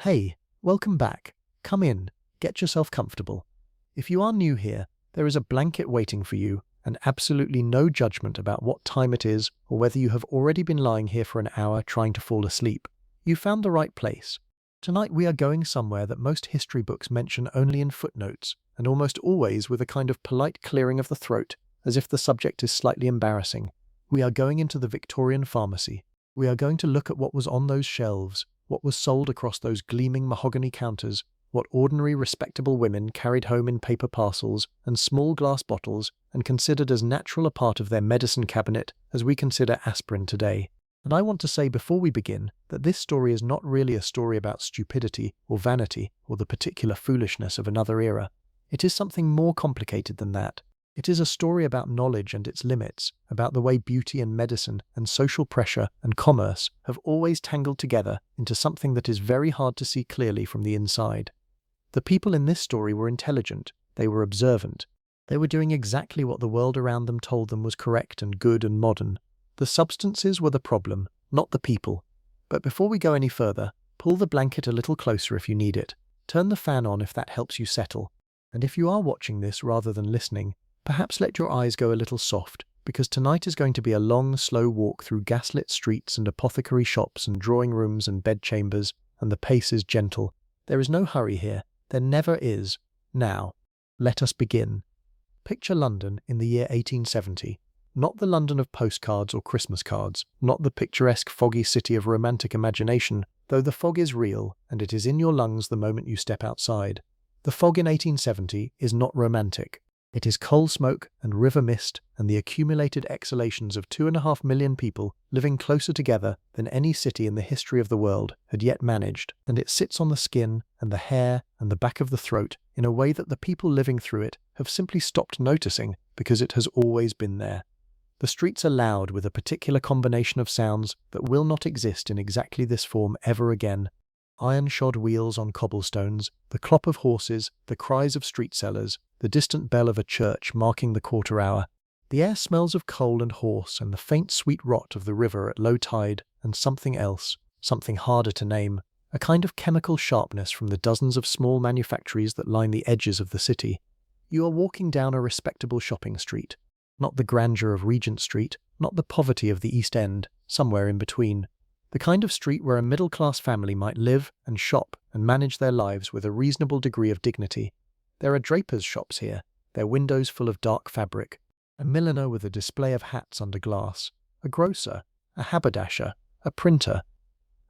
Hey, welcome back. Come in, get yourself comfortable. If you are new here, there is a blanket waiting for you, and absolutely no judgment about what time it is or whether you have already been lying here for an hour trying to fall asleep. You found the right place. Tonight we are going somewhere that most history books mention only in footnotes, and almost always with a kind of polite clearing of the throat, as if the subject is slightly embarrassing. We are going into the Victorian pharmacy. We are going to look at what was on those shelves, what was sold across those gleaming mahogany counters, what ordinary respectable women carried home in paper parcels and small glass bottles and considered as natural a part of their medicine cabinet as we consider aspirin today. And I want to say before we begin that this story is not really a story about stupidity or vanity or the particular foolishness of another era. It is something more complicated than that. It is a story about knowledge and its limits, about the way beauty and medicine and social pressure and commerce have always tangled together into something that is very hard to see clearly from the inside. The people in this story were intelligent, they were observant. They were doing exactly what the world around them told them was correct and good and modern. The substances were the problem, not the people. But before we go any further, pull the blanket a little closer if you need it. Turn the fan on if that helps you settle. And if you are watching this rather than listening, perhaps let your eyes go a little soft, because tonight is going to be a long, slow walk through gaslit streets and apothecary shops and drawing rooms and bedchambers, and the pace is gentle. There is no hurry here. There never is. Now, let us begin. Picture London in the year 1870. Not the London of postcards or Christmas cards, not the picturesque foggy city of romantic imagination, though the fog is real and it is in your lungs the moment you step outside. The fog in 1870 is not romantic. It is coal smoke and river mist and the accumulated exhalations of 2.5 million people living closer together than any city in the history of the world had yet managed, and it sits on the skin and the hair and the back of the throat in a way that the people living through it have simply stopped noticing because it has always been there. The streets are loud with a particular combination of sounds that will not exist in exactly this form ever again. Iron-shod wheels on cobblestones, the clop of horses, the cries of street sellers, the distant bell of a church marking the quarter hour. The air smells of coal and horse and the faint sweet rot of the river at low tide, and something else, something harder to name, a kind of chemical sharpness from the dozens of small manufactories that line the edges of the city. You are walking down a respectable shopping street. Not the grandeur of Regent Street, not the poverty of the East End, somewhere in between. The kind of street where a middle-class family might live and shop and manage their lives with a reasonable degree of dignity. There are drapers' shops here, their windows full of dark fabric, a milliner with a display of hats under glass, a grocer, a haberdasher, a printer.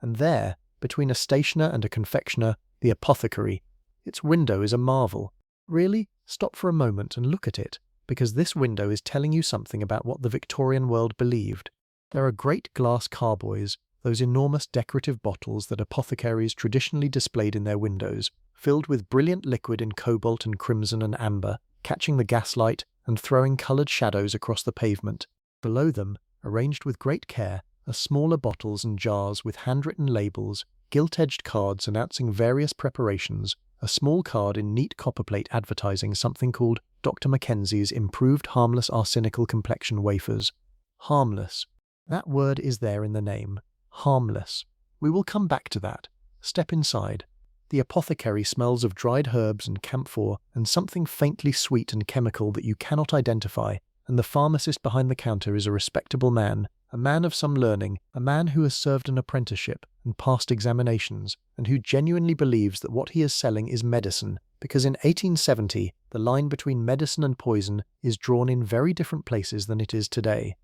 And there, between a stationer and a confectioner, the apothecary. Its window is a marvel. Really, stop for a moment and look at it, because this window is telling you something about what the Victorian world believed. There are great glass carboys, those enormous decorative bottles that apothecaries traditionally displayed in their windows, filled with brilliant liquid in cobalt and crimson and amber, catching the gaslight and throwing coloured shadows across the pavement. Below them, arranged with great care, are smaller bottles and jars with handwritten labels, gilt-edged cards announcing various preparations, a small card in neat copperplate advertising something called Dr. Mackenzie's Improved Harmless Arsenical Complexion Wafers. Harmless. That word is there in the name. Harmless. We will come back to that. Step inside. The apothecary smells of dried herbs and camphor and something faintly sweet and chemical that you cannot identify, and the pharmacist behind the counter is a respectable man, a man of some learning, a man who has served an apprenticeship and passed examinations, and who genuinely believes that what he is selling is medicine, because in 1870 the line between medicine and poison is drawn in very different places than it is today.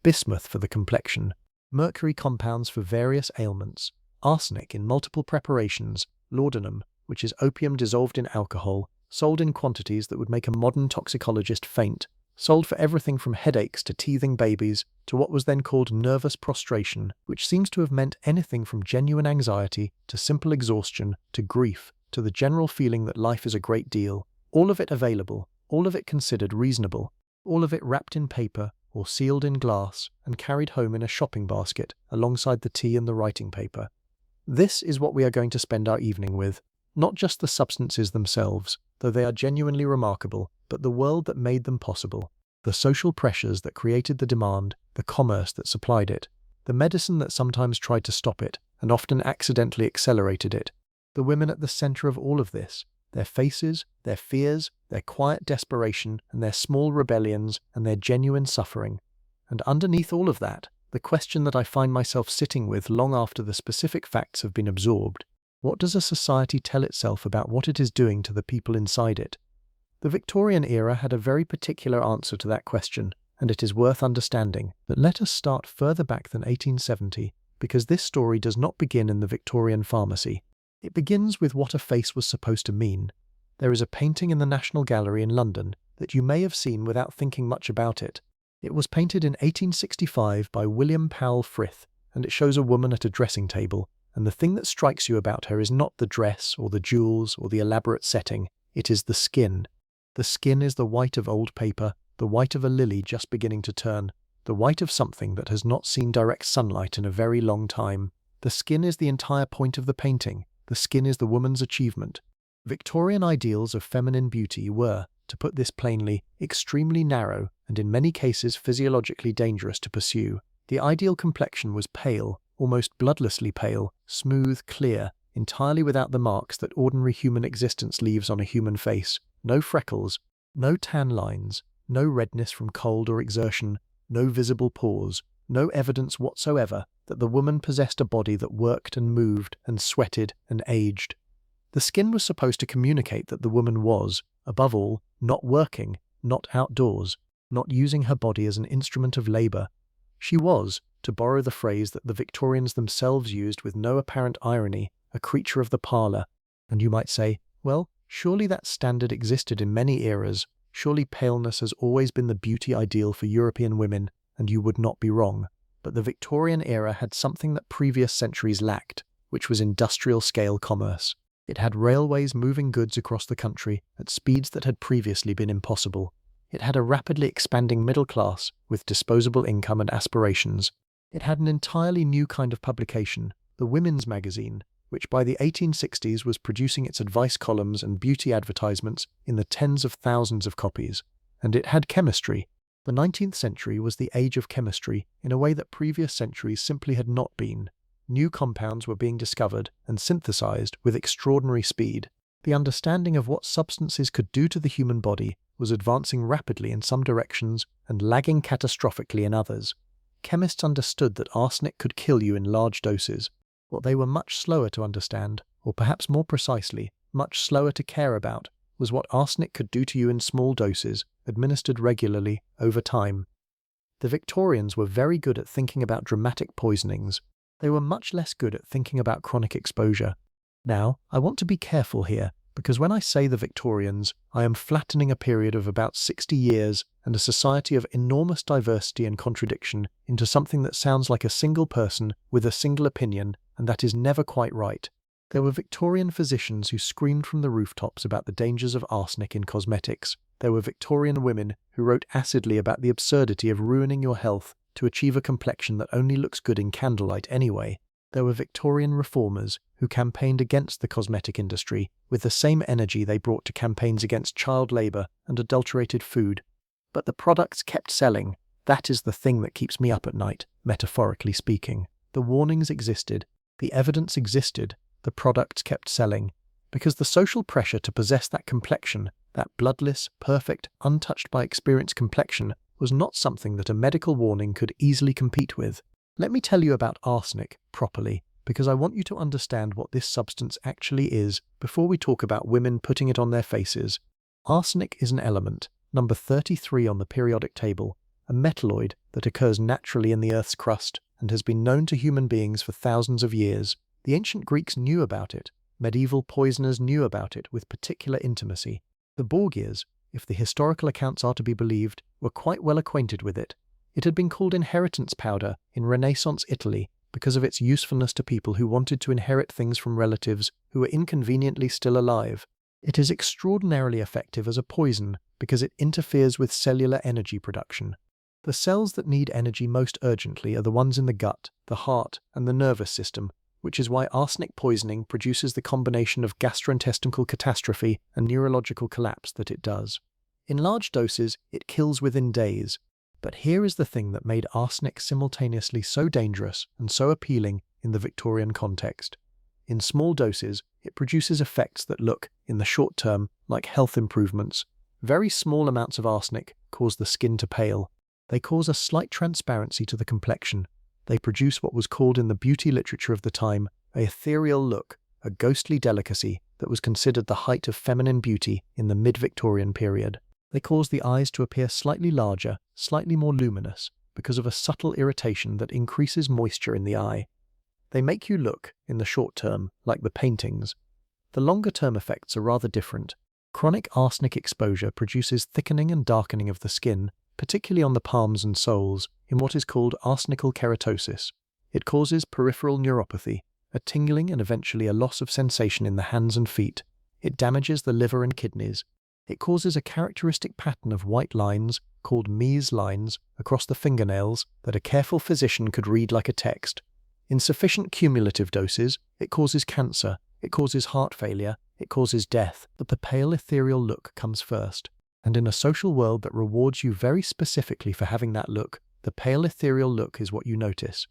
Bismuth for the complexion, mercury compounds for various ailments, arsenic in multiple preparations, laudanum, which is opium dissolved in alcohol, sold in quantities that would make a modern toxicologist faint, sold for everything from headaches to teething babies to what was then called nervous prostration, which seems to have meant anything from genuine anxiety to simple exhaustion to grief to the general feeling that life is a great deal, all of it available, all of it considered reasonable, all of it wrapped in paper or sealed in glass and carried home in a shopping basket alongside the tea and the writing paper. This is what we are going to spend our evening with, not just the substances themselves, though they are genuinely remarkable, but the world that made them possible, the social pressures that created the demand, the commerce that supplied it, the medicine that sometimes tried to stop it and often accidentally accelerated it, The women at the center of all of this, their faces, their fears, their quiet desperation, and their small rebellions, and their genuine suffering. And underneath all of that, the question that I find myself sitting with long after the specific facts have been absorbed: what does a society tell itself about what it is doing to the people inside it? The Victorian era had a very particular answer to that question, and it is worth understanding. But let us start further back than 1870, because this story does not begin in the Victorian pharmacy. It begins with what a face was supposed to mean. There is a painting in the National Gallery in London that you may have seen without thinking much about it. It was painted in 1865 by William Powell Frith, and it shows a woman at a dressing table, and the thing that strikes you about her is not the dress or the jewels or the elaborate setting, it is the skin. The skin is the white of old paper, the white of a lily just beginning to turn, the white of something that has not seen direct sunlight in a very long time. The skin is the entire point of the painting. The skin is the woman's achievement. Victorian ideals of feminine beauty were, to put this plainly, extremely narrow and in many cases physiologically dangerous to pursue. The ideal complexion was pale, almost bloodlessly pale, smooth, clear, entirely without the marks that ordinary human existence leaves on a human face. No freckles, no tan lines, no redness from cold or exertion, no visible pores, no evidence whatsoever that the woman possessed a body that worked and moved and sweated and aged. The skin was supposed to communicate that the woman was, above all, not working, not outdoors, not using her body as an instrument of labor. She was, to borrow the phrase that the Victorians themselves used with no apparent irony, a creature of the parlour. And you might say, well, surely that standard existed in many eras. Surely paleness has always been the beauty ideal for European women, and you would not be wrong. But the Victorian era had something that previous centuries lacked, which was industrial-scale commerce. It had railways moving goods across the country at speeds that had previously been impossible. It had a rapidly expanding middle class with disposable income and aspirations. It had an entirely new kind of publication, the Women's Magazine, which by the 1860s was producing its advice columns and beauty advertisements in the tens of thousands of copies. And it had chemistry. The 19th century was the age of chemistry in a way that previous centuries simply had not been. New compounds were being discovered and synthesized with extraordinary speed. The understanding of what substances could do to the human body was advancing rapidly in some directions and lagging catastrophically in others. Chemists understood that arsenic could kill you in large doses. What they were much slower to understand, or perhaps more precisely, much slower to care about, was what arsenic could do to you in small doses, administered regularly, over time. The Victorians were very good at thinking about dramatic poisonings. They were much less good at thinking about chronic exposure. Now, I want to be careful here, because when I say the Victorians, I am flattening a period of about 60 years and a society of enormous diversity and contradiction into something that sounds like a single person with a single opinion, and that is never quite right. There were Victorian physicians who screamed from the rooftops about the dangers of arsenic in cosmetics. There were Victorian women who wrote acidly about the absurdity of ruining your health to achieve a complexion that only looks good in candlelight anyway. There were Victorian reformers who campaigned against the cosmetic industry with the same energy they brought to campaigns against child labour and adulterated food. But the products kept selling. That is the thing that keeps me up at night, metaphorically speaking. The warnings existed, the evidence existed, the products kept selling, because the social pressure to possess that complexion, that bloodless, perfect, untouched by experience complexion, was not something that a medical warning could easily compete with. Let me tell you about arsenic properly, because I want you to understand what this substance actually is before we talk about women putting it on their faces. Arsenic is an element, number 33 on the periodic table, a metalloid that occurs naturally in the Earth's crust and has been known to human beings for thousands of years. The ancient Greeks knew about it. Medieval poisoners knew about it with particular intimacy. The Borgias, if the historical accounts are to be believed, were quite well acquainted with it. It had been called inheritance powder in Renaissance Italy because of its usefulness to people who wanted to inherit things from relatives who were inconveniently still alive. It is extraordinarily effective as a poison because it interferes with cellular energy production. The cells that need energy most urgently are the ones in the gut, the heart, and the nervous system, which is why arsenic poisoning produces the combination of gastrointestinal catastrophe and neurological collapse that it does. In large doses, it kills within days. But here is the thing that made arsenic simultaneously so dangerous and so appealing in the Victorian context. In small doses, it produces effects that look, in the short term, like health improvements. Very small amounts of arsenic cause the skin to pale. They cause a slight transparency to the complexion. They produce what was called in the beauty literature of the time a ethereal look, a ghostly delicacy that was considered the height of feminine beauty in the mid-Victorian period. They cause the eyes to appear slightly larger, slightly more luminous, because of a subtle irritation that increases moisture in the eye. They make you look, in the short term, like the paintings. The longer-term effects are rather different. Chronic arsenic exposure produces thickening and darkening of the skin, particularly on the palms and soles, in what is called arsenical keratosis. It causes peripheral neuropathy, a tingling and eventually a loss of sensation in the hands and feet. It damages the liver and kidneys. It causes a characteristic pattern of white lines, called Mies lines, across the fingernails that a careful physician could read like a text. In sufficient cumulative doses, it causes cancer, it causes heart failure, it causes death, but the pale ethereal look comes first. And in a social world that rewards you very specifically for having that look, the pale ethereal look is what you notice.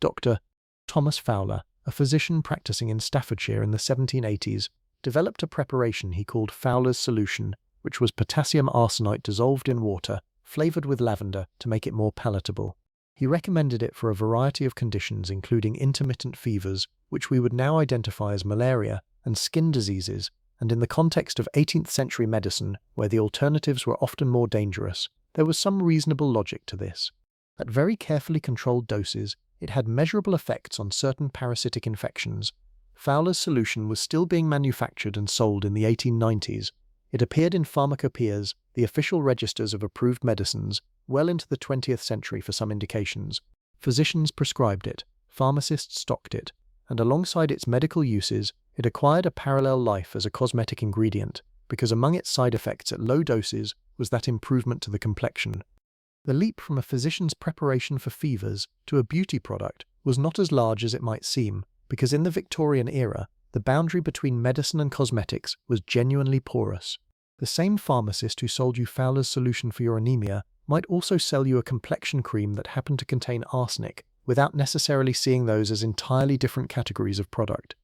Dr. Thomas Fowler, a physician practicing in Staffordshire in the 1780s, developed a preparation he called Fowler's solution, which was potassium arsenite dissolved in water, flavored with lavender to make it more palatable. He recommended it for a variety of conditions including intermittent fevers, which we would now identify as malaria, and skin diseases, and in the context of 18th century medicine, where the alternatives were often more dangerous, there was some reasonable logic to this. At very carefully controlled doses, it had measurable effects on certain parasitic infections. Fowler's solution was still being manufactured and sold in the 1890s. It appeared in pharmacopoeias, the official registers of approved medicines, well into the 20th century for some indications. Physicians prescribed it, pharmacists stocked it, and alongside its medical uses, it acquired a parallel life as a cosmetic ingredient, because among its side effects at low doses was that improvement to the complexion. The leap from a physician's preparation for fevers to a beauty product was not as large as it might seem, because in the Victorian era, the boundary between medicine and cosmetics was genuinely porous. The same pharmacist who sold you Fowler's solution for your anemia might also sell you a complexion cream that happened to contain arsenic, without necessarily seeing those as entirely different categories of product.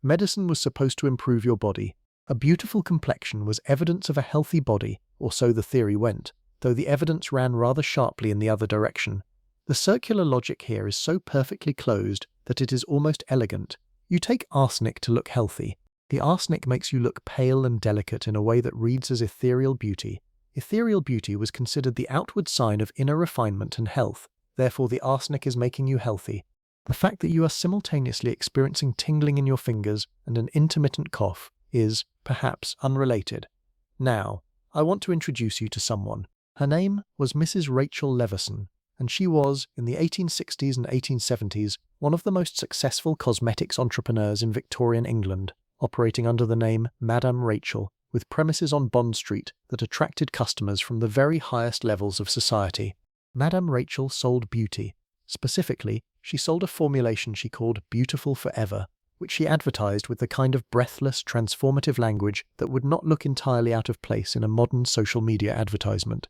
Medicine was supposed to improve your body. A beautiful complexion was evidence of a healthy body, or so the theory went, though the evidence ran rather sharply in the other direction. The circular logic here is so perfectly closed that it is almost elegant. You take arsenic to look healthy. The arsenic makes you look pale and delicate in a way that reads as ethereal beauty. Ethereal beauty was considered the outward sign of inner refinement and health. Therefore, the arsenic is making you healthy. The fact that you are simultaneously experiencing tingling in your fingers and an intermittent cough is, perhaps, unrelated. Now, I want to introduce you to someone. Her name was Mrs. Rachel Leveson, and she was, in the 1860s and 1870s, one of the most successful cosmetics entrepreneurs in Victorian England, operating under the name Madame Rachel, with premises on Bond Street that attracted customers from the very highest levels of society. Madame Rachel sold beauty. Specifically, she sold a formulation she called Beautiful Forever, which she advertised with the kind of breathless, transformative language that would not look entirely out of place in a modern social media advertisement.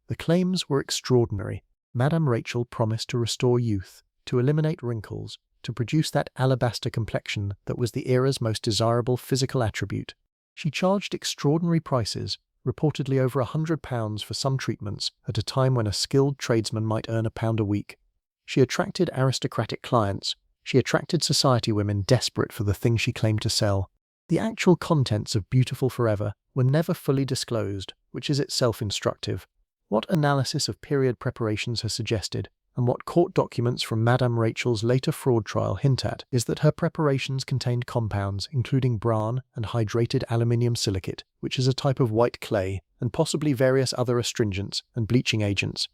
The claims were extraordinary. Madame Rachel promised to restore youth, to eliminate wrinkles, to produce that alabaster complexion that was the era's most desirable physical attribute. She charged extraordinary prices, reportedly over £100 for some treatments, at a time when a skilled tradesman might earn £1 a week. She attracted aristocratic clients. She attracted society women desperate for the thing she claimed to sell. The actual contents of Beautiful Forever were never fully disclosed, which is itself instructive. What analysis of period preparations has suggested, and what court documents from Madame Rachel's later fraud trial hint at, is that her preparations contained compounds including bran and hydrated aluminium silicate, which is a type of white clay, and possibly various other astringents and bleaching agents.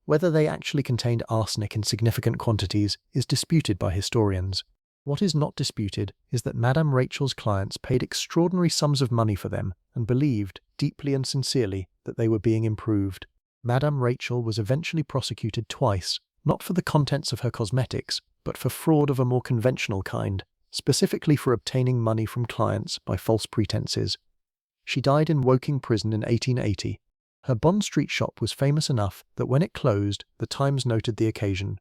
Whether they actually contained arsenic in significant quantities is disputed by historians. What is not disputed is that Madame Rachel's clients paid extraordinary sums of money for them and believed, deeply and sincerely, that they were being improved. Madame Rachel was eventually prosecuted twice, not for the contents of her cosmetics, but for fraud of a more conventional kind, specifically for obtaining money from clients by false pretenses. She died in Woking Prison in 1880. Her Bond Street shop was famous enough that when it closed, the Times noted the occasion.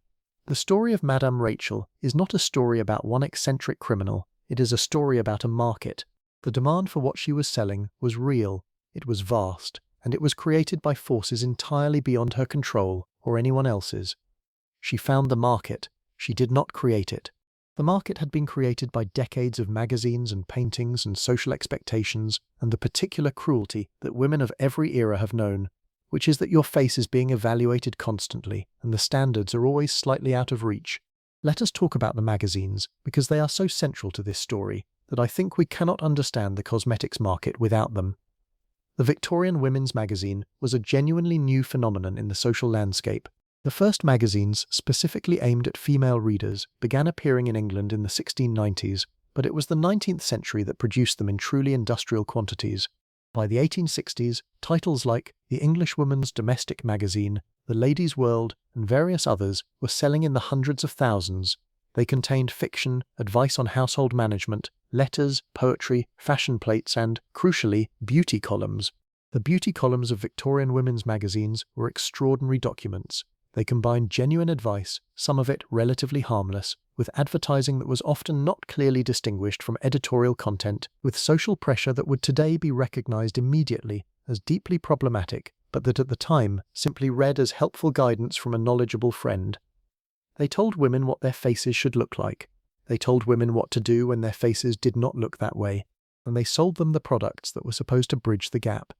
The story of Madame Rachel is not a story about one eccentric criminal. It is a story about a market. The demand for what she was selling was real, it was vast, and it was created by forces entirely beyond her control or anyone else's. She found the market. She did not create it. The market had been created by decades of magazines and paintings and social expectations and the particular cruelty that women of every era have known, which is that your face is being evaluated constantly and the standards are always slightly out of reach. Let us talk about the magazines, because they are so central to this story that I think we cannot understand the cosmetics market without them. The Victorian women's magazine was a genuinely new phenomenon in the social landscape. The first magazines specifically aimed at female readers began appearing in England in the 1690s, but it was the 19th century that produced them in truly industrial quantities. By the 1860s, titles like The English Woman's Domestic Magazine, The Lady's World, and various others were selling in the hundreds of thousands. They contained fiction, advice on household management, letters, poetry, fashion plates, and, crucially, beauty columns. The beauty columns of Victorian women's magazines were extraordinary documents. They combined genuine advice, some of it relatively harmless, with advertising that was often not clearly distinguished from editorial content, with social pressure that would today be recognized immediately as deeply problematic, but that at the time simply read as helpful guidance from a knowledgeable friend. They told women what their faces should look like. They told women what to do when their faces did not look that way, and they sold them the products that were supposed to bridge the gap.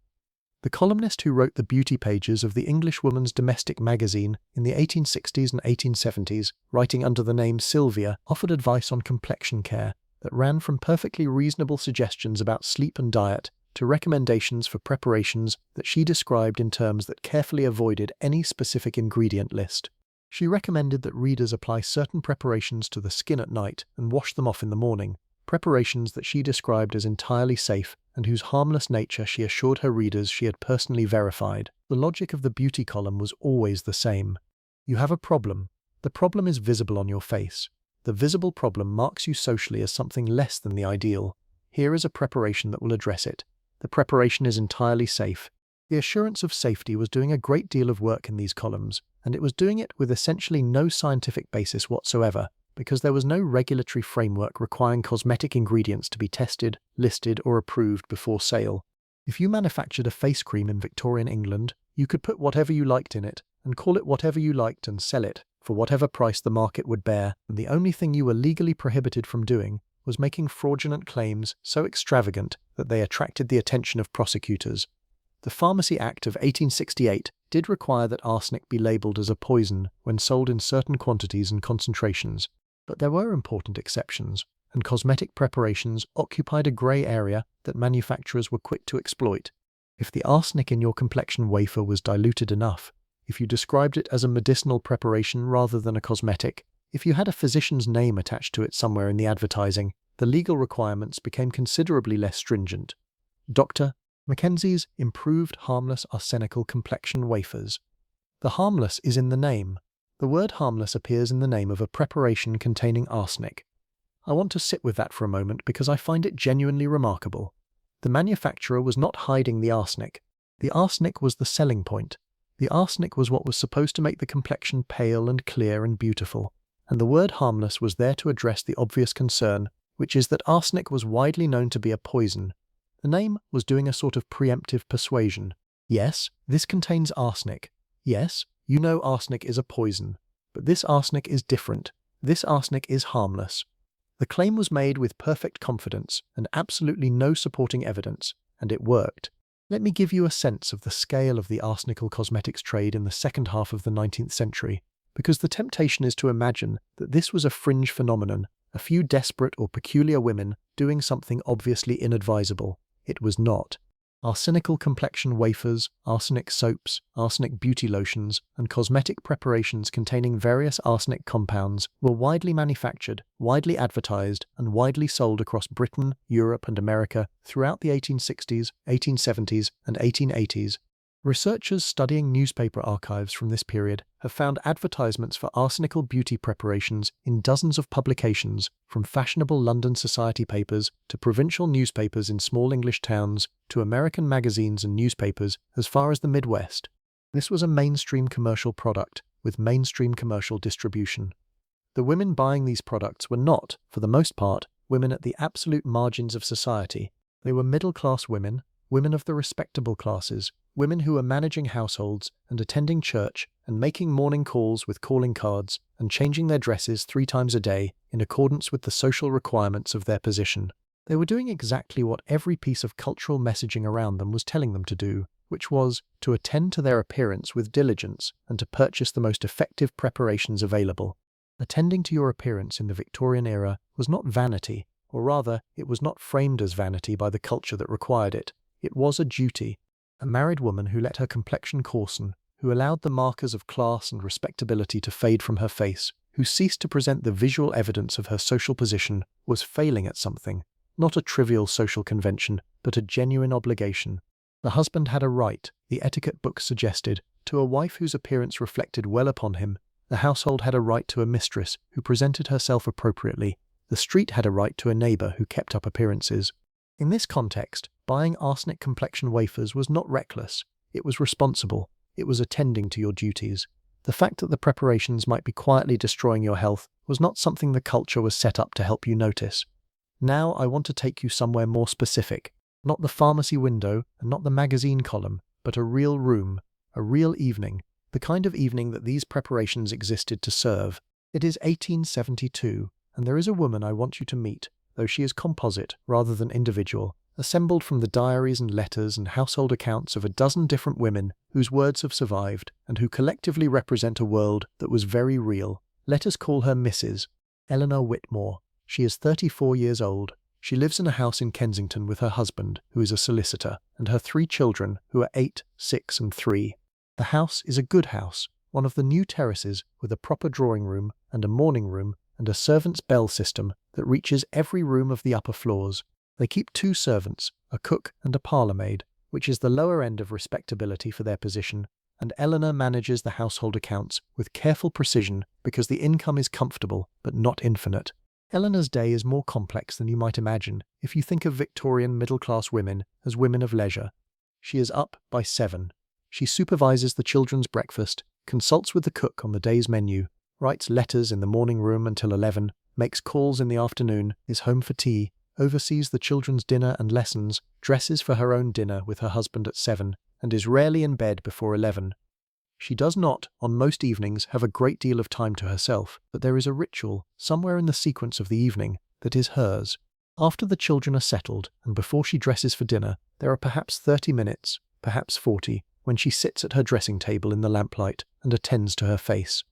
The columnist who wrote the beauty pages of the English Woman's Domestic Magazine in the 1860s and 1870s, writing under the name Sylvia, offered advice on complexion care that ran from perfectly reasonable suggestions about sleep and diet to recommendations for preparations that she described in terms that carefully avoided any specific ingredient list. She recommended that readers apply certain preparations to the skin at night and wash them off in the morning, preparations that she described as entirely safe and whose harmless nature she assured her readers she had personally verified. The logic of the beauty column was always the same. You have a problem. The problem is visible on your face. The visible problem marks you socially as something less than the ideal. Here is a preparation that will address it. The preparation is entirely safe. The assurance of safety was doing a great deal of work in these columns, and it was doing it with essentially no scientific basis whatsoever, because there was no regulatory framework requiring cosmetic ingredients to be tested, listed, or approved before sale. If you manufactured a face cream in Victorian England, you could put whatever you liked in it, and call it whatever you liked and sell it, for whatever price the market would bear, and the only thing you were legally prohibited from doing was making fraudulent claims so extravagant that they attracted the attention of prosecutors. The Pharmacy Act of 1868 did require that arsenic be labelled as a poison when sold in certain quantities and concentrations, but there were important exceptions, and cosmetic preparations occupied a grey area that manufacturers were quick to exploit. If the arsenic in your complexion wafer was diluted enough, if you described it as a medicinal preparation rather than a cosmetic, if you had a physician's name attached to it somewhere in the advertising, the legal requirements became considerably less stringent. Dr. Mackenzie's improved harmless arsenical complexion wafers. The harmless is in the name. The word harmless appears in the name of a preparation containing arsenic. I want to sit with that for a moment because I find it genuinely remarkable. The manufacturer was not hiding the arsenic. The arsenic was the selling point. The arsenic was what was supposed to make the complexion pale and clear and beautiful. And the word harmless was there to address the obvious concern, which is that arsenic was widely known to be a poison. The name was doing a sort of preemptive persuasion. Yes, this contains arsenic. Yes, you know arsenic is a poison. But this arsenic is different. This arsenic is harmless. The claim was made with perfect confidence and absolutely no supporting evidence, and it worked. Let me give you a sense of the scale of the arsenical cosmetics trade in the second half of the 19th century, because the temptation is to imagine that this was a fringe phenomenon, a few desperate or peculiar women doing something obviously inadvisable. It was not. Arsenical complexion wafers, arsenic soaps, arsenic beauty lotions, and cosmetic preparations containing various arsenic compounds were widely manufactured, widely advertised, and widely sold across Britain, Europe, and America throughout the 1860s, 1870s, and 1880s. Researchers studying newspaper archives from this period have found advertisements for arsenical beauty preparations in dozens of publications, from fashionable London society papers to provincial newspapers in small English towns to American magazines and newspapers as far as the Midwest. This was a mainstream commercial product with mainstream commercial distribution. The women buying these products were not, for the most part, women at the absolute margins of society. They were middle-class women, women of the respectable classes, women who were managing households and attending church and making morning calls with calling cards and changing their dresses 3 times a day in accordance with the social requirements of their position. They were doing exactly what every piece of cultural messaging around them was telling them to do, which was to attend to their appearance with diligence and to purchase the most effective preparations available. Attending to your appearance in the Victorian era was not vanity, or rather, it was not framed as vanity by the culture that required it. It was a duty. A married woman who let her complexion coarsen, who allowed the markers of class and respectability to fade from her face, who ceased to present the visual evidence of her social position, was failing at something. Not a trivial social convention, but a genuine obligation. The husband had a right, the etiquette books suggested, to a wife whose appearance reflected well upon him. The household had a right to a mistress who presented herself appropriately. The street had a right to a neighbour who kept up appearances. In this context, buying arsenic complexion wafers was not reckless. It was responsible. It was attending to your duties. The fact that the preparations might be quietly destroying your health was not something the culture was set up to help you notice. Now I want to take you somewhere more specific. Not the pharmacy window and not the magazine column, but a real room, a real evening, the kind of evening that these preparations existed to serve. It is 1872, and there is a woman I want you to meet, though she is composite rather than individual, assembled from the diaries and letters and household accounts of a dozen different women whose words have survived and who collectively represent a world that was very real. Let us call her Mrs. Eleanor Whitmore. She is 34 years old. She lives in a house in Kensington with her husband, who is a solicitor, and her 3 children, who are 8, 6 and 3. The house is a good house, one of the new terraces with a proper drawing room and a morning room and a servant's bell system that reaches every room of the upper floors. They keep 2 servants, a cook and a parlour-maid, which is the lower end of respectability for their position, and Eleanor manages the household accounts with careful precision because the income is comfortable but not infinite. Eleanor's day is more complex than you might imagine if you think of Victorian middle-class women as women of leisure. She is up by 7. She supervises the children's breakfast, consults with the cook on the day's menu, writes letters in the morning room until 11, makes calls in the afternoon, is home for tea, oversees the children's dinner and lessons, dresses for her own dinner with her husband at 7, and is rarely in bed before 11. She does not, on most evenings, have a great deal of time to herself, but there is a ritual, somewhere in the sequence of the evening, that is hers. After the children are settled, and before she dresses for dinner, there are perhaps 30 minutes, perhaps 40, when she sits at her dressing table in the lamplight and attends to her face.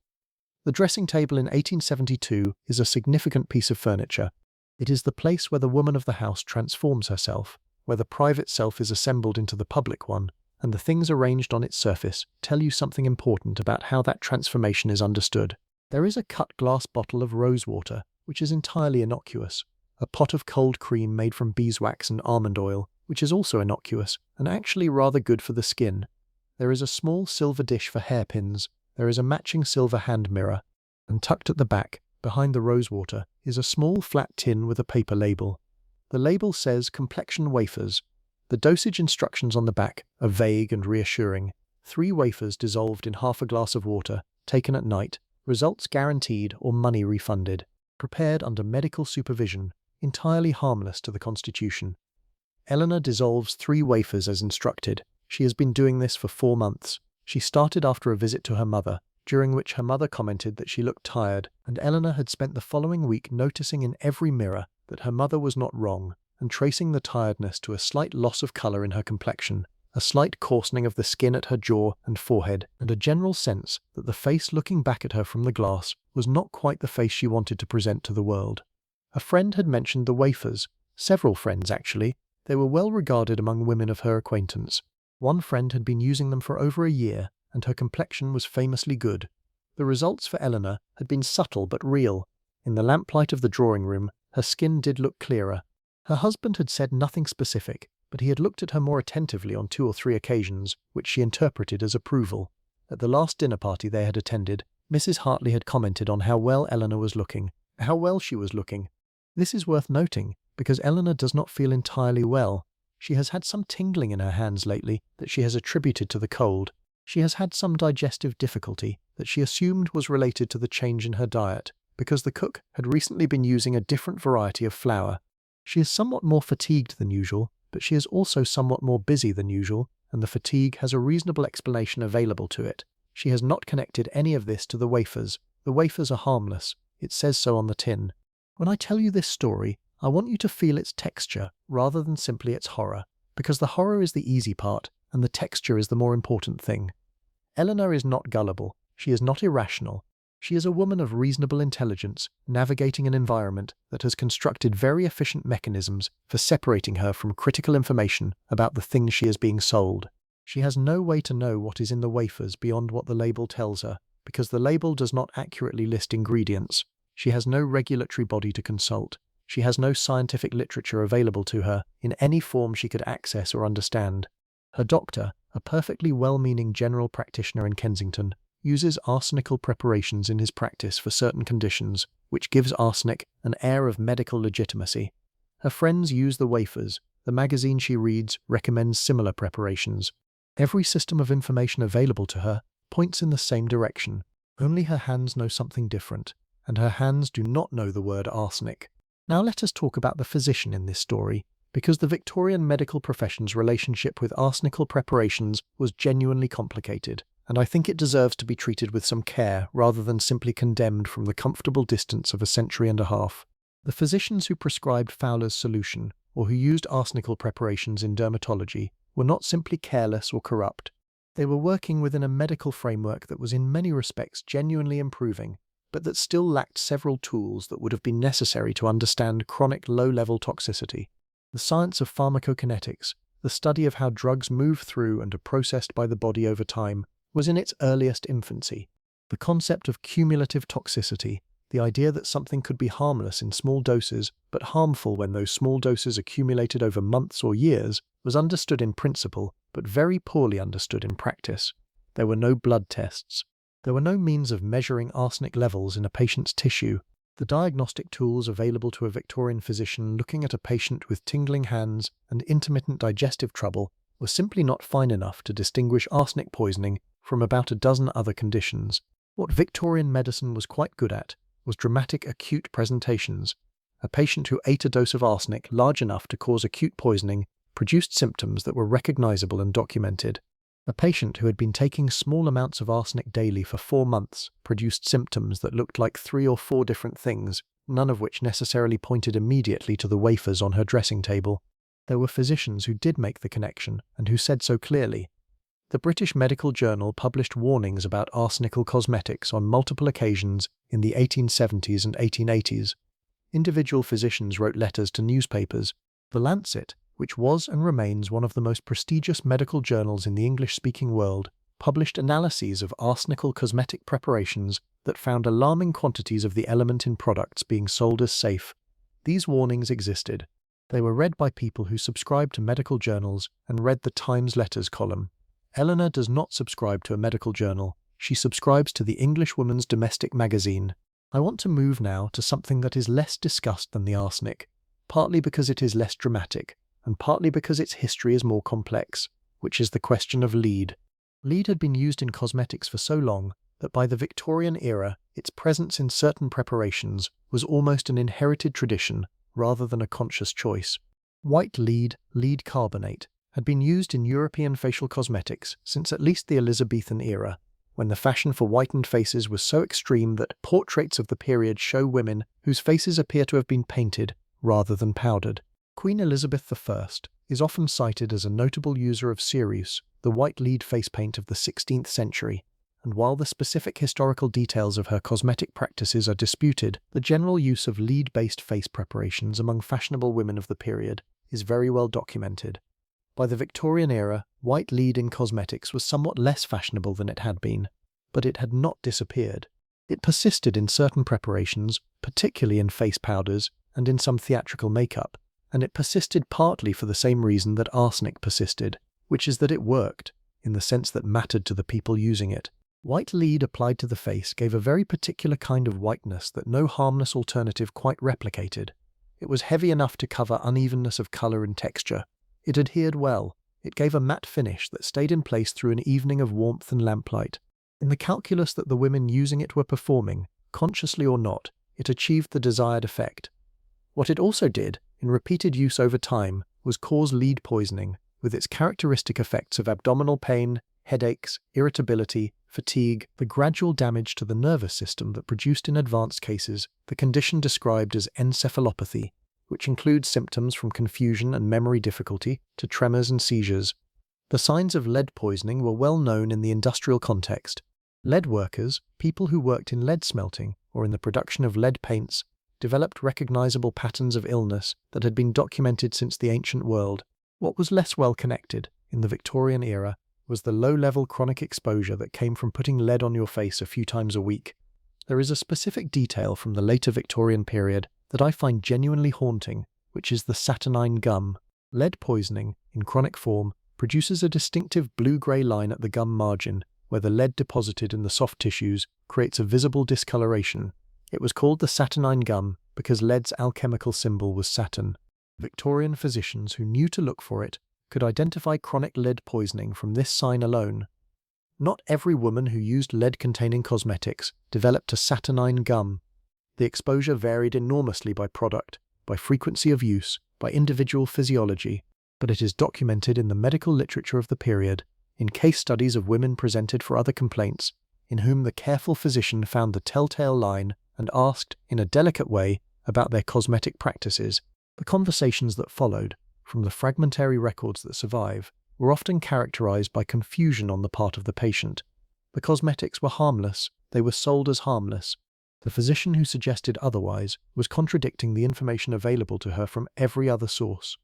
The dressing table in 1872 is a significant piece of furniture. It is the place where the woman of the house transforms herself, where the private self is assembled into the public one, and the things arranged on its surface tell you something important about how that transformation is understood. There is a cut glass bottle of rose water, which is entirely innocuous, a pot of cold cream made from beeswax and almond oil, which is also innocuous, and actually rather good for the skin. There is a small silver dish for hairpins, there is a matching silver hand mirror, and tucked at the back, behind the rose water, is a small flat tin with a paper label. The label says complexion wafers. The dosage instructions on the back are vague and reassuring. 3 wafers dissolved in half a glass of water, taken at night, results guaranteed or money refunded. Prepared under medical supervision, entirely harmless to the constitution. Eleanor dissolves 3 wafers as instructed. She has been doing this for 4 months. She started after a visit to her mother, during which her mother commented that she looked tired, and Eleanor had spent the following week noticing in every mirror that her mother was not wrong, and tracing the tiredness to a slight loss of colour in her complexion, a slight coarsening of the skin at her jaw and forehead, and a general sense that the face looking back at her from the glass was not quite the face she wanted to present to the world. A friend had mentioned the wafers, several friends actually. They were well regarded among women of her acquaintance. One friend had been using them for over a year, and her complexion was famously good. The results for Eleanor had been subtle but real. In the lamplight of the drawing room, her skin did look clearer. Her husband had said nothing specific, but he had looked at her more attentively on 2 or 3 occasions, which she interpreted as approval. At the last dinner party they had attended, Mrs. Hartley had commented on how well Eleanor was looking, how well she was looking. This is worth noting, because Eleanor does not feel entirely well. She has had some tingling in her hands lately that she has attributed to the cold. She has had some digestive difficulty that she assumed was related to the change in her diet, because the cook had recently been using a different variety of flour. She is somewhat more fatigued than usual, but she is also somewhat more busy than usual, and the fatigue has a reasonable explanation available to it. She has not connected any of this to the wafers. The wafers are harmless. It says so on the tin. When I tell you this story, I want you to feel its texture rather than simply its horror, because the horror is the easy part, and the texture is the more important thing. Eleanor is not gullible. She is not irrational. She is a woman of reasonable intelligence, navigating an environment that has constructed very efficient mechanisms for separating her from critical information about the things she is being sold. She has no way to know what is in the wafers beyond what the label tells her, because the label does not accurately list ingredients. She has no regulatory body to consult. She has no scientific literature available to her in any form she could access or understand. Her doctor, a perfectly well-meaning general practitioner in Kensington, uses arsenical preparations in his practice for certain conditions, which gives arsenic an air of medical legitimacy. Her friends use the wafers. The magazine she reads recommends similar preparations. Every system of information available to her points in the same direction. Only her hands know something different, and her hands do not know the word arsenic. Now let us talk about the physician in this story, because the Victorian medical profession's relationship with arsenical preparations was genuinely complicated, and I think it deserves to be treated with some care rather than simply condemned from the comfortable distance of a century and a half. The physicians who prescribed Fowler's solution, or who used arsenical preparations in dermatology, were not simply careless or corrupt. They were working within a medical framework that was in many respects genuinely improving, but that still lacked several tools that would have been necessary to understand chronic low-level toxicity. The science of pharmacokinetics, the study of how drugs move through and are processed by the body over time, was in its earliest infancy. The concept of cumulative toxicity, the idea that something could be harmless in small doses but harmful when those small doses accumulated over months or years, was understood in principle but very poorly understood in practice. There were no blood tests. There were no means of measuring arsenic levels in a patient's tissue. The diagnostic tools available to a Victorian physician looking at a patient with tingling hands and intermittent digestive trouble were simply not fine enough to distinguish arsenic poisoning from about a dozen other conditions. What Victorian medicine was quite good at was dramatic acute presentations. A patient who ate a dose of arsenic large enough to cause acute poisoning produced symptoms that were recognizable and documented. A patient who had been taking small amounts of arsenic daily for 4 months produced symptoms that looked like 3 or 4 different things, none of which necessarily pointed immediately to the wafers on her dressing table. There were physicians who did make the connection and who said so clearly. The British Medical Journal published warnings about arsenical cosmetics on multiple occasions in the 1870s and 1880s. Individual physicians wrote letters to newspapers. The Lancet, which was and remains one of the most prestigious medical journals in the English-speaking world, published analyses of arsenical cosmetic preparations that found alarming quantities of the element in products being sold as safe. These warnings existed. They were read by people who subscribed to medical journals and read the Times Letters column. Eleanor does not subscribe to a medical journal. She subscribes to the Englishwoman's Domestic Magazine. I want to move now to something that is less discussed than the arsenic, partly because it is less dramatic, and partly because its history is more complex, which is the question of lead. Lead had been used in cosmetics for so long that by the Victorian era, its presence in certain preparations was almost an inherited tradition rather than a conscious choice. White lead, lead carbonate, had been used in European facial cosmetics since at least the Elizabethan era, when the fashion for whitened faces was so extreme that portraits of the period show women whose faces appear to have been painted rather than powdered. Queen Elizabeth I is often cited as a notable user of cerise, the white lead face paint of the 16th century, and while the specific historical details of her cosmetic practices are disputed, the general use of lead-based face preparations among fashionable women of the period is very well documented. By the Victorian era, white lead in cosmetics was somewhat less fashionable than it had been, but it had not disappeared. It persisted in certain preparations, particularly in face powders and in some theatrical makeup, and it persisted partly for the same reason that arsenic persisted, which is that it worked, in the sense that mattered to the people using it. White lead applied to the face gave a very particular kind of whiteness that no harmless alternative quite replicated. It was heavy enough to cover unevenness of color and texture. It adhered well. It gave a matte finish that stayed in place through an evening of warmth and lamplight. In the calculus that the women using it were performing, consciously or not, it achieved the desired effect. What it also did, in repeated use over time, was cause lead poisoning, with its characteristic effects of abdominal pain, headaches, irritability, fatigue, the gradual damage to the nervous system that produced in advanced cases the condition described as encephalopathy, which includes symptoms from confusion and memory difficulty to tremors and seizures. The signs of lead poisoning were well known in the industrial context. Lead workers, people who worked in lead smelting or in the production of lead paints, developed recognizable patterns of illness that had been documented since the ancient world. What was less well connected, in the Victorian era, was the low-level chronic exposure that came from putting lead on your face a few times a week. There is a specific detail from the later Victorian period that I find genuinely haunting, which is the saturnine gum. Lead poisoning, in chronic form, produces a distinctive blue-grey line at the gum margin, where the lead deposited in the soft tissues creates a visible discoloration. It was called the saturnine gum because lead's alchemical symbol was Saturn. Victorian physicians who knew to look for it could identify chronic lead poisoning from this sign alone. Not every woman who used lead-containing cosmetics developed a saturnine gum. The exposure varied enormously by product, by frequency of use, by individual physiology, but it is documented in the medical literature of the period, in case studies of women presented for other complaints, in whom the careful physician found the telltale line and asked, in a delicate way, about their cosmetic practices. The conversations that followed, from the fragmentary records that survive, were often characterized by confusion on the part of the patient. The cosmetics were harmless, they were sold as harmless. The physician who suggested otherwise was contradicting the information available to her from every other source.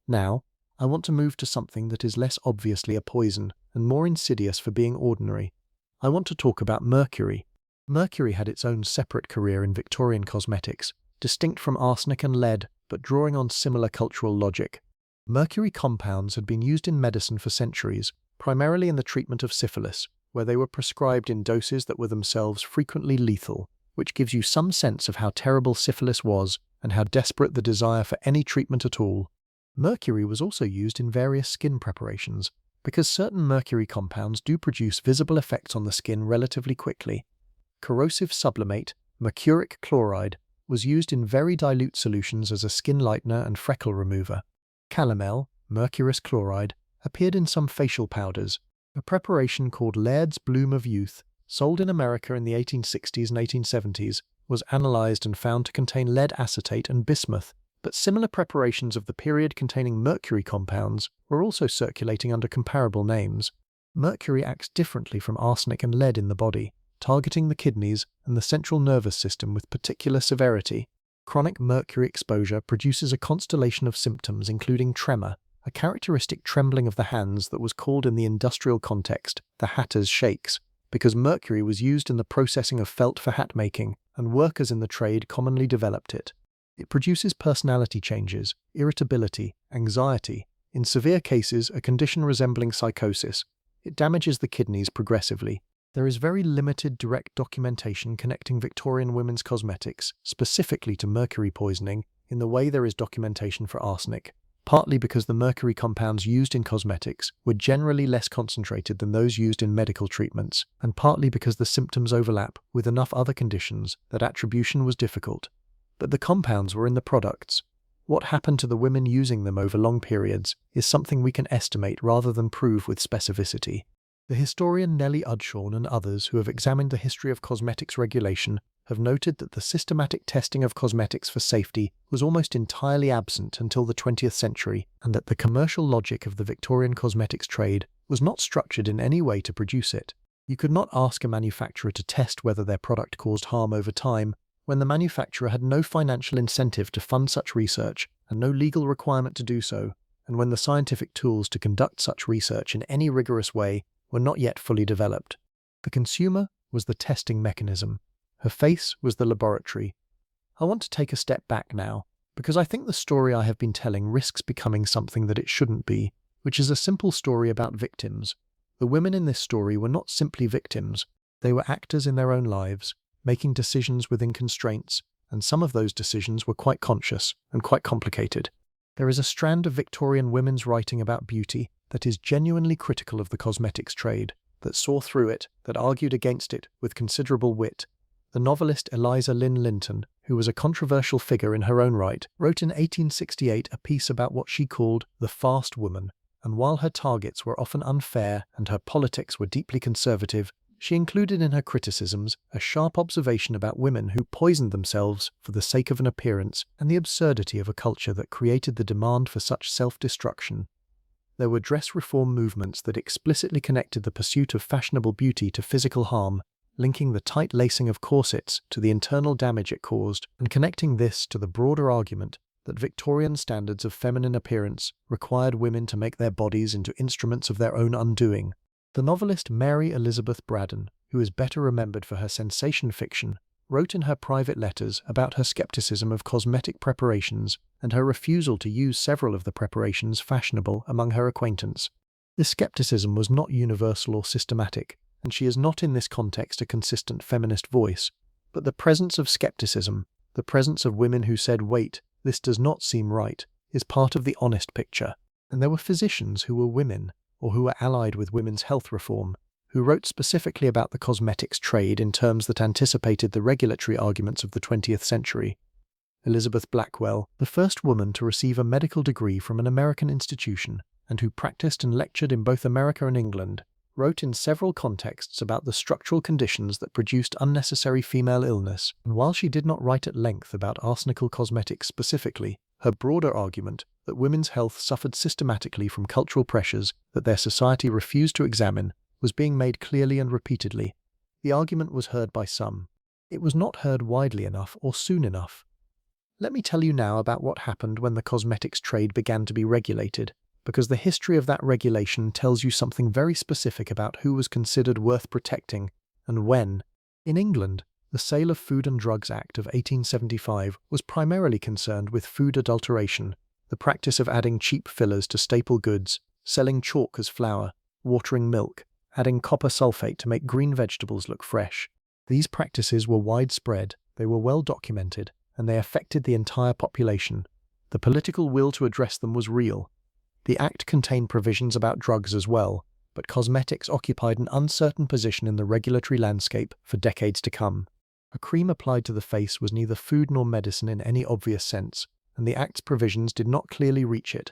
Now, I want to move to something that is less obviously a poison and more insidious for being ordinary. I want to talk about mercury. Mercury had its own separate career in Victorian cosmetics, distinct from arsenic and lead, but drawing on similar cultural logic. Mercury compounds had been used in medicine for centuries, primarily in the treatment of syphilis, where they were prescribed in doses that were themselves frequently lethal, which gives you some sense of how terrible syphilis was and how desperate the desire for any treatment at all. Mercury was also used in various skin preparations, because certain mercury compounds do produce visible effects on the skin relatively quickly. Corrosive sublimate, mercuric chloride, was used in very dilute solutions as a skin lightener and freckle remover. Calomel, mercurous chloride, appeared in some facial powders. A preparation called Laird's Bloom of Youth, sold in America in the 1860s and 1870s, was analyzed and found to contain lead acetate and bismuth, but similar preparations of the period containing mercury compounds were also circulating under comparable names. Mercury acts differently from arsenic and lead in the body, targeting the kidneys and the central nervous system with particular severity. Chronic mercury exposure produces a constellation of symptoms including tremor, a characteristic trembling of the hands that was called in the industrial context the hatter's shakes, because mercury was used in the processing of felt for hat making, and workers in the trade commonly developed it. It produces personality changes, irritability, anxiety, in severe cases a condition resembling psychosis. It damages the kidneys progressively. There is very limited direct documentation connecting Victorian women's cosmetics specifically to mercury poisoning in the way there is documentation for arsenic, partly because the mercury compounds used in cosmetics were generally less concentrated than those used in medical treatments, and partly because the symptoms overlap with enough other conditions that attribution was difficult. But the compounds were in the products. What happened to the women using them over long periods is something we can estimate rather than prove with specificity. The historian Nellie Udshawn and others who have examined the history of cosmetics regulation have noted that the systematic testing of cosmetics for safety was almost entirely absent until the 20th century, and that the commercial logic of the Victorian cosmetics trade was not structured in any way to produce it. You could not ask a manufacturer to test whether their product caused harm over time, when the manufacturer had no financial incentive to fund such research and no legal requirement to do so, and when the scientific tools to conduct such research in any rigorous way were not yet fully developed. The consumer was the testing mechanism. Her face was the laboratory. I want to take a step back now, because I think the story I have been telling risks becoming something that it shouldn't be, which is a simple story about victims. The women in this story were not simply victims. They were actors in their own lives, making decisions within constraints, and some of those decisions were quite conscious and quite complicated. There is a strand of Victorian women's writing about beauty that is genuinely critical of the cosmetics trade, that saw through it, that argued against it with considerable wit. The novelist Eliza Lynn Linton, who was a controversial figure in her own right, wrote in 1868 a piece about what she called the fast woman, and while her targets were often unfair and her politics were deeply conservative, she included in her criticisms a sharp observation about women who poisoned themselves for the sake of an appearance and the absurdity of a culture that created the demand for such self-destruction. There were dress reform movements that explicitly connected the pursuit of fashionable beauty to physical harm, linking the tight lacing of corsets to the internal damage it caused, and connecting this to the broader argument that Victorian standards of feminine appearance required women to make their bodies into instruments of their own undoing. The novelist Mary Elizabeth Braddon, who is better remembered for her sensation fiction, wrote in her private letters about her skepticism of cosmetic preparations and her refusal to use several of the preparations fashionable among her acquaintance. This skepticism was not universal or systematic, and she is not in this context a consistent feminist voice, but the presence of skepticism, the presence of women who said, "Wait, this does not seem right," is part of the honest picture. And there were physicians who were women, or who were allied with women's health reform, who wrote specifically about the cosmetics trade in terms that anticipated the regulatory arguments of the 20th century. Elizabeth Blackwell, the first woman to receive a medical degree from an American institution, and who practiced and lectured in both America and England, wrote in several contexts about the structural conditions that produced unnecessary female illness, and while she did not write at length about arsenical cosmetics specifically, her broader argument that women's health suffered systematically from cultural pressures that their society refused to examine was being made clearly and repeatedly. The argument was heard by some. It was not heard widely enough or soon enough. Let me tell you now about what happened when the cosmetics trade began to be regulated, because the history of that regulation tells you something very specific about who was considered worth protecting and when. In England, the Sale of Food and Drugs Act of 1875 was primarily concerned with food adulteration, the practice of adding cheap fillers to staple goods, selling chalk as flour, watering milk, adding copper sulfate to make green vegetables look fresh. These practices were widespread, they were well documented, and they affected the entire population. The political will to address them was real. The Act contained provisions about drugs as well, but cosmetics occupied an uncertain position in the regulatory landscape for decades to come. A cream applied to the face was neither food nor medicine in any obvious sense, and the Act's provisions did not clearly reach it.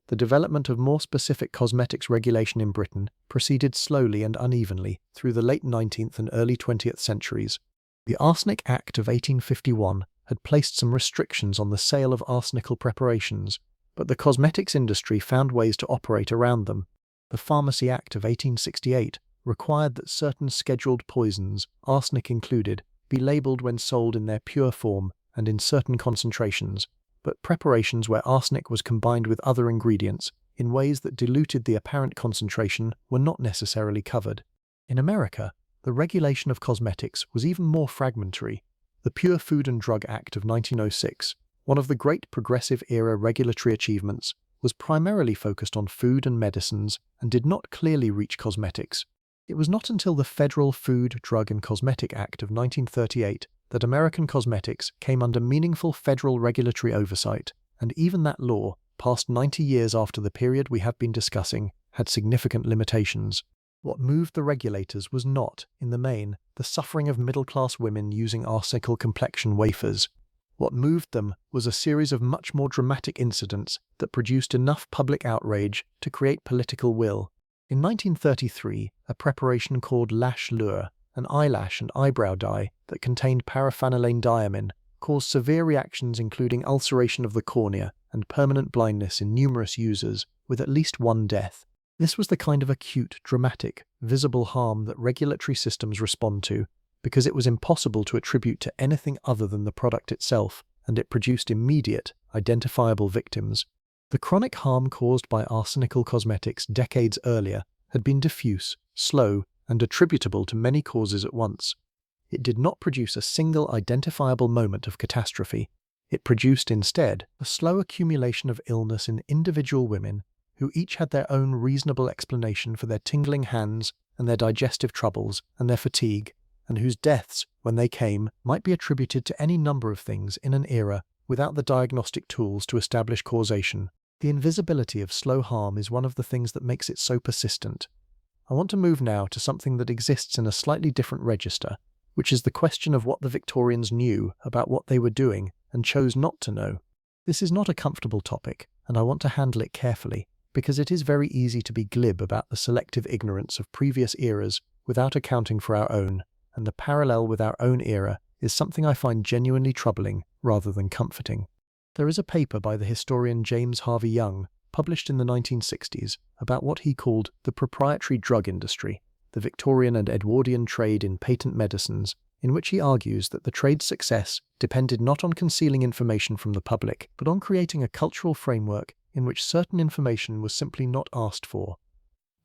The development of more specific cosmetics regulation in Britain proceeded slowly and unevenly through the late 19th and early 20th centuries. The Arsenic Act of 1851 had placed some restrictions on the sale of arsenical preparations, but the cosmetics industry found ways to operate around them. The Pharmacy Act of 1868 required that certain scheduled poisons, arsenic included, be labelled when sold in their pure form and in certain concentrations, but preparations where arsenic was combined with other ingredients in ways that diluted the apparent concentration were not necessarily covered. In America, the regulation of cosmetics was even more fragmentary. The Pure Food and Drug Act of 1906, one of the great progressive-era regulatory achievements, was primarily focused on food and medicines and did not clearly reach cosmetics. It was not until the Federal Food, Drug and Cosmetic Act of 1938 that American cosmetics came under meaningful federal regulatory oversight, and even that law, passed 90 years after the period we have been discussing, had significant limitations. What moved the regulators was not, in the main, the suffering of middle-class women using arsenical complexion wafers. What moved them was a series of much more dramatic incidents that produced enough public outrage to create political will. In 1933, a preparation called Lash Lure, an eyelash and eyebrow dye that contained paraphenylene diamine, caused severe reactions including ulceration of the cornea and permanent blindness in numerous users, with at least one death. This was the kind of acute, dramatic, visible harm that regulatory systems respond to, because it was impossible to attribute to anything other than the product itself, and it produced immediate, identifiable victims. The chronic harm caused by arsenical cosmetics decades earlier had been diffuse, slow, and attributable to many causes at once. It did not produce a single identifiable moment of catastrophe. It produced instead a slow accumulation of illness in individual women who each had their own reasonable explanation for their tingling hands and their digestive troubles and their fatigue, and whose deaths, when they came, might be attributed to any number of things in an era without the diagnostic tools to establish causation. The invisibility of slow harm is one of the things that makes it so persistent. I want to move now to something that exists in a slightly different register, which is the question of what the Victorians knew about what they were doing and chose not to know. This is not a comfortable topic, and I want to handle it carefully, because it is very easy to be glib about the selective ignorance of previous eras without accounting for our own, and the parallel with our own era is something I find genuinely troubling rather than comforting. There is a paper by the historian James Harvey Young, published in the 1960s, about what he called the proprietary drug industry, the Victorian and Edwardian trade in patent medicines, in which he argues that the trade's success depended not on concealing information from the public, but on creating a cultural framework in which certain information was simply not asked for.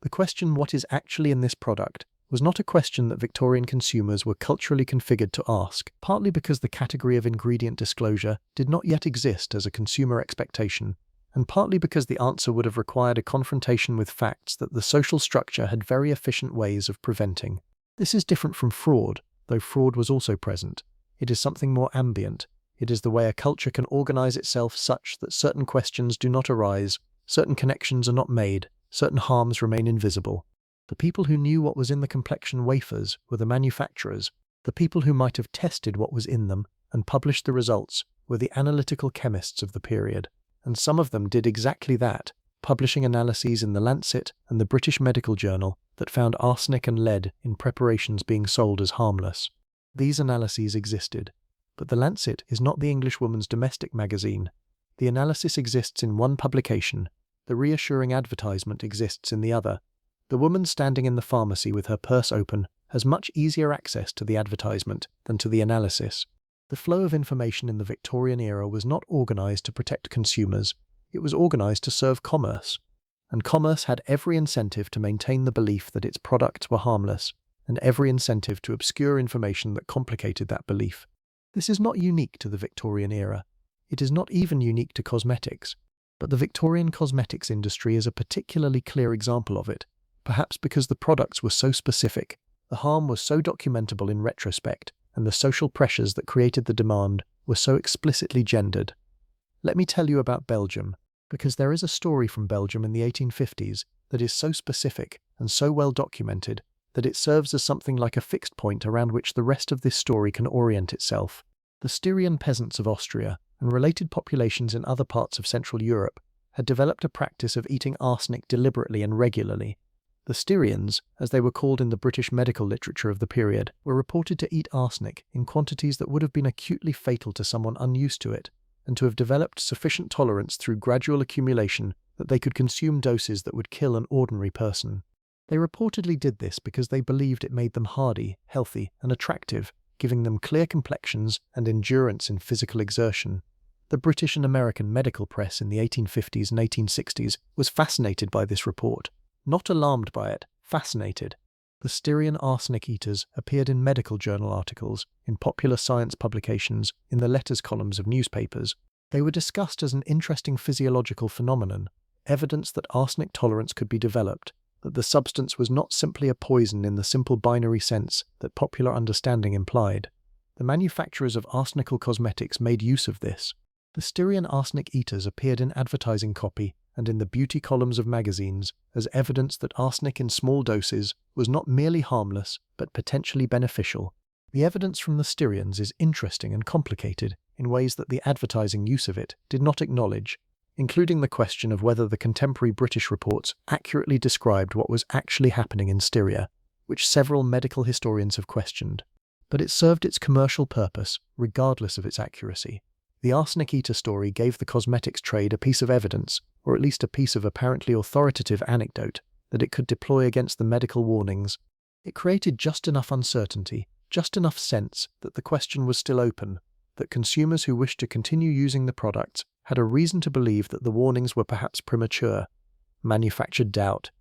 The question, what is actually in this product, was not a question that Victorian consumers were culturally configured to ask, partly because the category of ingredient disclosure did not yet exist as a consumer expectation, and partly because the answer would have required a confrontation with facts that the social structure had very efficient ways of preventing. This is different from fraud, though fraud was also present. It is something more ambient. It is the way a culture can organize itself such that certain questions do not arise, certain connections are not made, certain harms remain invisible. The people who knew what was in the complexion wafers were the manufacturers. The people who might have tested what was in them and published the results were the analytical chemists of the period. And some of them did exactly that, publishing analyses in the Lancet and the British Medical Journal that found arsenic and lead in preparations being sold as harmless. These analyses existed, but the Lancet is not the Englishwoman's domestic magazine. The analysis exists in one publication, the reassuring advertisement exists in the other. The woman standing in the pharmacy with her purse open has much easier access to the advertisement than to the analysis. The flow of information in the Victorian era was not organised to protect consumers, it was organised to serve commerce. And commerce had every incentive to maintain the belief that its products were harmless, and every incentive to obscure information that complicated that belief. This is not unique to the Victorian era. It is not even unique to cosmetics. But the Victorian cosmetics industry is a particularly clear example of it, perhaps because the products were so specific, the harm was so documentable in retrospect, and the social pressures that created the demand were so explicitly gendered. Let me tell you about Belgium, because there is a story from Belgium in the 1850s that is so specific and so well documented that it serves as something like a fixed point around which the rest of this story can orient itself. The Styrian peasants of Austria and related populations in other parts of Central Europe had developed a practice of eating arsenic deliberately and regularly. The Styrians, as they were called in the British medical literature of the period, were reported to eat arsenic in quantities that would have been acutely fatal to someone unused to it, and to have developed sufficient tolerance through gradual accumulation that they could consume doses that would kill an ordinary person. They reportedly did this because they believed it made them hardy, healthy, and attractive, giving them clear complexions and endurance in physical exertion. The British and American medical press in the 1850s and 1860s was fascinated by this report. Not alarmed by it, fascinated. The Styrian arsenic eaters appeared in medical journal articles, in popular science publications, in the letters columns of newspapers. They were discussed as an interesting physiological phenomenon, evidence that arsenic tolerance could be developed, that the substance was not simply a poison in the simple binary sense that popular understanding implied. The manufacturers of arsenical cosmetics made use of this. The Styrian arsenic eaters appeared in advertising copy and in the beauty columns of magazines as evidence that arsenic in small doses was not merely harmless but potentially beneficial. The evidence from the Styrians is interesting and complicated in ways that the advertising use of it did not acknowledge, including the question of whether the contemporary British reports accurately described what was actually happening in Styria, which several medical historians have questioned. But it served its commercial purpose, regardless of its accuracy. The arsenic eater story gave the cosmetics trade a piece of evidence, or at least a piece of apparently authoritative anecdote, that it could deploy against the medical warnings. It created just enough uncertainty, just enough sense that the question was still open, that consumers who wished to continue using the products had a reason to believe that the warnings were perhaps premature. Manufactured doubt.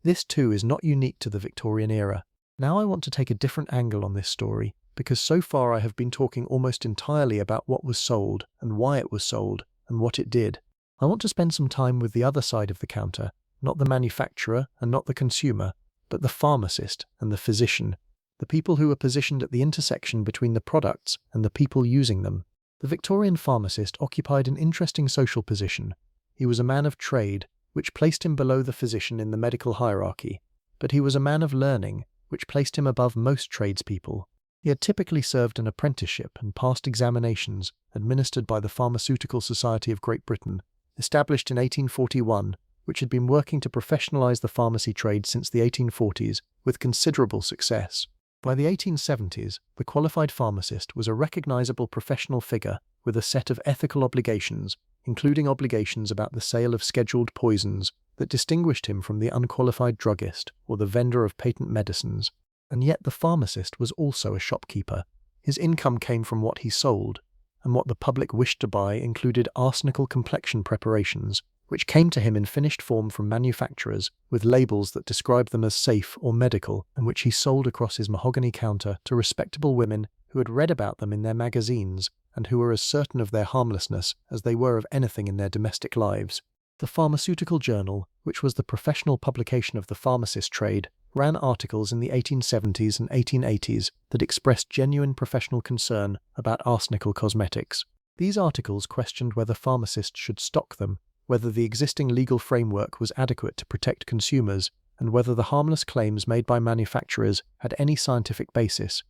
This too is not unique to the Victorian era. Now I want to take a different angle on this story, because so far I have been talking almost entirely about what was sold and why it was sold and what it did. I want to spend some time with the other side of the counter, not the manufacturer and not the consumer, but the pharmacist and the physician, the people who were positioned at the intersection between the products and the people using them. The Victorian pharmacist occupied an interesting social position. He was a man of trade, which placed him below the physician in the medical hierarchy, but he was a man of learning, which placed him above most tradespeople. He had typically served an apprenticeship and passed examinations administered by the Pharmaceutical Society of Great Britain, established in 1841, which had been working to professionalize the pharmacy trade since the 1840s with considerable success. By the 1870s, the qualified pharmacist was a recognizable professional figure with a set of ethical obligations, including obligations about the sale of scheduled poisons, that distinguished him from the unqualified druggist or the vendor of patent medicines. And yet the pharmacist was also a shopkeeper. His income came from what he sold, and what the public wished to buy included arsenical complexion preparations, which came to him in finished form from manufacturers with labels that described them as safe or medical, and which he sold across his mahogany counter to respectable women who had read about them in their magazines and who were as certain of their harmlessness as they were of anything in their domestic lives. The Pharmaceutical Journal, which was the professional publication of the pharmacist trade, ran articles in the 1870s and 1880s that expressed genuine professional concern about arsenical cosmetics. These articles questioned whether pharmacists should stock them, whether the existing legal framework was adequate to protect consumers, and whether the harmless claims made by manufacturers had any scientific basis.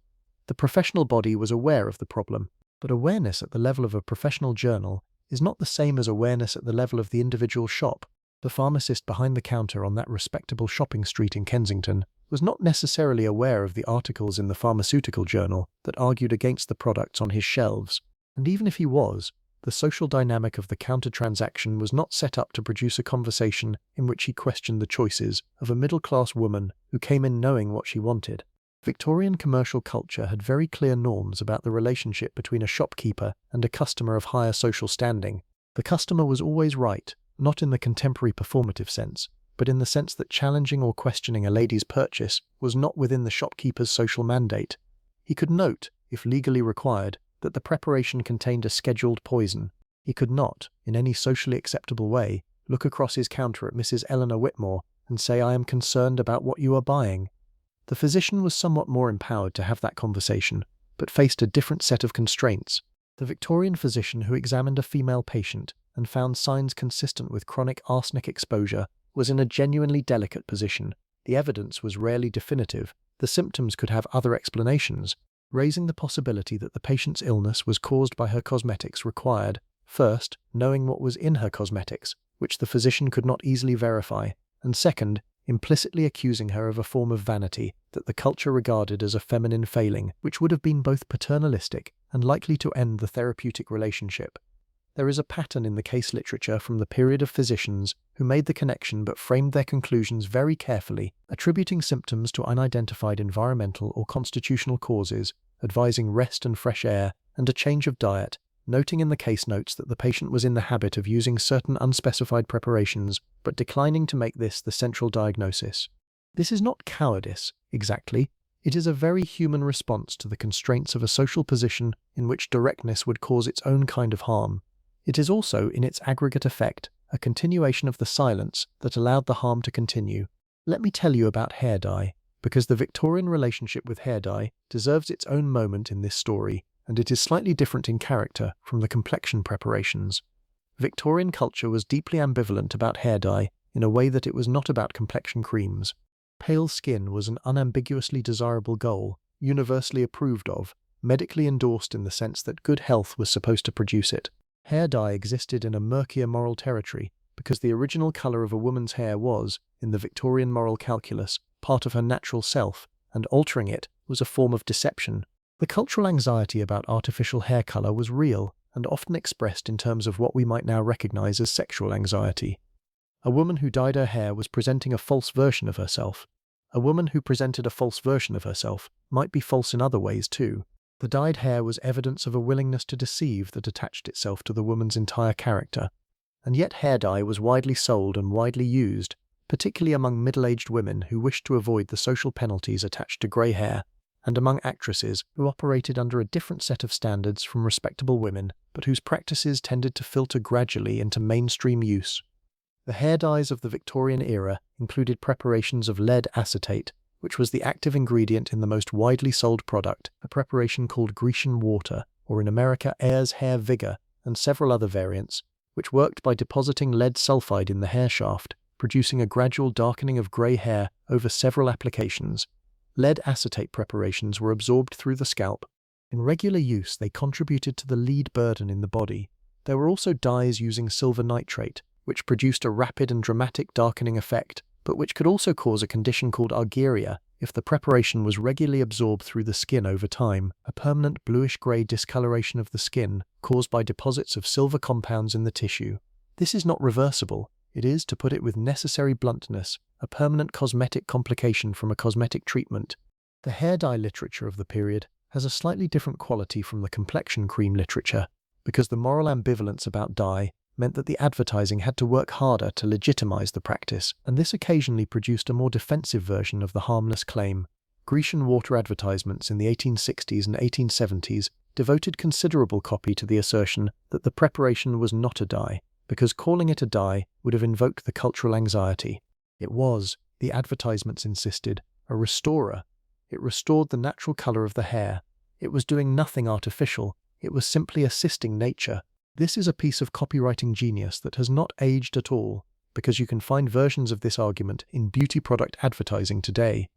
The professional body was aware of the problem, but awareness at the level of a professional journal is not the same as awareness at the level of the individual shop. The pharmacist behind the counter on that respectable shopping street in Kensington was not necessarily aware of the articles in the Pharmaceutical Journal that argued against the products on his shelves. And even if he was, the social dynamic of the counter transaction was not set up to produce a conversation in which he questioned the choices of a middle-class woman who came in knowing what she wanted. Victorian commercial culture had very clear norms about the relationship between a shopkeeper and a customer of higher social standing. The customer was always right, not in the contemporary performative sense, but in the sense that challenging or questioning a lady's purchase was not within the shopkeeper's social mandate. He could note, if legally required, that the preparation contained a scheduled poison. He could not, in any socially acceptable way, look across his counter at Mrs. Eleanor Whitmore and say, "I am concerned about what you are buying." The physician was somewhat more empowered to have that conversation, but faced a different set of constraints. The Victorian physician who examined a female patient and found signs consistent with chronic arsenic exposure was in a genuinely delicate position. The evidence was rarely definitive. The symptoms could have other explanations. Raising the possibility that the patient's illness was caused by her cosmetics required, first, knowing what was in her cosmetics, which the physician could not easily verify, and second, implicitly accusing her of a form of vanity that the culture regarded as a feminine failing, which would have been both paternalistic and likely to end the therapeutic relationship. There is a pattern in the case literature from the period of physicians who made the connection but framed their conclusions very carefully, attributing symptoms to unidentified environmental or constitutional causes, advising rest and fresh air, and a change of diet, noting in the case notes that the patient was in the habit of using certain unspecified preparations, but declining to make this the central diagnosis. This is not cowardice, exactly. It is a very human response to the constraints of a social position in which directness would cause its own kind of harm. It is also, in its aggregate effect, a continuation of the silence that allowed the harm to continue. Let me tell you about hair dye, because the Victorian relationship with hair dye deserves its own moment in this story, and it is slightly different in character from the complexion preparations. Victorian culture was deeply ambivalent about hair dye in a way that it was not about complexion creams. Pale skin was an unambiguously desirable goal, universally approved of, medically endorsed in the sense that good health was supposed to produce it. Hair dye existed in a murkier moral territory because the original colour of a woman's hair was, in the Victorian moral calculus, part of her natural self, and altering it was a form of deception. The cultural anxiety about artificial hair colour was real and often expressed in terms of what we might now recognise as sexual anxiety. A woman who dyed her hair was presenting a false version of herself. A woman who presented a false version of herself might be false in other ways too. The dyed hair was evidence of a willingness to deceive that attached itself to the woman's entire character. And yet hair dye was widely sold and widely used, particularly among middle-aged women who wished to avoid the social penalties attached to grey hair, and among actresses who operated under a different set of standards from respectable women, but whose practices tended to filter gradually into mainstream use. The hair dyes of the Victorian era included preparations of lead acetate, which was the active ingredient in the most widely sold product, a preparation called Grecian water, or in America Ayer's Hair Vigor, and several other variants, which worked by depositing lead sulfide in the hair shaft, producing a gradual darkening of grey hair over several applications. lead acetate preparations were absorbed through the scalp. In regular use, they contributed to the lead burden in the body. There were also dyes using silver nitrate, which produced a rapid and dramatic darkening effect, but which could also cause a condition called argyria if the preparation was regularly absorbed through the skin over time, a permanent bluish-grey discoloration of the skin caused by deposits of silver compounds in the tissue. This is not reversible. It is, to put it with necessary bluntness, a permanent cosmetic complication from a cosmetic treatment. The hair dye literature of the period has a slightly different quality from the complexion cream literature, because the moral ambivalence about dye meant that the advertising had to work harder to legitimize the practice, and this occasionally produced a more defensive version of the harmless claim. Grecian water advertisements in the 1860s and 1870s devoted considerable copy to the assertion that the preparation was not a dye, because calling it a dye would have invoked the cultural anxiety. It was, the advertisements insisted, a restorer. It restored the natural color of the hair. It was doing nothing artificial. It was simply assisting nature. This is a piece of copywriting genius that has not aged at all, because you can find versions of this argument in beauty product advertising today.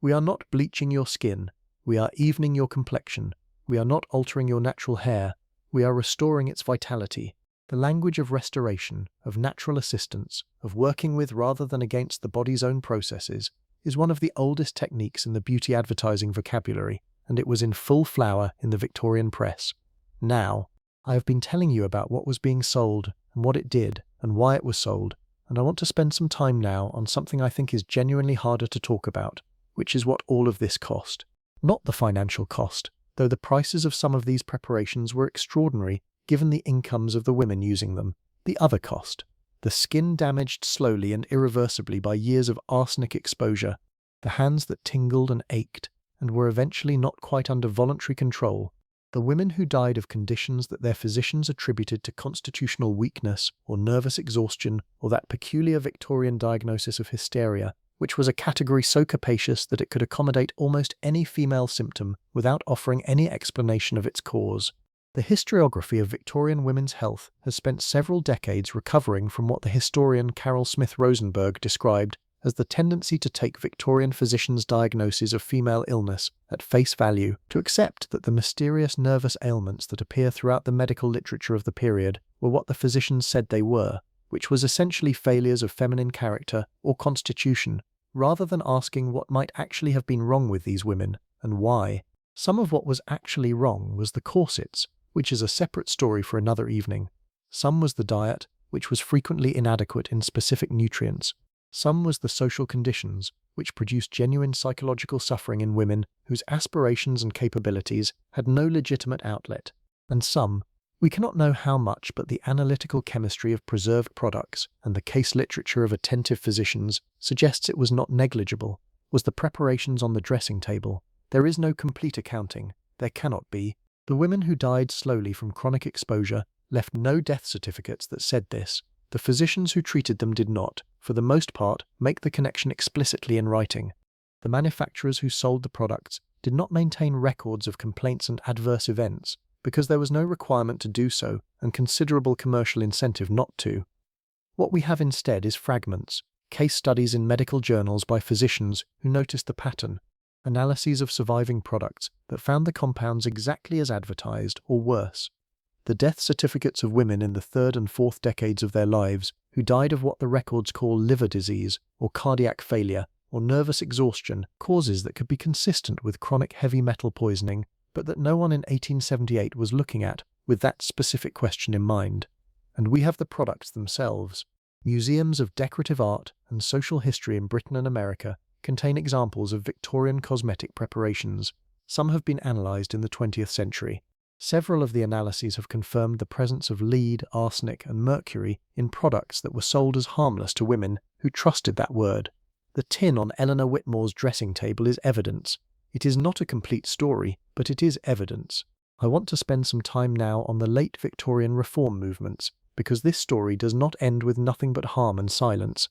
We are not bleaching your skin. We are evening your complexion. We are not altering your natural hair. We are restoring its vitality. The language of restoration, of natural assistance, of working with rather than against the body's own processes, is one of the oldest techniques in the beauty advertising vocabulary, and it was in full flower in the Victorian press. Now, I have been telling you about what was being sold, and what it did, and why it was sold, and I want to spend some time now on something I think is genuinely harder to talk about, which is what all of this cost. Not the financial cost, though the prices of some of these preparations were extraordinary given the incomes of the women using them. The other cost, the skin damaged slowly and irreversibly by years of arsenic exposure, the hands that tingled and ached, and were eventually not quite under voluntary control, the women who died of conditions that their physicians attributed to constitutional weakness or nervous exhaustion or that peculiar Victorian diagnosis of hysteria, which was a category so capacious that it could accommodate almost any female symptom without offering any explanation of its cause. The historiography of Victorian women's health has spent several decades recovering from what the historian Carol Smith Rosenberg described as the tendency to take Victorian physicians' diagnoses of female illness at face value, to accept that the mysterious nervous ailments that appear throughout the medical literature of the period were what the physicians said they were, which was essentially failures of feminine character or constitution, rather than asking what might actually have been wrong with these women, and why. Some of what was actually wrong was the corsets, which is a separate story for another evening. Some was the diet, which was frequently inadequate in specific nutrients. Some was the social conditions, which produced genuine psychological suffering in women whose aspirations and capabilities had no legitimate outlet. And some, we cannot know how much, but the analytical chemistry of preserved products and the case literature of attentive physicians suggests it was not negligible, was the preparations on the dressing table. There is no complete accounting. There cannot be. The women who died slowly from chronic exposure left no death certificates that said this. The physicians who treated them did not, for the most part, make the connection explicitly in writing. The manufacturers who sold the products did not maintain records of complaints and adverse events, because there was no requirement to do so and considerable commercial incentive not to. What we have instead is fragments, case studies in medical journals by physicians who noticed the pattern, analyses of surviving products that found the compounds exactly as advertised or worse. The death certificates of women in the third and fourth decades of their lives who died of what the records call liver disease or cardiac failure or nervous exhaustion, causes that could be consistent with chronic heavy metal poisoning, but that no one in 1878 was looking at with that specific question in mind. And we have the products themselves. Museums of decorative art and social history in Britain and America contain examples of Victorian cosmetic preparations. Some have been analysed in the 20th century. Several of the analyses have confirmed the presence of lead, arsenic, and mercury in products that were sold as harmless to women who trusted that word. The tin on Eleanor Whitmore's dressing table is evidence. It is not a complete story, but it is evidence. I want to spend some time now on the late Victorian reform movements, because this story does not end with nothing but harm and silence.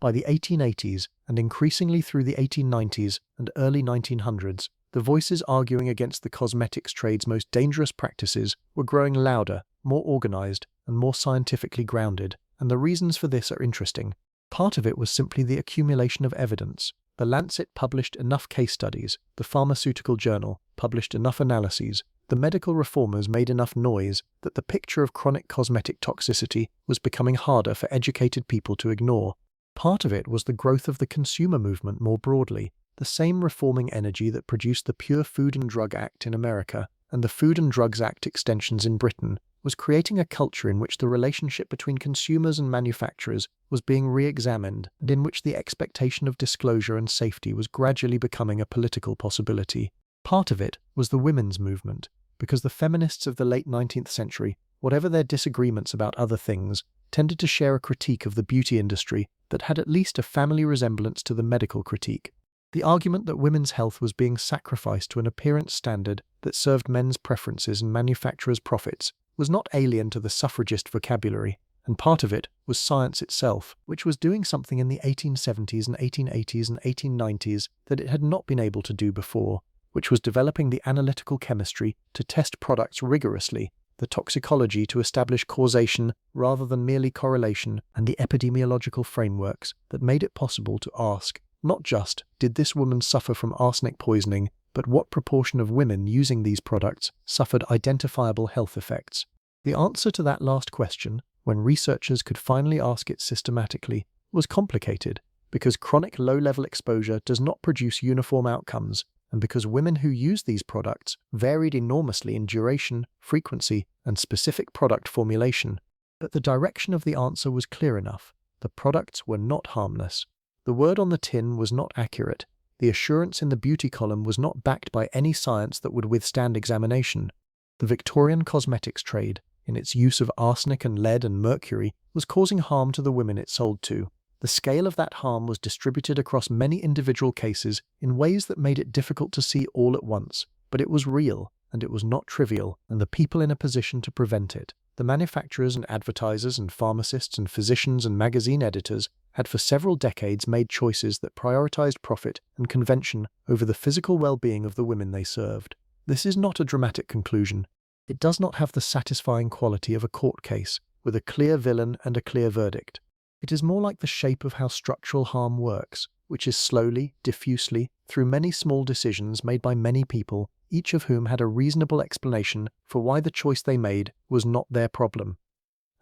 By the 1880s, and increasingly through the 1890s and early 1900s, the voices arguing against the cosmetics trade's most dangerous practices were growing louder, more organized, and more scientifically grounded, and the reasons for this are interesting. Part of it was simply the accumulation of evidence. The Lancet published enough case studies, the pharmaceutical journal published enough analyses, the medical reformers made enough noise that the picture of chronic cosmetic toxicity was becoming harder for educated people to ignore. Part of it was the growth of the consumer movement more broadly, the same reforming energy that produced the Pure Food and Drug Act in America and the Food and Drugs Act extensions in Britain was creating a culture in which the relationship between consumers and manufacturers was being re-examined and in which the expectation of disclosure and safety was gradually becoming a political possibility. Part of it was the women's movement, because the feminists of the late 19th century, whatever their disagreements about other things, tended to share a critique of the beauty industry that had at least a family resemblance to the medical critique. The argument that women's health was being sacrificed to an appearance standard that served men's preferences and manufacturers' profits was not alien to the suffragist vocabulary, and part of it was science itself, which was doing something in the 1870s and 1880s and 1890s that it had not been able to do before, which was developing the analytical chemistry to test products rigorously, the toxicology to establish causation rather than merely correlation, and the epidemiological frameworks that made it possible to ask, not just, did this woman suffer from arsenic poisoning, but what proportion of women using these products suffered identifiable health effects? The answer to that last question, when researchers could finally ask it systematically, was complicated, because chronic low-level exposure does not produce uniform outcomes, and because women who use these products varied enormously in duration, frequency, and specific product formulation. But the direction of the answer was clear enough. The products were not harmless. The word on the tin was not accurate. The assurance in the beauty column was not backed by any science that would withstand examination. The Victorian cosmetics trade, in its use of arsenic and lead and mercury, was causing harm to the women it sold to. The scale of that harm was distributed across many individual cases in ways that made it difficult to see all at once, but it was real, and it was not trivial, and the people in a position to prevent it, the manufacturers and advertisers and pharmacists and physicians and magazine editors, had for several decades made choices that prioritized profit and convention over the physical well-being of the women they served. This is not a dramatic conclusion. It does not have the satisfying quality of a court case, with a clear villain and a clear verdict. It is more like the shape of how structural harm works, which is slowly, diffusely, through many small decisions made by many people, each of whom had a reasonable explanation for why the choice they made was not their problem.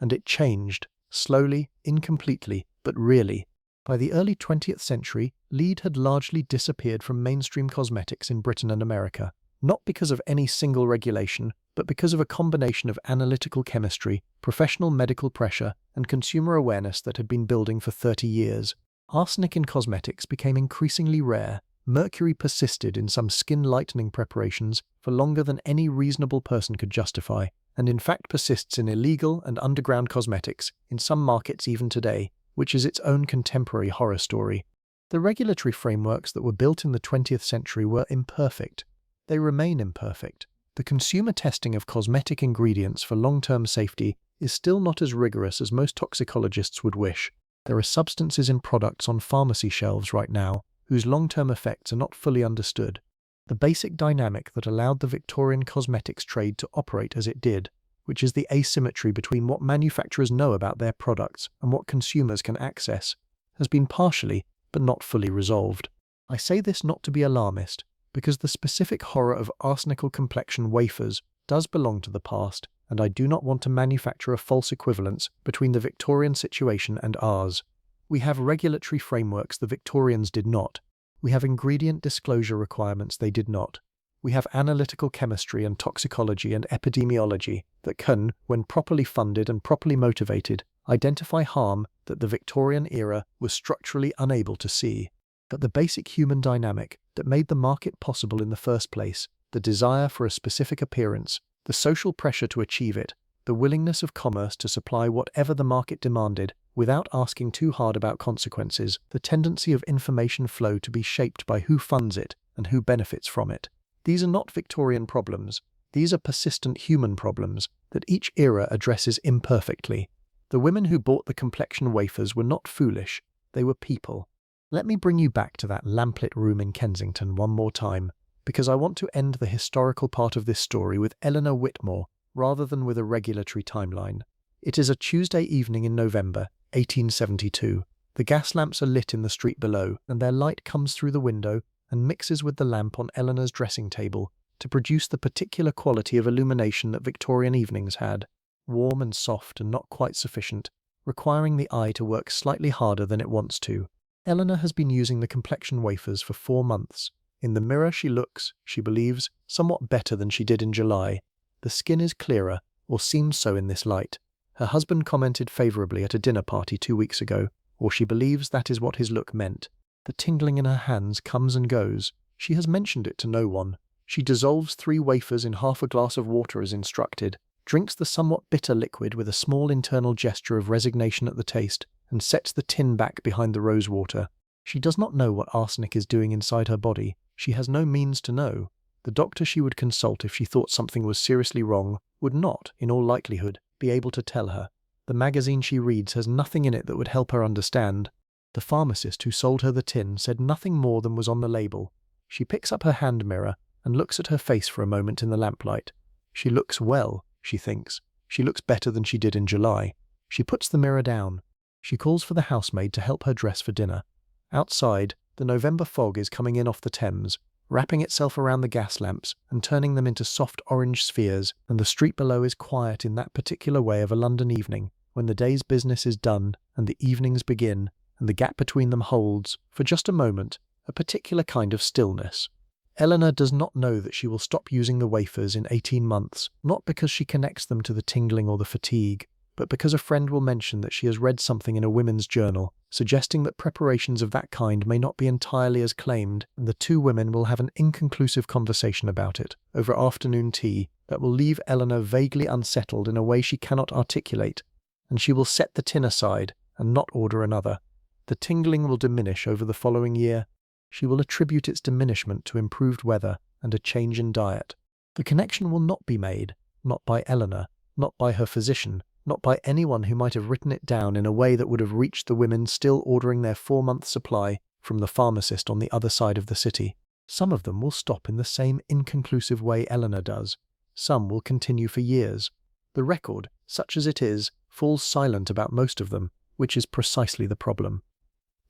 And it changed, slowly, incompletely, but really. By the early 20th century, lead had largely disappeared from mainstream cosmetics in Britain and America, not because of any single regulation, but because of a combination of analytical chemistry, professional medical pressure, and consumer awareness that had been building for 30 years. Arsenic in cosmetics became increasingly rare. Mercury persisted in some skin-lightening preparations for longer than any reasonable person could justify, and in fact persists in illegal and underground cosmetics in some markets even today, which is its own contemporary horror story. The regulatory frameworks that were built in the 20th century were imperfect. They remain imperfect. The consumer testing of cosmetic ingredients for long-term safety is still not as rigorous as most toxicologists would wish. There are substances in products on pharmacy shelves right now whose long-term effects are not fully understood. The basic dynamic that allowed the Victorian cosmetics trade to operate as it did, which is the asymmetry between what manufacturers know about their products and what consumers can access, has been partially, but not fully resolved. I say this not to be alarmist, because the specific horror of arsenical complexion wafers does belong to the past, and I do not want to manufacture a false equivalence between the Victorian situation and ours. We have regulatory frameworks the Victorians did not. We have ingredient disclosure requirements they did not. We have analytical chemistry and toxicology and epidemiology that can, when properly funded and properly motivated, identify harm that the Victorian era was structurally unable to see. But the basic human dynamic that made the market possible in the first place, the desire for a specific appearance, the social pressure to achieve it, the willingness of commerce to supply whatever the market demanded without asking too hard about consequences, the tendency of information flow to be shaped by who funds it and who benefits from it. These are not Victorian problems. These are persistent human problems that each era addresses imperfectly. The women who bought the complexion wafers were not foolish. They were people. Let me bring you back to that lamplit room in Kensington one more time, because I want to end the historical part of this story with Eleanor Whitmore rather than with a regulatory timeline. It is a Tuesday evening in November, 1872. The gas lamps are lit in the street below, and their light comes through the window and mixes with the lamp on Eleanor's dressing table to produce the particular quality of illumination that Victorian evenings had, warm and soft and not quite sufficient, requiring the eye to work slightly harder than it wants to. Eleanor has been using the complexion wafers for 4 months. In the mirror she looks, she believes, somewhat better than she did in July. The skin is clearer, or seems so in this light. Her husband commented favourably at a dinner party 2 weeks ago, or she believes that is what his look meant. The tingling in her hands comes and goes. She has mentioned it to no one. She dissolves 3 wafers in half a glass of water as instructed, drinks the somewhat bitter liquid with a small internal gesture of resignation at the taste, and sets the tin back behind the rose water. She does not know what arsenic is doing inside her body. She has no means to know. The doctor she would consult if she thought something was seriously wrong would not, in all likelihood, be able to tell her. The magazine she reads has nothing in it that would help her understand. The pharmacist who sold her the tin said nothing more than was on the label. She picks up her hand mirror and looks at her face for a moment in the lamplight. She looks well, she thinks. She looks better than she did in July. She puts the mirror down. She calls for the housemaid to help her dress for dinner. Outside, the November fog is coming in off the Thames, wrapping itself around the gas lamps and turning them into soft orange spheres, and the street below is quiet in that particular way of a London evening, when the day's business is done and the evenings begin, and the gap between them holds, for just a moment, a particular kind of stillness. Eleanor does not know that she will stop using the wafers in 18 months, not because she connects them to the tingling or the fatigue, but because a friend will mention that she has read something in a women's journal, suggesting that preparations of that kind may not be entirely as claimed, and the 2 women will have an inconclusive conversation about it, over afternoon tea, that will leave Eleanor vaguely unsettled in a way she cannot articulate, and she will set the tin aside and not order another. The tingling will diminish over the following year. She will attribute its diminishment to improved weather and a change in diet. The connection will not be made, not by Eleanor, not by her physician, not by anyone who might have written it down in a way that would have reached the women still ordering their 4-month supply from the pharmacist on the other side of the city. Some of them will stop in the same inconclusive way Eleanor does. Some will continue for years. The record, such as it is, falls silent about most of them, which is precisely the problem.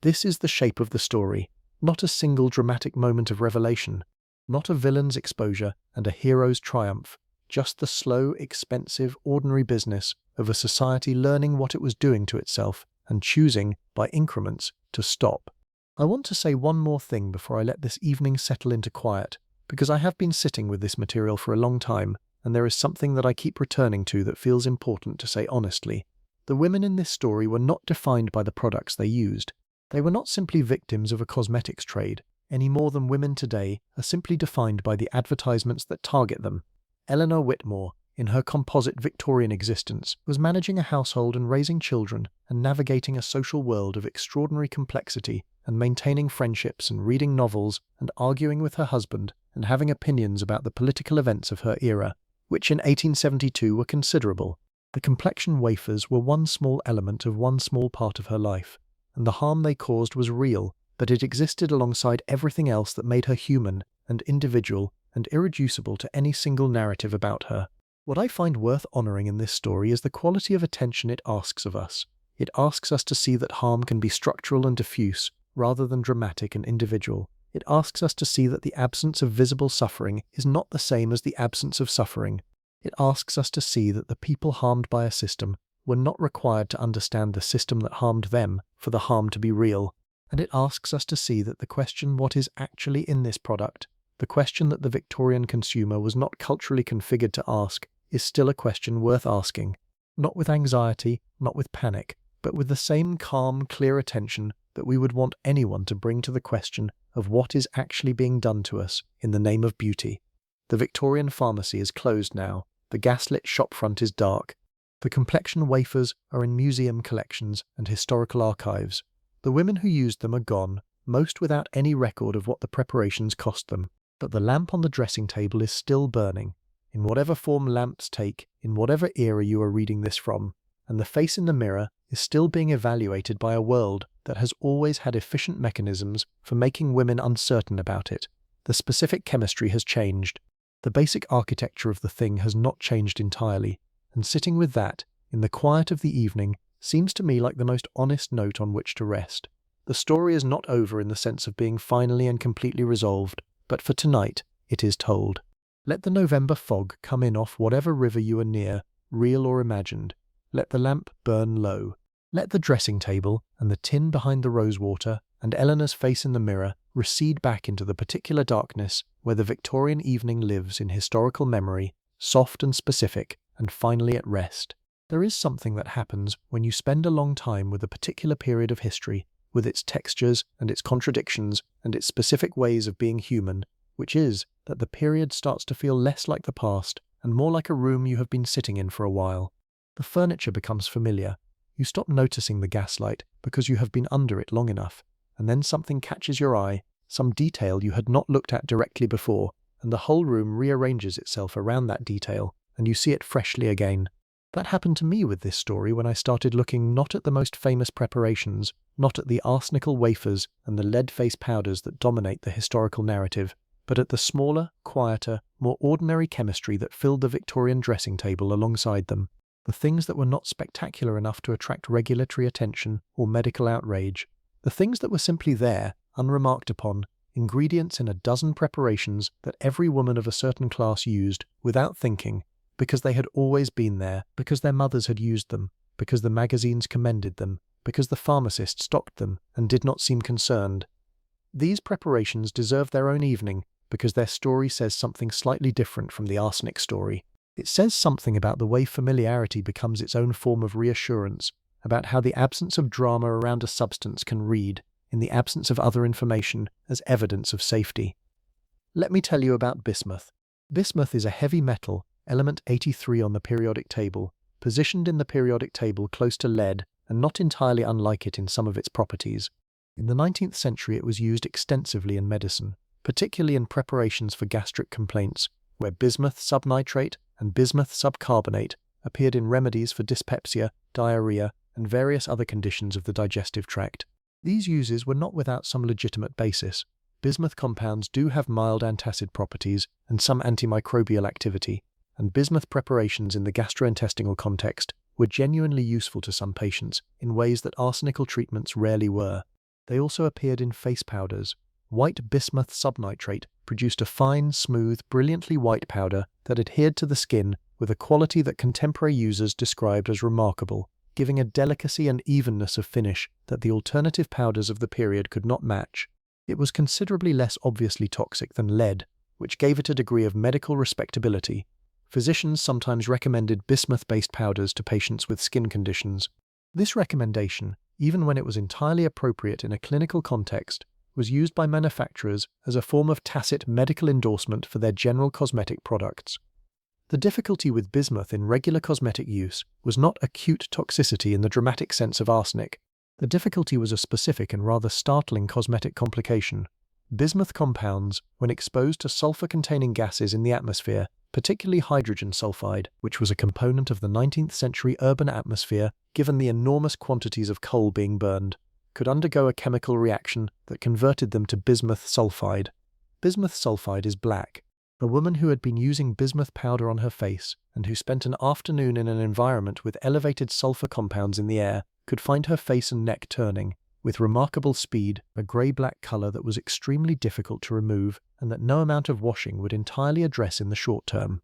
This is the shape of the story, not a single dramatic moment of revelation, not a villain's exposure and a hero's triumph, just the slow, expensive, ordinary business of a society learning what it was doing to itself and choosing, by increments, to stop. I want to say one more thing before I let this evening settle into quiet, because I have been sitting with this material for a long time, and there is something that I keep returning to that feels important to say honestly. The women in this story were not defined by the products they used. They were not simply victims of a cosmetics trade, any more than women today are simply defined by the advertisements that target them. Eleanor Whitmore, in her composite Victorian existence, was managing a household and raising children and navigating a social world of extraordinary complexity and maintaining friendships and reading novels and arguing with her husband and having opinions about the political events of her era, which in 1872 were considerable. The complexion wafers were one small element of one small part of her life, and the harm they caused was real, but it existed alongside everything else that made her human and individual and irreducible to any single narrative about her. What I find worth honouring in this story is the quality of attention it asks of us. It asks us to see that harm can be structural and diffuse, rather than dramatic and individual. It asks us to see that the absence of visible suffering is not the same as the absence of suffering. It asks us to see that the people harmed by a system were not required to understand the system that harmed them for the harm to be real. And it asks us to see that the question what is actually in this product, the question that the Victorian consumer was not culturally configured to ask, is still a question worth asking, not with anxiety, not with panic, but with the same calm, clear attention that we would want anyone to bring to the question of what is actually being done to us in the name of beauty. The Victorian pharmacy is closed now. The gaslit shopfront is dark. The complexion wafers are in museum collections and historical archives. The women who used them are gone, most without any record of what the preparations cost them. But the lamp on the dressing table is still burning, in whatever form lamps take, in whatever era you are reading this from, and the face in the mirror is still being evaluated by a world that has always had efficient mechanisms for making women uncertain about it. The specific chemistry has changed. The basic architecture of the thing has not changed entirely, and sitting with that, in the quiet of the evening, seems to me like the most honest note on which to rest. The story is not over in the sense of being finally and completely resolved, but for tonight, it is told. Let the November fog come in off whatever river you are near, real or imagined. Let the lamp burn low. Let the dressing table and the tin behind the rosewater and Eleanor's face in the mirror recede back into the particular darkness where the Victorian evening lives in historical memory, soft and specific, and finally at rest. There is something that happens when you spend a long time with a particular period of history, with its textures and its contradictions and its specific ways of being human, which is that the period starts to feel less like the past and more like a room you have been sitting in for a while. The furniture becomes familiar. You stop noticing the gaslight because you have been under it long enough, and then something catches your eye, some detail you had not looked at directly before, and the whole room rearranges itself around that detail, and you see it freshly again. That happened to me with this story when I started looking not at the most famous preparations, not at the arsenical wafers and the lead-face powders that dominate the historical narrative, but at the smaller, quieter, more ordinary chemistry that filled the Victorian dressing table alongside them, the things that were not spectacular enough to attract regulatory attention or medical outrage, the things that were simply there, unremarked upon, ingredients in a dozen preparations that every woman of a certain class used, without thinking, because they had always been there, because their mothers had used them, because the magazines commended them, because the pharmacists stocked them and did not seem concerned. These preparations deserve their own evening because their story says something slightly different from the arsenic story. It says something about the way familiarity becomes its own form of reassurance, about how the absence of drama around a substance can read, in the absence of other information, as evidence of safety. Let me tell you about bismuth. Bismuth is a heavy metal, element 83 on the periodic table, positioned in the periodic table close to lead and not entirely unlike it in some of its properties. In the 19th century it was used extensively in medicine, particularly in preparations for gastric complaints, where bismuth subnitrate and bismuth subcarbonate appeared in remedies for dyspepsia, diarrhea, and various other conditions of the digestive tract. These uses were not without some legitimate basis. Bismuth compounds do have mild antacid properties and some antimicrobial activity, and bismuth preparations in the gastrointestinal context were genuinely useful to some patients in ways that arsenical treatments rarely were. They also appeared in face powders. White bismuth subnitrate produced a fine, smooth, brilliantly white powder that adhered to the skin with a quality that contemporary users described as remarkable, giving a delicacy and evenness of finish that the alternative powders of the period could not match. It was considerably less obviously toxic than lead, which gave it a degree of medical respectability. Physicians sometimes recommended bismuth-based powders to patients with skin conditions. This recommendation, even when it was entirely appropriate in a clinical context, was used by manufacturers as a form of tacit medical endorsement for their general cosmetic products. The difficulty with bismuth in regular cosmetic use was not acute toxicity in the dramatic sense of arsenic. The difficulty was a specific and rather startling cosmetic complication. Bismuth compounds, when exposed to sulfur-containing gases in the atmosphere, particularly hydrogen sulfide, which was a component of the 19th century urban atmosphere given the enormous quantities of coal being burned, could undergo a chemical reaction that converted them to bismuth sulfide. Bismuth sulfide is black. A woman who had been using bismuth powder on her face and who spent an afternoon in an environment with elevated sulfur compounds in the air could find her face and neck turning, with remarkable speed, a grey-black colour that was extremely difficult to remove and that no amount of washing would entirely address in the short term.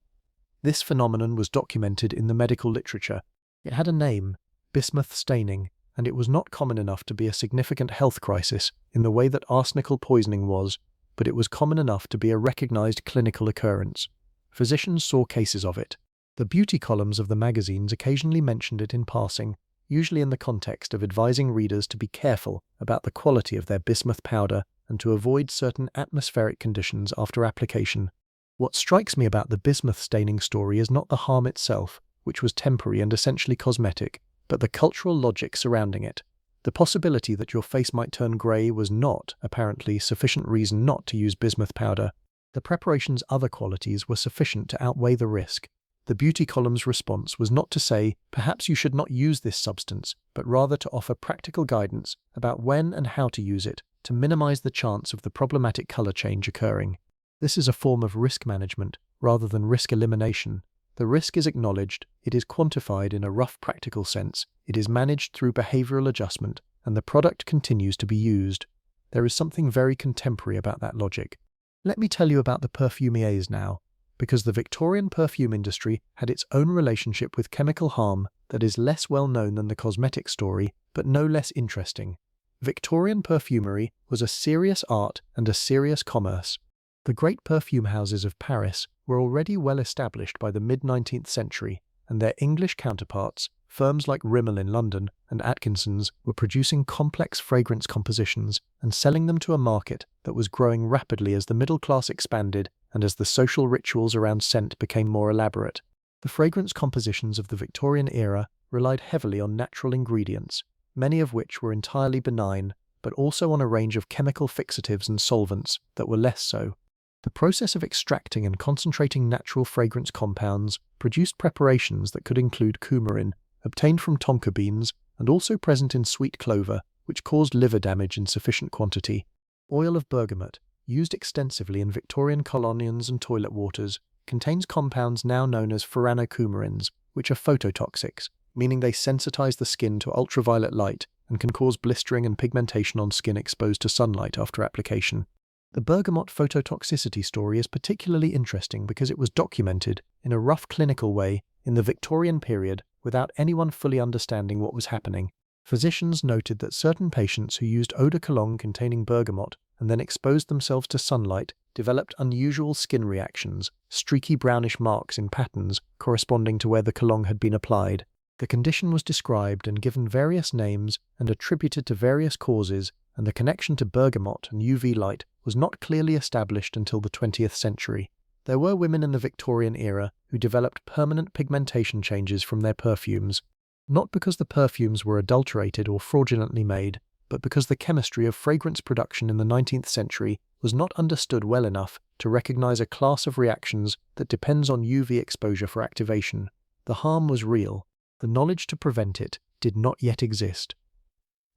This phenomenon was documented in the medical literature. It had a name, bismuth staining, and it was not common enough to be a significant health crisis in the way that arsenical poisoning was, but it was common enough to be a recognized clinical occurrence. Physicians saw cases of it. The beauty columns of the magazines occasionally mentioned it in passing, usually in the context of advising readers to be careful about the quality of their bismuth powder and to avoid certain atmospheric conditions after application. What strikes me about the bismuth staining story is not the harm itself, which was temporary and essentially cosmetic, but the cultural logic surrounding it. The possibility that your face might turn grey was not, apparently, sufficient reason not to use bismuth powder. The preparation's other qualities were sufficient to outweigh the risk. The beauty column's response was not to say, perhaps you should not use this substance, but rather to offer practical guidance about when and how to use it to minimize the chance of the problematic color change occurring. This is a form of risk management rather than risk elimination. The The risk is acknowledged, it is quantified in a rough practical sense, it is managed through behavioral adjustment, and the product continues to be used. There is something very contemporary about that logic. Let me tell you about the perfumiers now, because the Victorian perfume industry had its own relationship with chemical harm that is less well known than the cosmetic story, but no less interesting. Victorian perfumery was a serious art and a serious commerce. The great perfume houses of Paris were already well established by the mid-19th century, and their English counterparts, firms like Rimmel in London and Atkinson's, were producing complex fragrance compositions and selling them to a market that was growing rapidly as the middle class expanded and as the social rituals around scent became more elaborate. The fragrance compositions of the Victorian era relied heavily on natural ingredients, many of which were entirely benign, but also on a range of chemical fixatives and solvents that were less so. The process of extracting and concentrating natural fragrance compounds produced preparations that could include coumarin, obtained from tonka beans and also present in sweet clover, which caused liver damage in sufficient quantity. Oil of bergamot, used extensively in Victorian colonions and toilet waters, contains compounds now known as furanocoumarins, which are phototoxics, meaning they sensitize the skin to ultraviolet light and can cause blistering and pigmentation on skin exposed to sunlight after application. The bergamot phototoxicity story is particularly interesting because it was documented in a rough clinical way in the Victorian period without anyone fully understanding what was happening. Physicians noted that certain patients who used eau de cologne containing bergamot and then exposed themselves to sunlight developed unusual skin reactions, streaky brownish marks in patterns corresponding to where the cologne had been applied. The condition was described and given various names and attributed to various causes, and the connection to bergamot and UV light was not clearly established until the 20th century. There were women in the Victorian era who developed permanent pigmentation changes from their perfumes, not because the perfumes were adulterated or fraudulently made, but because the chemistry of fragrance production in the 19th century was not understood well enough to recognize a class of reactions that depends on UV exposure for activation. The harm was real. The knowledge to prevent it did not yet exist.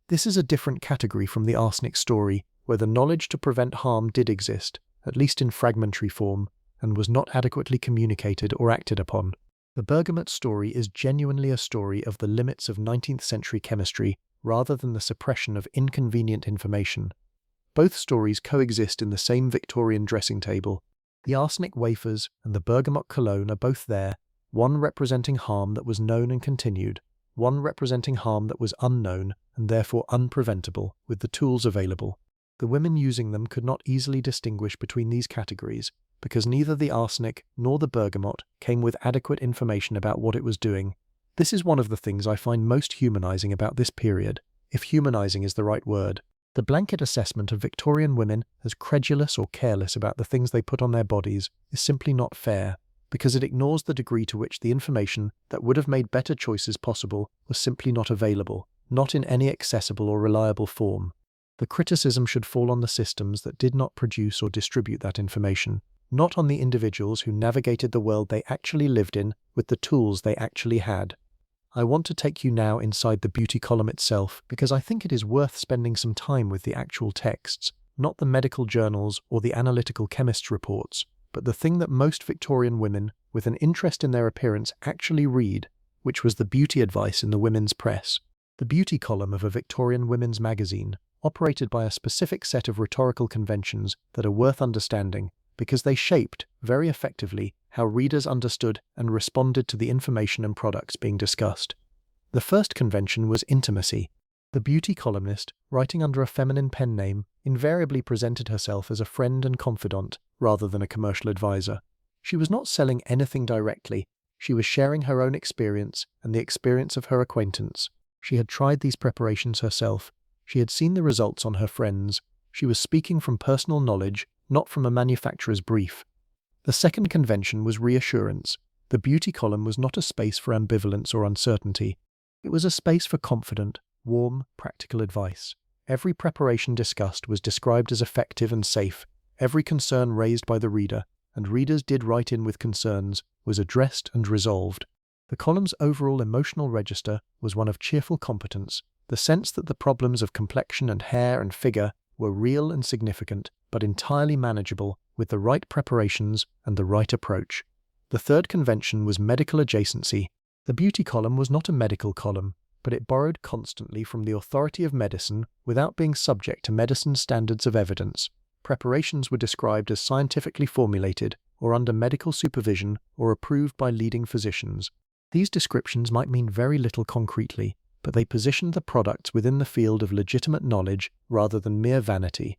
This is a different category from the arsenic story, where the knowledge to prevent harm did exist, at least in fragmentary form, and was not adequately communicated or acted upon. The bergamot story is genuinely a story of the limits of 19th century chemistry rather than the suppression of inconvenient information. Both stories coexist in the same Victorian dressing table. The arsenic wafers and the bergamot cologne are both there, one representing harm that was known and continued, one representing harm that was unknown and therefore unpreventable with the tools available. The women using them could not easily distinguish between these categories because neither the arsenic nor the bergamot came with adequate information about what it was doing. This is one of the things I find most humanizing about this period, if humanizing is the right word. The blanket assessment of Victorian women as credulous or careless about the things they put on their bodies is simply not fair, because it ignores the degree to which the information that would have made better choices possible was simply not available, not in any accessible or reliable form. The criticism should fall on the systems that did not produce or distribute that information, not on the individuals who navigated the world they actually lived in with the tools they actually had. I want to take you now inside the beauty column itself because I think it is worth spending some time with the actual texts, not the medical journals or the analytical chemists' reports, but the thing that most Victorian women with an interest in their appearance actually read, which was the beauty advice in the women's press. The beauty column of a Victorian women's magazine operated by a specific set of rhetorical conventions that are worth understanding because they shaped, very effectively, how readers understood and responded to the information and products being discussed. The first convention was intimacy. The beauty columnist, writing under a feminine pen name, invariably presented herself as a friend and confidant rather than a commercial advisor. She was not selling anything directly. She was sharing her own experience and the experience of her acquaintance. She had tried these preparations herself. She had seen the results on her friends. She was speaking from personal knowledge, not from a manufacturer's brief. The second convention was reassurance. The beauty column was not a space for ambivalence or uncertainty. It was a space for confident, warm, practical advice. Every preparation discussed was described as effective and safe. Every concern raised by the reader, and readers did write in with concerns, was addressed and resolved. The column's overall emotional register was one of cheerful competence, the sense that the problems of complexion and hair and figure were real and significant, but entirely manageable with the right preparations and the right approach. The third convention was medical adjacency. The beauty column was not a medical column, but it borrowed constantly from the authority of medicine without being subject to medicine's standards of evidence. Preparations were described as scientifically formulated or under medical supervision or approved by leading physicians. These descriptions might mean very little concretely, but they positioned the products within the field of legitimate knowledge rather than mere vanity.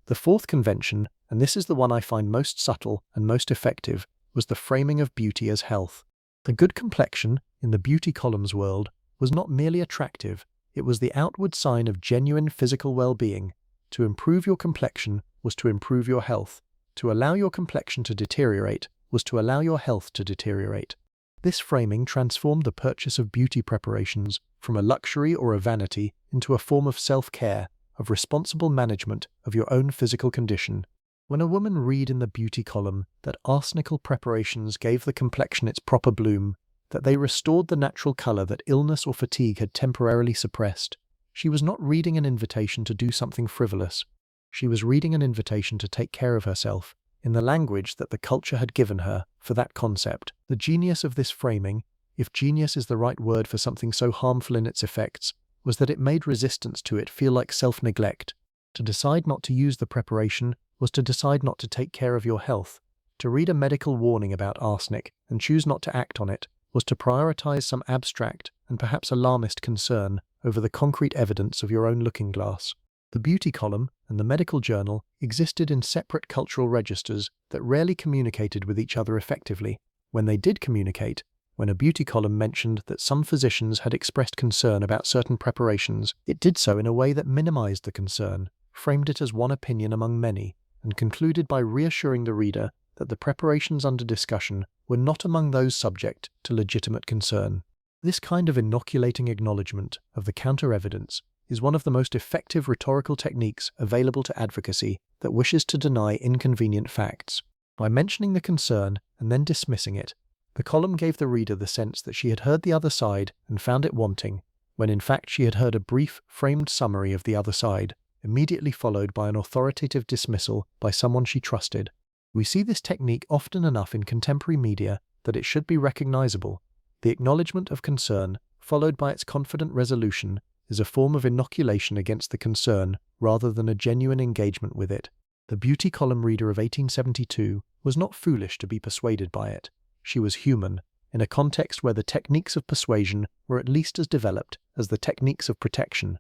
The fourth convention, and this is the one I find most subtle and most effective, was the framing of beauty as health. The good complexion, in the beauty column's world, was not merely attractive, it was the outward sign of genuine physical well-being. To improve your complexion was to improve your health. To allow your complexion to deteriorate was to allow your health to deteriorate. This framing transformed the purchase of beauty preparations from a luxury or a vanity into a form of self-care, of responsible management of your own physical condition. When a woman read in the beauty column that arsenical preparations gave the complexion its proper bloom, that they restored the natural color that illness or fatigue had temporarily suppressed, she was not reading an invitation to do something frivolous. She was reading an invitation to take care of herself, in the language that the culture had given her for that concept. The genius of this framing, if genius is the right word for something so harmful in its effects, was that it made resistance to it feel like self-neglect. To decide not to use the preparation was to decide not to take care of your health. To read a medical warning about arsenic and choose not to act on it was to prioritize some abstract and perhaps alarmist concern over the concrete evidence of your own looking glass. The beauty column and the medical journal existed in separate cultural registers that rarely communicated with each other effectively. When they did communicate, when a beauty column mentioned that some physicians had expressed concern about certain preparations, it did so in a way that minimized the concern, framed it as one opinion among many, and concluded by reassuring the reader that the preparations under discussion were not among those subject to legitimate concern. This kind of inoculating acknowledgement of the counter-evidence is one of the most effective rhetorical techniques available to advocacy that wishes to deny inconvenient facts. By mentioning the concern and then dismissing it, the column gave the reader the sense that she had heard the other side and found it wanting, when in fact she had heard a brief, framed summary of the other side, immediately followed by an authoritative dismissal by someone she trusted. We see this technique often enough in contemporary media that it should be recognizable. The acknowledgement of concern, followed by its confident resolution, is a form of inoculation against the concern rather than a genuine engagement with it. The beauty column reader of 1872 was not foolish to be persuaded by it. She was human, in a context where the techniques of persuasion were at least as developed as the techniques of protection.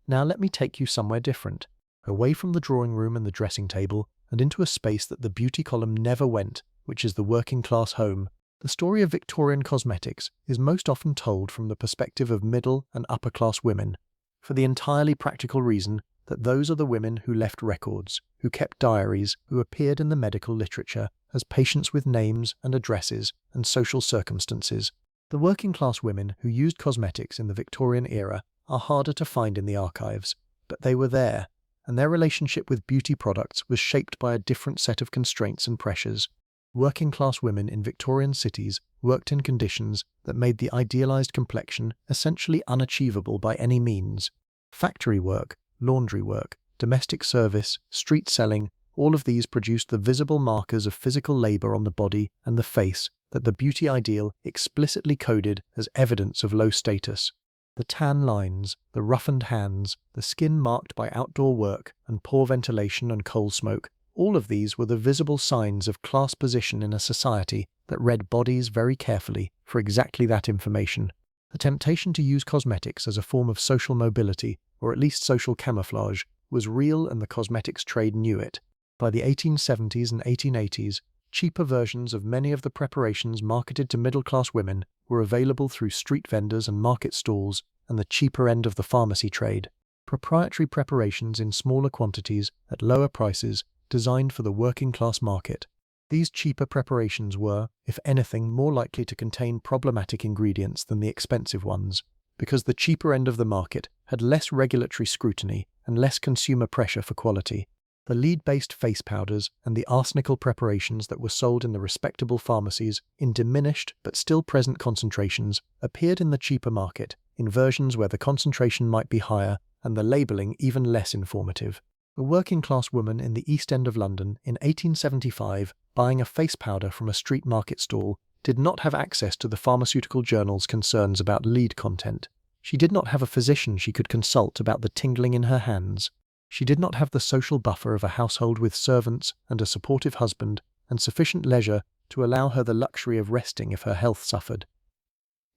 Now let me take you somewhere different, away from the drawing room and the dressing table, and into a space that the beauty column never went, which is the working class home. The story of Victorian cosmetics is most often told from the perspective of middle and upper class women, for the entirely practical reason that those are the women who left records, who kept diaries, who appeared in the medical literature as patients with names and addresses and social circumstances. The working class women who used cosmetics in the Victorian era are harder to find in the archives, but they were there, and their relationship with beauty products was shaped by a different set of constraints and pressures. Working class women in Victorian cities worked in conditions that made the idealized complexion essentially unachievable by any means. Factory work, laundry work, domestic service, street selling, all of these produced the visible markers of physical labor on the body and the face that the beauty ideal explicitly coded as evidence of low status. The tan lines, the roughened hands, the skin marked by outdoor work and poor ventilation and coal smoke, all of these were the visible signs of class position in a society that read bodies very carefully for exactly that information. The temptation to use cosmetics as a form of social mobility, or at least social camouflage, was real, and the cosmetics trade knew it. By the 1870s and 1880s, cheaper versions of many of the preparations marketed to middle-class women were available through street vendors and market stalls and the cheaper end of the pharmacy trade. Proprietary preparations in smaller quantities at lower prices designed for the working-class market. These cheaper preparations were, if anything, more likely to contain problematic ingredients than the expensive ones, because the cheaper end of the market had less regulatory scrutiny and less consumer pressure for quality. The lead-based face powders and the arsenical preparations that were sold in the respectable pharmacies in diminished but still present concentrations appeared in the cheaper market in versions where the concentration might be higher and the labeling even less informative. A working-class woman in the East End of London in 1875, buying a face powder from a street market stall, did not have access to the pharmaceutical journal's concerns about lead content. She did not have a physician she could consult about the tingling in her hands. She did not have the social buffer of a household with servants and a supportive husband, and sufficient leisure to allow her the luxury of resting if her health suffered.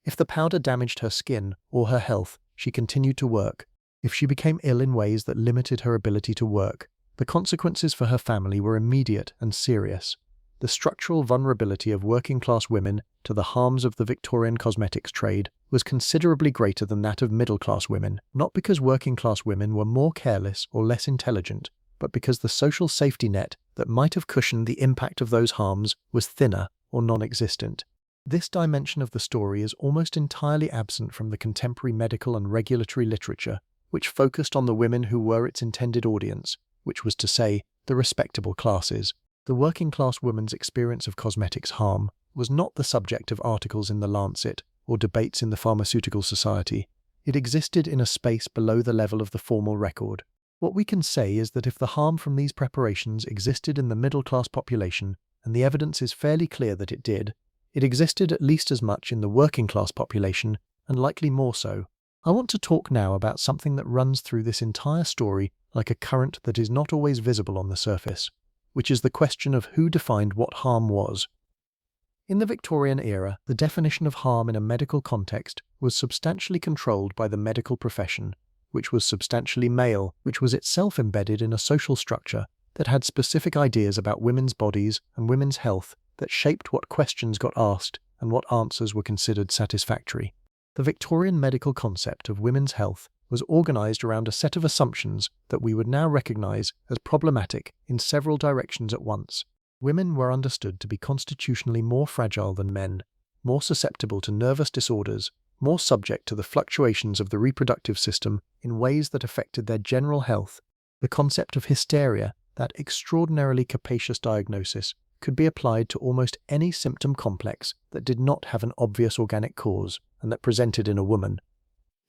If the powder damaged her skin or her health, she continued to work. If she became ill in ways that limited her ability to work, the consequences for her family were immediate and serious. The structural vulnerability of working-class women to the harms of the Victorian cosmetics trade was considerably greater than that of middle-class women, not because working-class women were more careless or less intelligent, but because the social safety net that might have cushioned the impact of those harms was thinner or non-existent. This dimension of the story is almost entirely absent from the contemporary medical and regulatory literature, which focused on the women who were its intended audience, which was to say, the respectable classes. The working-class woman's experience of cosmetics harm was not the subject of articles in The Lancet or debates in the Pharmaceutical Society. It existed in a space below the level of the formal record. What we can say is that if the harm from these preparations existed in the middle-class population, and the evidence is fairly clear that it did, it existed at least as much in the working-class population, and likely more so. I want to talk now about something that runs through this entire story like a current that is not always visible on the surface, which is the question of who defined what harm was. In the Victorian era, the definition of harm in a medical context was substantially controlled by the medical profession, which was substantially male, which was itself embedded in a social structure that had specific ideas about women's bodies and women's health that shaped what questions got asked and what answers were considered satisfactory. The Victorian medical concept of women's health was organized around a set of assumptions that we would now recognize as problematic in several directions at once. Women were understood to be constitutionally more fragile than men, more susceptible to nervous disorders, more subject to the fluctuations of the reproductive system in ways that affected their general health. The concept of hysteria, that extraordinarily capacious diagnosis, could be applied to almost any symptom complex that did not have an obvious organic cause and that presented in a woman.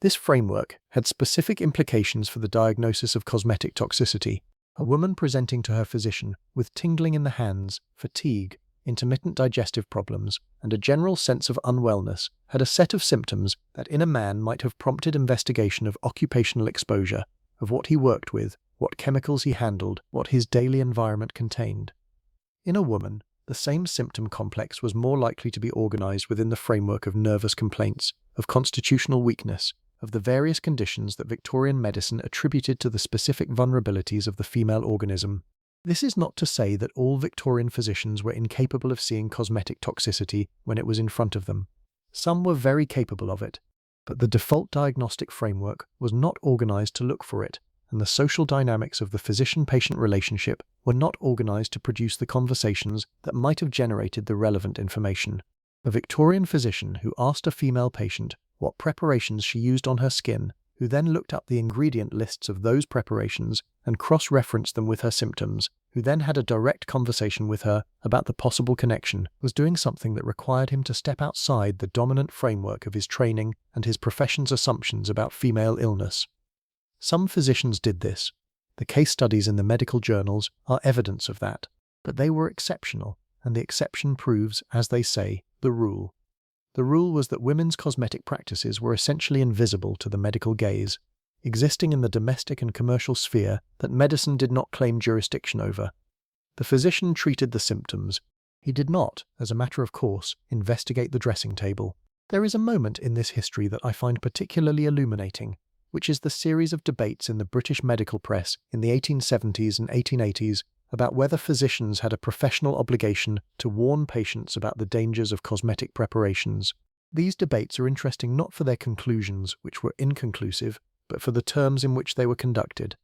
This framework had specific implications for the diagnosis of cosmetic toxicity. A woman presenting to her physician with tingling in the hands, fatigue, intermittent digestive problems, and a general sense of unwellness had a set of symptoms that in a man might have prompted investigation of occupational exposure, of what he worked with, what chemicals he handled, what his daily environment contained. In a woman, the same symptom complex was more likely to be organized within the framework of nervous complaints, of constitutional weakness, of the various conditions that Victorian medicine attributed to the specific vulnerabilities of the female organism. This is not to say that all Victorian physicians were incapable of seeing cosmetic toxicity when it was in front of them. Some were very capable of it, but the default diagnostic framework was not organized to look for it, and the social dynamics of the physician-patient relationship were not organized to produce the conversations that might have generated the relevant information. A Victorian physician who asked a female patient what preparations she used on her skin, who then looked up the ingredient lists of those preparations and cross-referenced them with her symptoms, who then had a direct conversation with her about the possible connection, was doing something that required him to step outside the dominant framework of his training and his profession's assumptions about female illness. Some physicians did this. The case studies in the medical journals are evidence of that, but they were exceptional, and the exception proves, as they say, the rule. The rule was that women's cosmetic practices were essentially invisible to the medical gaze, existing in the domestic and commercial sphere that medicine did not claim jurisdiction over. The physician treated the symptoms. He did not, as a matter of course, investigate the dressing table. There is a moment in this history that I find particularly illuminating, which is the series of debates in the British medical press in the 1870s and 1880s about whether physicians had a professional obligation to warn patients about the dangers of cosmetic preparations. These debates are interesting not for their conclusions, which were inconclusive, but for the terms in which they were conducted.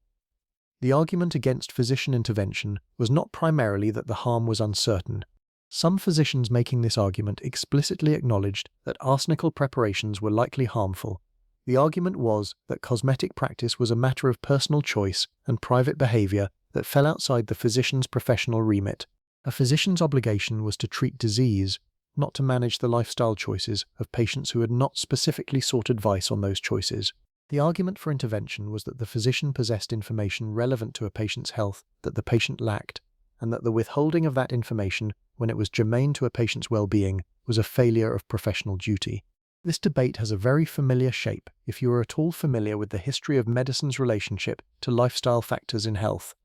The argument against physician intervention was not primarily that the harm was uncertain. Some physicians making this argument explicitly acknowledged that arsenical preparations were likely harmful. The argument was that cosmetic practice was a matter of personal choice and private behavior that fell outside the physician's professional remit. A physician's obligation was to treat disease, not to manage the lifestyle choices of patients who had not specifically sought advice on those choices. The argument for intervention was that the physician possessed information relevant to a patient's health that the patient lacked, and that the withholding of that information when it was germane to a patient's well-being was a failure of professional duty. This debate has a very familiar shape if you are at all familiar with the history of medicine's relationship to lifestyle factors in health.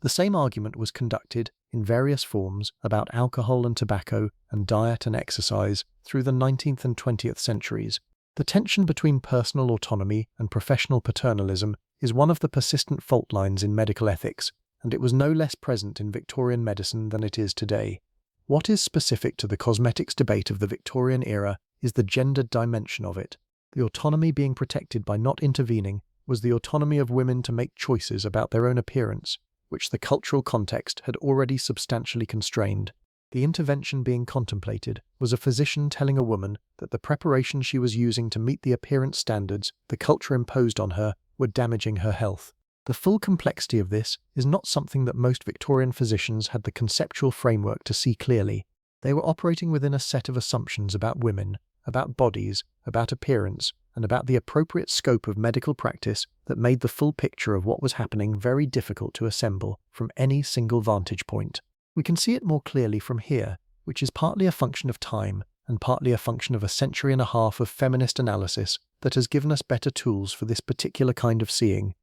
The same argument was conducted in various forms about alcohol and tobacco and diet and exercise through the 19th and 20th centuries. The tension between personal autonomy and professional paternalism is one of the persistent fault lines in medical ethics, and it was no less present in Victorian medicine than it is today. What is specific to the cosmetics debate of the Victorian era is the gendered dimension of it. The autonomy being protected by not intervening was the autonomy of women to make choices about their own appearance, which the cultural context had already substantially constrained. The intervention being contemplated was a physician telling a woman that the preparation she was using to meet the appearance standards the culture imposed on her were damaging her health. The full complexity of this is not something that most Victorian physicians had the conceptual framework to see clearly. They were operating within a set of assumptions about women, about bodies, about appearance, and about the appropriate scope of medical practice that made the full picture of what was happening very difficult to assemble from any single vantage point. We can see it more clearly from here, which is partly a function of time and partly a function of a century and a half of feminist analysis that has given us better tools for this particular kind of seeing.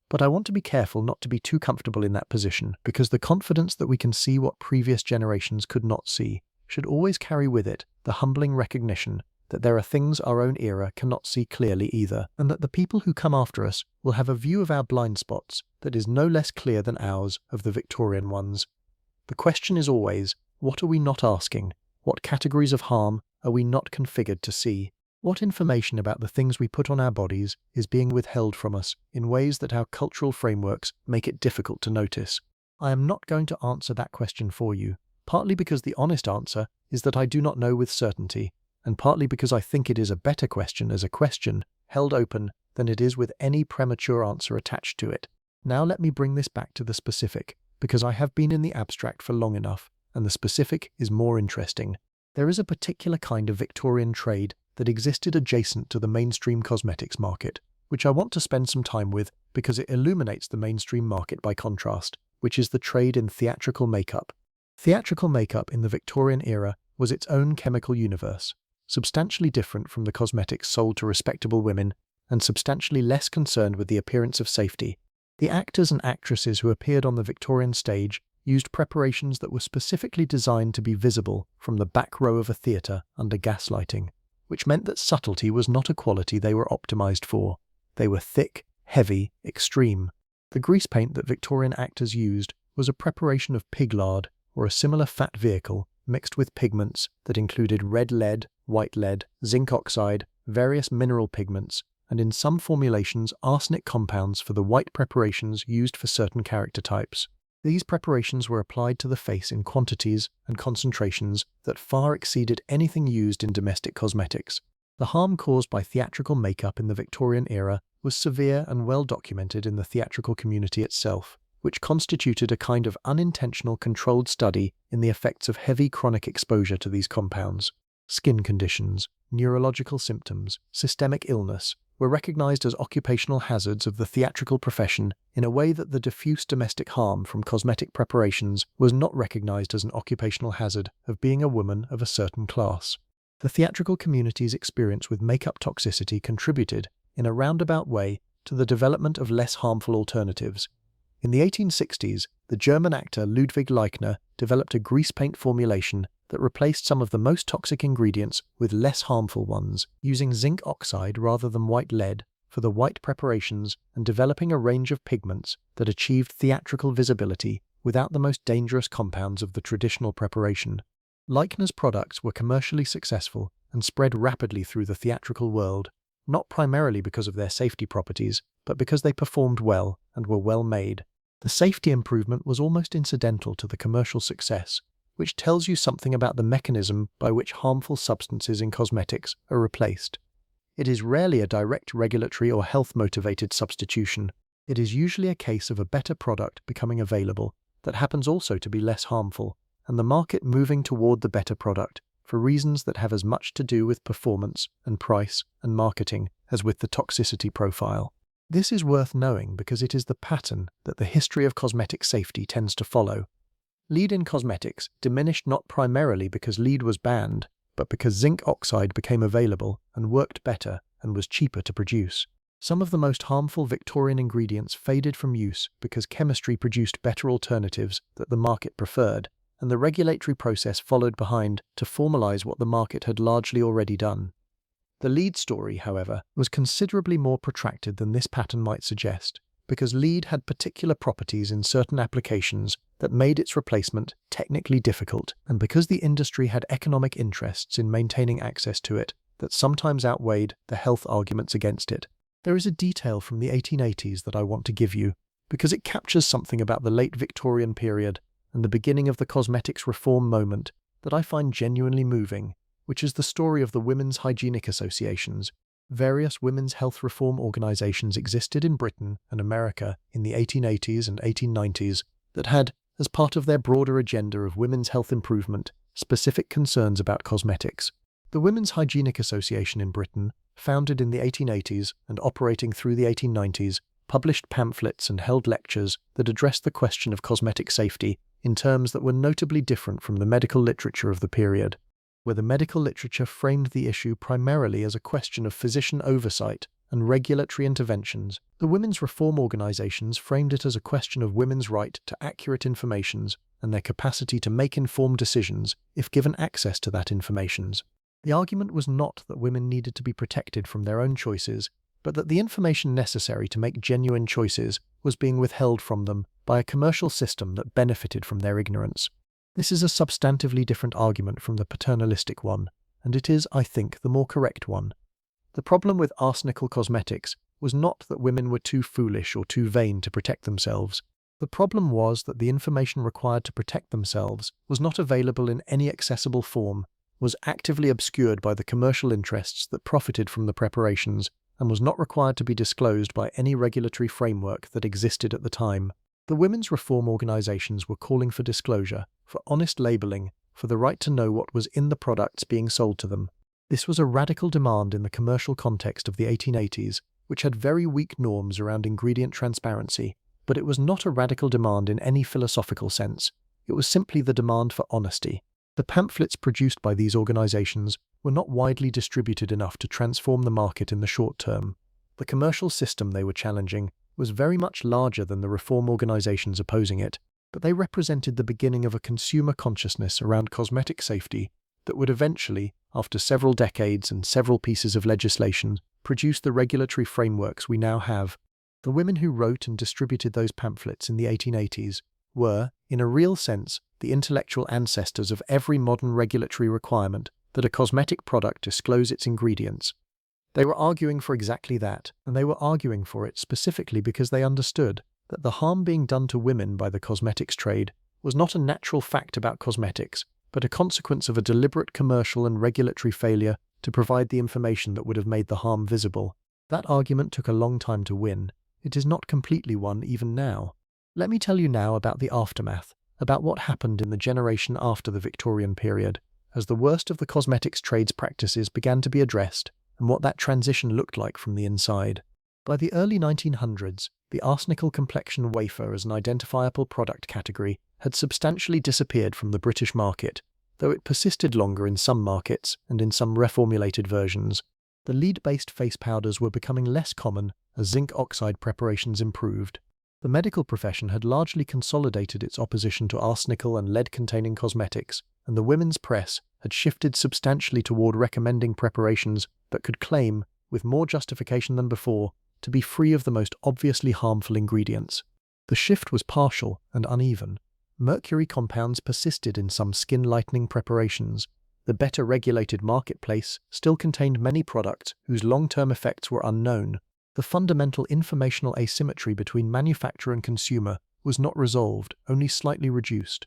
But I want to be careful not to be too comfortable in that position, because the confidence that we can see what previous generations could not see should always carry with it the humbling recognition that there are things our own era cannot see clearly either, and that the people who come after us will have a view of our blind spots that is no less clear than ours of the Victorian ones. The question is always, what are we not asking? What categories of harm are we not configured to see? What information about the things we put on our bodies is being withheld from us in ways that our cultural frameworks make it difficult to notice? I am not going to answer that question for you, partly because the honest answer is that I do not know with certainty, and partly because I think it is a better question as a question held open than it is with any premature answer attached to it. Now let me bring this back to the specific, because I have been in the abstract for long enough, and the specific is more interesting. There is a particular kind of Victorian trade that existed adjacent to the mainstream cosmetics market, which I want to spend some time with because it illuminates the mainstream market by contrast, which is the trade in theatrical makeup. Theatrical makeup in the Victorian era was its own chemical universe, substantially different from the cosmetics sold to respectable women, and substantially less concerned with the appearance of safety. The actors and actresses who appeared on the Victorian stage used preparations that were specifically designed to be visible from the back row of a theatre under gaslighting, which meant that subtlety was not a quality they were optimized for. They were thick, heavy, extreme. The grease paint that Victorian actors used was a preparation of pig lard or a similar fat vehicle mixed with pigments that included red lead, white lead, zinc oxide, various mineral pigments, and in some formulations arsenic compounds for the white preparations used for certain character types. These preparations were applied to the face in quantities and concentrations that far exceeded anything used in domestic cosmetics. The harm caused by theatrical makeup in the Victorian era was severe and well documented in the theatrical community itself, which constituted a kind of unintentional controlled study in the effects of heavy chronic exposure to these compounds. Skin conditions, neurological symptoms, systemic illness were recognized as occupational hazards of the theatrical profession in a way that the diffuse domestic harm from cosmetic preparations was not recognized as an occupational hazard of being a woman of a certain class. The theatrical community's experience with makeup toxicity contributed, in a roundabout way, to the development of less harmful alternatives. In the 1860s, the German actor Ludwig Leichner developed a grease paint formulation that replaced some of the most toxic ingredients with less harmful ones, using zinc oxide rather than white lead for the white preparations and developing a range of pigments that achieved theatrical visibility without the most dangerous compounds of the traditional preparation. Leichner's products were commercially successful and spread rapidly through the theatrical world, not primarily because of their safety properties, but because they performed well and were well made. The safety improvement was almost incidental to the commercial success, which tells you something about the mechanism by which harmful substances in cosmetics are replaced. It is rarely a direct regulatory or health-motivated substitution. It is usually a case of a better product becoming available that happens also to be less harmful, and the market moving toward the better product for reasons that have as much to do with performance and price and marketing as with the toxicity profile. This is worth knowing because it is the pattern that the history of cosmetic safety tends to follow. Lead in cosmetics diminished not primarily because lead was banned, but because zinc oxide became available and worked better and was cheaper to produce. Some of the most harmful Victorian ingredients faded from use because chemistry produced better alternatives that the market preferred, and the regulatory process followed behind to formalize what the market had largely already done. The lead story, however, was considerably more protracted than this pattern might suggest, because lead had particular properties in certain applications that made its replacement technically difficult, and because the industry had economic interests in maintaining access to it that sometimes outweighed the health arguments against it. There is a detail from the 1880s that I want to give you, because it captures something about the late Victorian period and the beginning of the cosmetics reform moment that I find genuinely moving, which is the story of the women's hygienic associations. Various women's health reform organizations existed in Britain and America in the 1880s and 1890s that had, as part of their broader agenda of women's health improvement, specific concerns about cosmetics. The Women's Hygienic Association in Britain, founded in the 1880s and operating through the 1890s, published pamphlets and held lectures that addressed the question of cosmetic safety in terms that were notably different from the medical literature of the period, where the medical literature framed the issue primarily as a question of physician oversight and regulatory interventions. The women's reform organizations framed it as a question of women's right to accurate information and their capacity to make informed decisions if given access to that information. The argument was not that women needed to be protected from their own choices, but that the information necessary to make genuine choices was being withheld from them by a commercial system that benefited from their ignorance. This is a substantively different argument from the paternalistic one, and it is, I think, the more correct one. The problem with arsenical cosmetics was not that women were too foolish or too vain to protect themselves. The problem was that the information required to protect themselves was not available in any accessible form, was actively obscured by the commercial interests that profited from the preparations, and was not required to be disclosed by any regulatory framework that existed at the time. The women's reform organizations were calling for disclosure, for honest labeling, for the right to know what was in the products being sold to them. This was a radical demand in the commercial context of the 1880s, which had very weak norms around ingredient transparency, but it was not a radical demand in any philosophical sense. It was simply the demand for honesty. The pamphlets produced by these organizations were not widely distributed enough to transform the market in the short term. The commercial system they were challenging was very much larger than the reform organizations opposing it, but they represented the beginning of a consumer consciousness around cosmetic safety that would eventually, after several decades and several pieces of legislation, produce the regulatory frameworks we now have. The women who wrote and distributed those pamphlets in the 1880s were, in a real sense, the intellectual ancestors of every modern regulatory requirement that a cosmetic product disclose its ingredients. They were arguing for exactly that, and they were arguing for it specifically because they understood that the harm being done to women by the cosmetics trade was not a natural fact about cosmetics, but a consequence of a deliberate commercial and regulatory failure to provide the information that would have made the harm visible. That argument took a long time to win. It is not completely won even now. Let me tell you now about the aftermath, about what happened in the generation after the Victorian period, as the worst of the cosmetics trade's practices began to be addressed, and what that transition looked like from the inside. By the early 1900s, the arsenical complexion wafer as an identifiable product category had substantially disappeared from the British market, though it persisted longer in some markets and in some reformulated versions. The lead-based face powders were becoming less common as zinc oxide preparations improved. The medical profession had largely consolidated its opposition to arsenical and lead-containing cosmetics, and the women's press had shifted substantially toward recommending preparations that could claim, with more justification than before, to be free of the most obviously harmful ingredients. The shift was partial and uneven. Mercury compounds persisted in some skin-lightening preparations. The better regulated marketplace still contained many products whose long-term effects were unknown. The fundamental informational asymmetry between manufacturer and consumer was not resolved, only slightly reduced.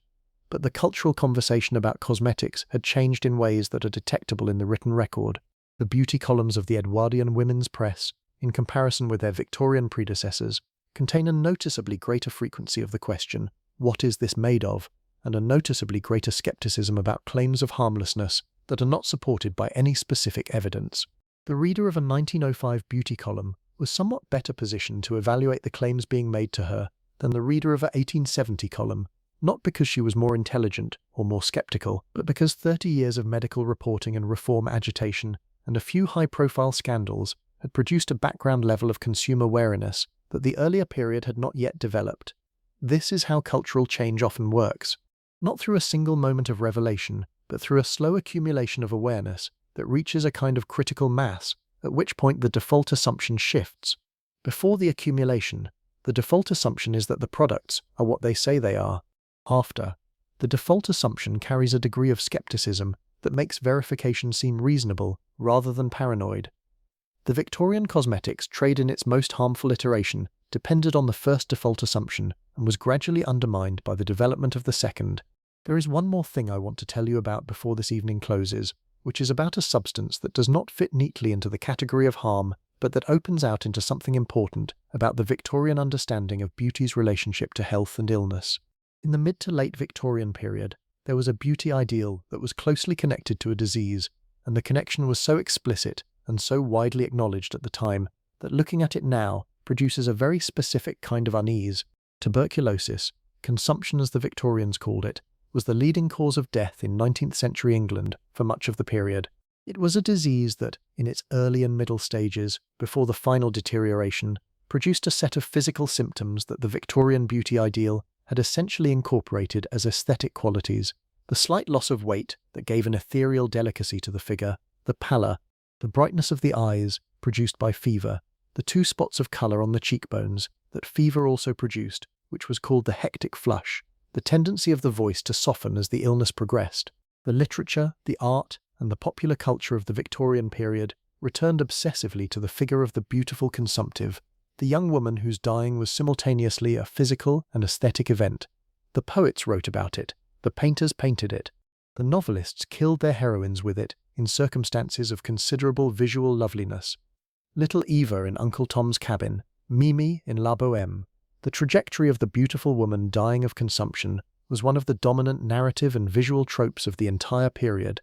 But the cultural conversation about cosmetics had changed in ways that are detectable in the written record. The beauty columns of the Edwardian women's press, in comparison with their Victorian predecessors, contain a noticeably greater frequency of the question, "What is this made of?" and a noticeably greater skepticism about claims of harmlessness that are not supported by any specific evidence. The reader of a 1905 beauty column was somewhat better positioned to evaluate the claims being made to her than the reader of a 1870 column, not because she was more intelligent or more skeptical, but because 30 years of medical reporting and reform agitation and a few high-profile scandals had produced a background level of consumer wariness that the earlier period had not yet developed. This is how cultural change often works, not through a single moment of revelation, but through a slow accumulation of awareness that reaches a kind of critical mass, at which point the default assumption shifts. Before the accumulation, the default assumption is that the products are what they say they are. After, the default assumption carries a degree of skepticism that makes verification seem reasonable rather than paranoid. The Victorian cosmetics trade in its most harmful iteration depended on the first default assumption and was gradually undermined by the development of the second. There is one more thing I want to tell you about before this evening closes, which is about a substance that does not fit neatly into the category of harm, but that opens out into something important about the Victorian understanding of beauty's relationship to health and illness. In the mid to late Victorian period, there was a beauty ideal that was closely connected to a disease, and the connection was so explicit and so widely acknowledged at the time that looking at it now produces a very specific kind of unease. Tuberculosis, consumption as the Victorians called it, was the leading cause of death in 19th century England for much of the period. It was a disease that, in its early and middle stages, before the final deterioration, produced a set of physical symptoms that the Victorian beauty ideal had essentially incorporated as aesthetic qualities: the slight loss of weight that gave an ethereal delicacy to the figure, the pallor, the brightness of the eyes produced by fever, the 2 spots of colour on the cheekbones that fever also produced, which was called the hectic flush, the tendency of the voice to soften as the illness progressed. The literature, the art, and the popular culture of the Victorian period returned obsessively to the figure of the beautiful consumptive, the young woman whose dying was simultaneously a physical and aesthetic event. The poets wrote about it, the painters painted it, the novelists killed their heroines with it in circumstances of considerable visual loveliness. Little Eva in Uncle Tom's Cabin, Mimi in La Bohème. The trajectory of the beautiful woman dying of consumption was one of the dominant narrative and visual tropes of the entire period.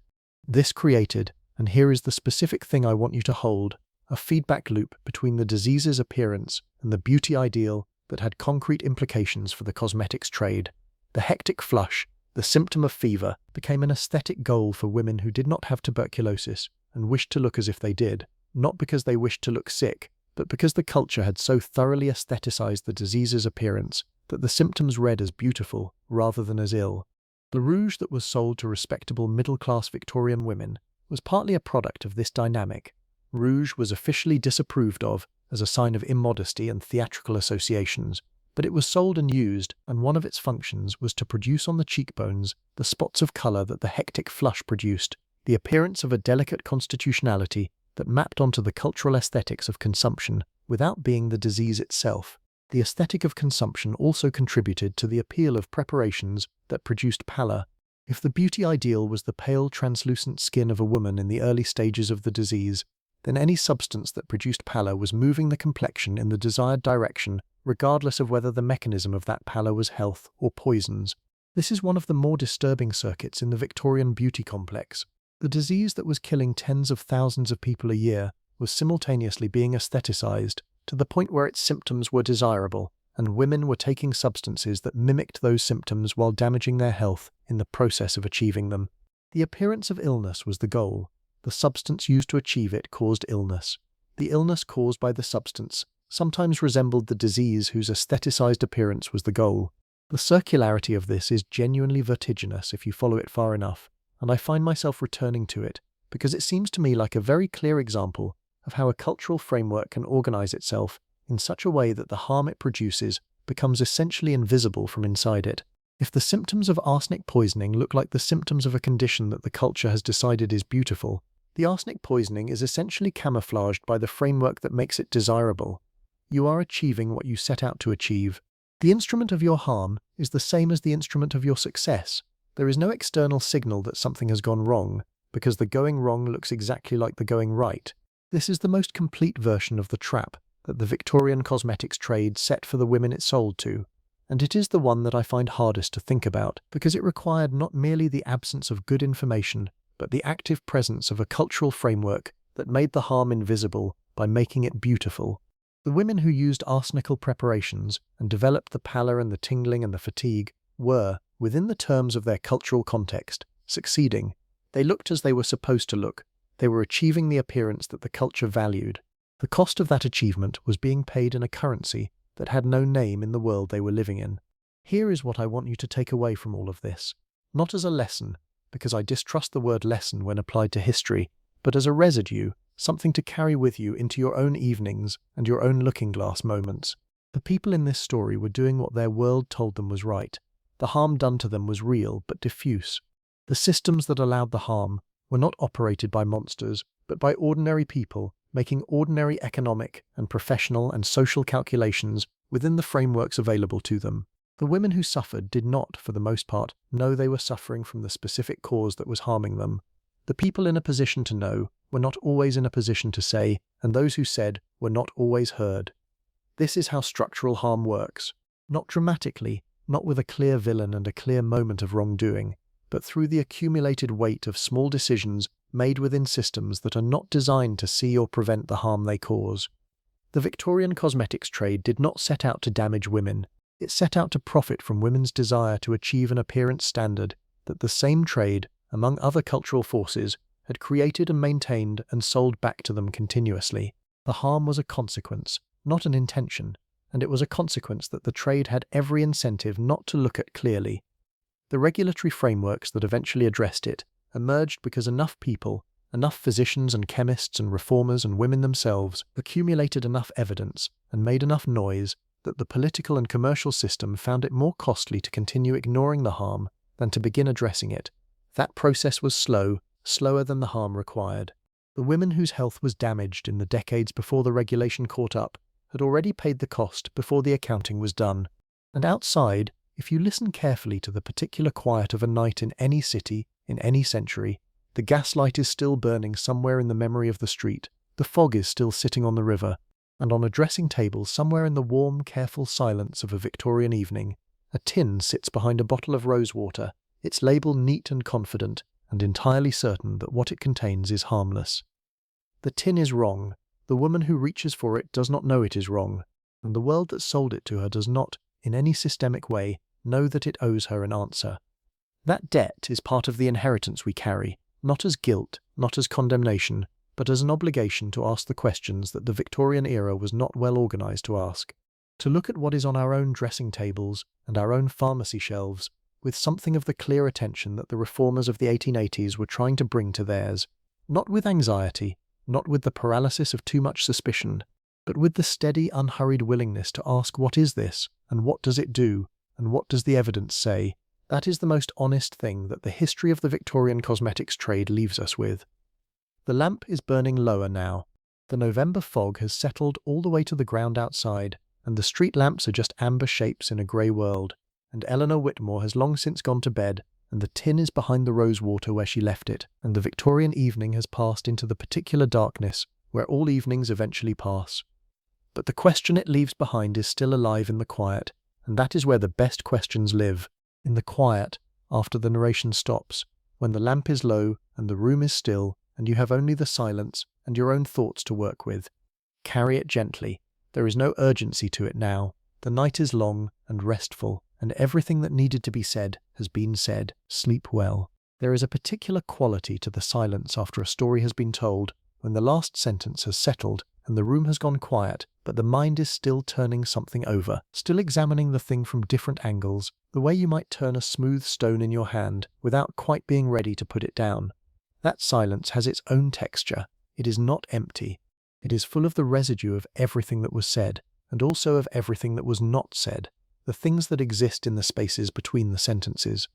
This created, and here is the specific thing I want you to hold, a feedback loop between the disease's appearance and the beauty ideal that had concrete implications for the cosmetics trade. The hectic flush, the symptom of fever, became an aesthetic goal for women who did not have tuberculosis and wished to look as if they did, not because they wished to look sick, but because the culture had so thoroughly aestheticized the disease's appearance that the symptoms read as beautiful rather than as ill. The rouge that was sold to respectable middle-class Victorian women was partly a product of this dynamic. Rouge was officially disapproved of as a sign of immodesty and theatrical associations, but it was sold and used, and one of its functions was to produce on the cheekbones the spots of colour that the hectic flush produced, the appearance of a delicate constitutionality that mapped onto the cultural aesthetics of consumption without being the disease itself. The aesthetic of consumption also contributed to the appeal of preparations that produced pallor. If the beauty ideal was the pale, translucent skin of a woman in the early stages of the disease, then any substance that produced pallor was moving the complexion in the desired direction, regardless of whether the mechanism of that pallor was health or poisons. This is one of the more disturbing circuits in the Victorian beauty complex. The disease that was killing tens of thousands of people a year was simultaneously being aestheticized to the point where its symptoms were desirable, and women were taking substances that mimicked those symptoms while damaging their health in the process of achieving them. The appearance of illness was the goal. The substance used to achieve it caused illness. The illness caused by the substance sometimes resembled the disease whose aestheticized appearance was the goal. The circularity of this is genuinely vertiginous if you follow it far enough, and I find myself returning to it because it seems to me like a very clear example of how a cultural framework can organize itself in such a way that the harm it produces becomes essentially invisible from inside it. If the symptoms of arsenic poisoning look like the symptoms of a condition that the culture has decided is beautiful, the arsenic poisoning is essentially camouflaged by the framework that makes it desirable. You are achieving what you set out to achieve. The instrument of your harm is the same as the instrument of your success. There is no external signal that something has gone wrong, because the going wrong looks exactly like the going right. This is the most complete version of the trap that the Victorian cosmetics trade set for the women it sold to, and it is the one that I find hardest to think about, because it required not merely the absence of good information, but the active presence of a cultural framework that made the harm invisible by making it beautiful. The women who used arsenical preparations and developed the pallor and the tingling and the fatigue were, within the terms of their cultural context, succeeding. They looked as they were supposed to look. They were achieving the appearance that the culture valued. The cost of that achievement was being paid in a currency that had no name in the world they were living in. Here is what I want you to take away from all of this. Not as a lesson, because I distrust the word lesson when applied to history, but as a residue, something to carry with you into your own evenings and your own looking-glass moments. The people in this story were doing what their world told them was right. The harm done to them was real but diffuse. The systems that allowed the harm were not operated by monsters, but by ordinary people, making ordinary economic and professional and social calculations within the frameworks available to them. The women who suffered did not, for the most part, know they were suffering from the specific cause that was harming them. The people in a position to know were not always in a position to say, and those who said were not always heard. This is how structural harm works. Not dramatically, not with a clear villain and a clear moment of wrongdoing, but through the accumulated weight of small decisions made within systems that are not designed to see or prevent the harm they cause. The Victorian cosmetics trade did not set out to damage women. It set out to profit from women's desire to achieve an appearance standard that the same trade, among other cultural forces, had created and maintained and sold back to them continuously. The harm was a consequence, not an intention, and it was a consequence that the trade had every incentive not to look at clearly. The regulatory frameworks that eventually addressed it emerged because enough people, enough physicians and chemists and reformers and women themselves, accumulated enough evidence and made enough noise that the political and commercial system found it more costly to continue ignoring the harm than to begin addressing it. That process was slow, slower than the harm required. The women whose health was damaged in the decades before the regulation caught up had already paid the cost before the accounting was done. And outside, if you listen carefully to the particular quiet of a night in any city, in any century, the gaslight is still burning somewhere in the memory of the street, the fog is still sitting on the river, and on a dressing table somewhere in the warm, careful silence of a Victorian evening, a tin sits behind a bottle of rosewater, its label neat and confident, and entirely certain that what it contains is harmless. The tin is wrong. The woman who reaches for it does not know it is wrong, and the world that sold it to her does not, in any systemic way, know that it owes her an answer. That debt is part of the inheritance we carry, not as guilt, not as condemnation, but as an obligation to ask the questions that the Victorian era was not well organized to ask. To look at what is on our own dressing tables and our own pharmacy shelves with something of the clear attention that the reformers of the 1880s were trying to bring to theirs, not with anxiety, not with the paralysis of too much suspicion, but with the steady, unhurried willingness to ask what is this, and what does it do, and what does the evidence say. That is the most honest thing that the history of the Victorian cosmetics trade leaves us with. The lamp is burning lower now. The November fog has settled all the way to the ground outside, and the street lamps are just amber shapes in a grey world, and Eleanor Whitmore has long since gone to bed, and the tin is behind the rosewater where she left it, and the Victorian evening has passed into the particular darkness where all evenings eventually pass. But the question it leaves behind is still alive in the quiet, and that is where the best questions live, in the quiet, after the narration stops, when the lamp is low and the room is still, and you have only the silence and your own thoughts to work with. Carry it gently. There is no urgency to it now. The night is long and restful, and everything that needed to be said has been said. Sleep well. There is a particular quality to the silence after a story has been told, when the last sentence has settled and the room has gone quiet, but the mind is still turning something over, still examining the thing from different angles, the way you might turn a smooth stone in your hand without quite being ready to put it down. That silence has its own texture. It is not empty. It is full of the residue of everything that was said, and also of everything that was not said, the things that exist in the spaces between the sentences.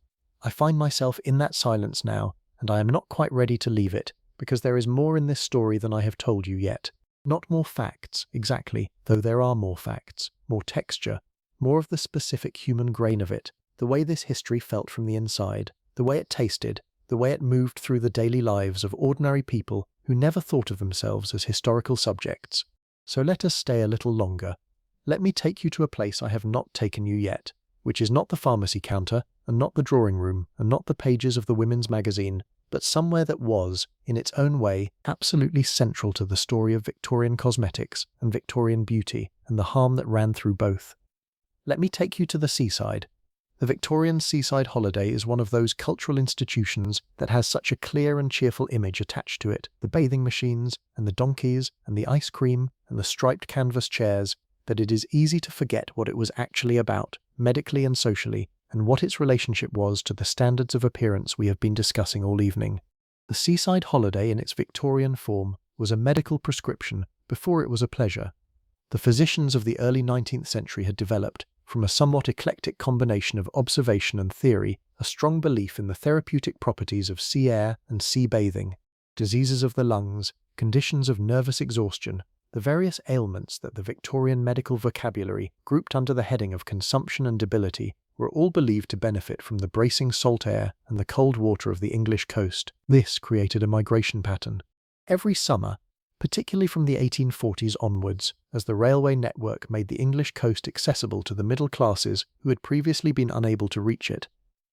I find myself in that silence now, and I am not quite ready to leave it, because there is more in this story than I have told you yet. Not more facts, exactly, though there are more facts, more texture, more of the specific human grain of it, the way this history felt from the inside, the way it tasted, the way it moved through the daily lives of ordinary people who never thought of themselves as historical subjects. So let us stay a little longer. Let me take you to a place I have not taken you yet, which is not the pharmacy counter, and not the drawing room, and not the pages of the women's magazine, but somewhere that was, in its own way, absolutely central to the story of Victorian cosmetics and Victorian beauty and the harm that ran through both. Let me take you to the seaside. The Victorian seaside holiday is one of those cultural institutions that has such a clear and cheerful image attached to it. The bathing machines, and the donkeys, and the ice cream, and the striped canvas chairs, that it is easy to forget what it was actually about, medically and socially, and what its relationship was to the standards of appearance we have been discussing all evening. The seaside holiday in its Victorian form was a medical prescription before it was a pleasure. The physicians of the early 19th century had developed, from a somewhat eclectic combination of observation and theory, a strong belief in the therapeutic properties of sea air and sea bathing, diseases of the lungs, conditions of nervous exhaustion, the various ailments that the Victorian medical vocabulary grouped under the heading of consumption and debility were all believed to benefit from the bracing salt air and the cold water of the English coast. This created a migration pattern. Every summer, particularly from the 1840s onwards, as the railway network made the English coast accessible to the middle classes who had previously been unable to reach it,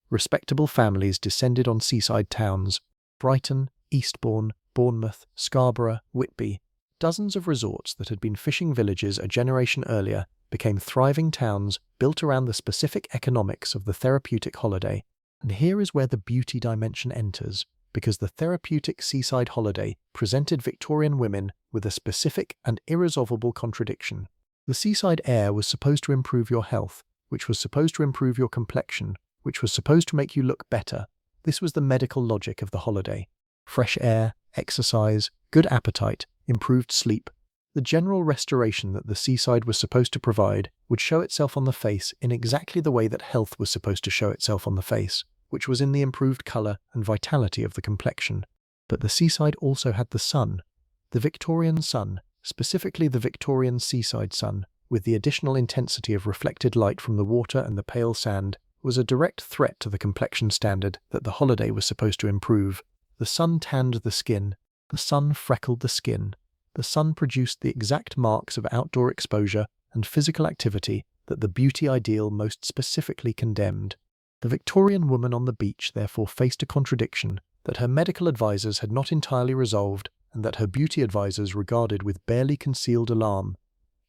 respectable families descended on seaside towns. Brighton, Eastbourne, Bournemouth, Scarborough, Whitby, dozens of resorts that had been fishing villages a generation earlier became thriving towns built around the specific economics of the therapeutic holiday. And here is where the beauty dimension enters, because the therapeutic seaside holiday presented Victorian women with a specific and irresolvable contradiction. The seaside air was supposed to improve your health, which was supposed to improve your complexion, which was supposed to make you look better. This was the medical logic of the holiday. Fresh air, exercise, good appetite, improved sleep. The general restoration that the seaside was supposed to provide would show itself on the face in exactly the way that health was supposed to show itself on the face, which was in the improved colour and vitality of the complexion. But the seaside also had the sun. The Victorian sun, specifically the Victorian seaside sun, with the additional intensity of reflected light from the water and the pale sand, was a direct threat to the complexion standard that the holiday was supposed to improve. The sun tanned the skin. The sun freckled the skin. The sun produced the exact marks of outdoor exposure and physical activity that the beauty ideal most specifically condemned. The Victorian woman on the beach therefore faced a contradiction that her medical advisors had not entirely resolved and that her beauty advisors regarded with barely concealed alarm.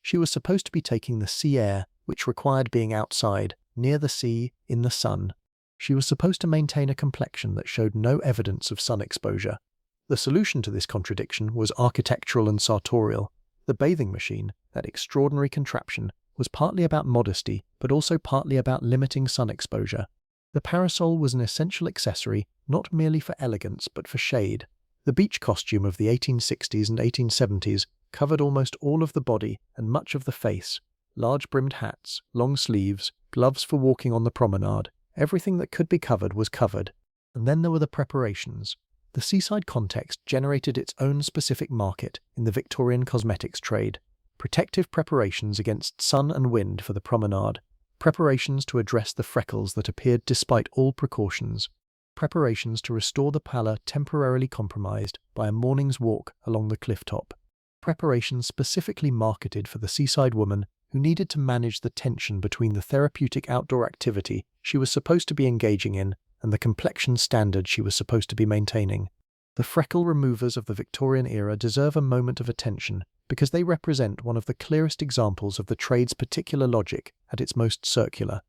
She was supposed to be taking the sea air, which required being outside, near the sea, in the sun. She was supposed to maintain a complexion that showed no evidence of sun exposure. The solution to this contradiction was architectural and sartorial. The bathing machine, that extraordinary contraption, was partly about modesty, but also partly about limiting sun exposure. The parasol was an essential accessory, not merely for elegance, but for shade. The beach costume of the 1860s and 1870s covered almost all of the body and much of the face. Large-brimmed hats, long sleeves, gloves for walking on the promenade. Everything that could be covered was covered. And then there were the preparations. The seaside context generated its own specific market in the Victorian cosmetics trade. Protective preparations against sun and wind for the promenade. Preparations to address the freckles that appeared despite all precautions. Preparations to restore the pallor temporarily compromised by a morning's walk along the cliff top. Preparations specifically marketed for the seaside woman who needed to manage the tension between the therapeutic outdoor activity she was supposed to be engaging in and the complexion standard she was supposed to be maintaining. The freckle removers of the Victorian era deserve a moment of attention because they represent one of the clearest examples of the trade's particular logic at its most circular.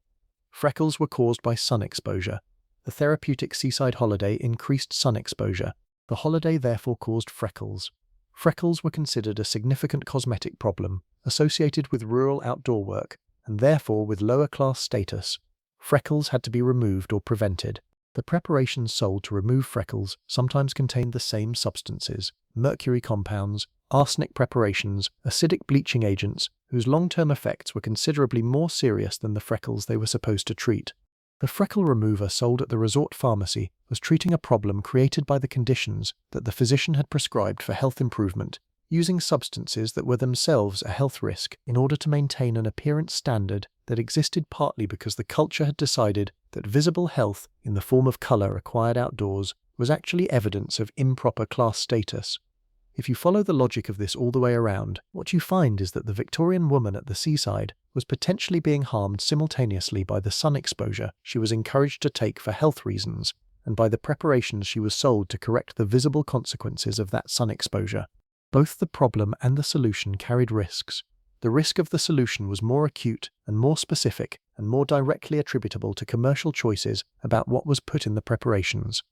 Freckles were caused by sun exposure. The therapeutic seaside holiday increased sun exposure. The holiday therefore caused freckles. Freckles were considered a significant cosmetic problem associated with rural outdoor work and therefore with lower class status. Freckles had to be removed or prevented. The preparations sold to remove freckles sometimes contained the same substances: mercury compounds, arsenic preparations, acidic bleaching agents, whose long-term effects were considerably more serious than the freckles they were supposed to treat. The freckle remover sold at the resort pharmacy was treating a problem created by the conditions that the physician had prescribed for health improvement, using substances that were themselves a health risk in order to maintain an appearance standard that existed partly because the culture had decided that visible health in the form of color acquired outdoors was actually evidence of improper class status. If you follow the logic of this all the way around, what you find is that the Victorian woman at the seaside was potentially being harmed simultaneously by the sun exposure she was encouraged to take for health reasons, and by the preparations she was sold to correct the visible consequences of that sun exposure. Both the problem and the solution carried risks. The risk of the solution was more acute and more specific and more directly attributable to commercial choices about what was put in the preparations.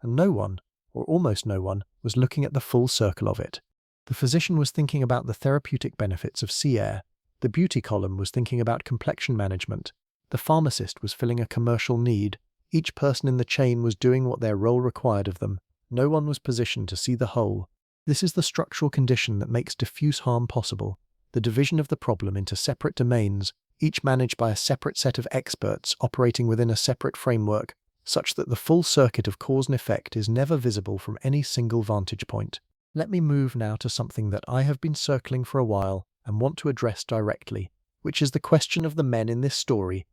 And no one, or almost no one, was looking at the full circle of it. The physician was thinking about the therapeutic benefits of sea air. The beauty column was thinking about complexion management. The pharmacist was filling a commercial need. Each person in the chain was doing what their role required of them. No one was positioned to see the whole. This is the structural condition that makes diffuse harm possible. The division of the problem into separate domains, each managed by a separate set of experts operating within a separate framework, such that the full circuit of cause and effect is never visible from any single vantage point. Let me move now to something that I have been circling for a while and want to address directly, which is the question of the men in this story.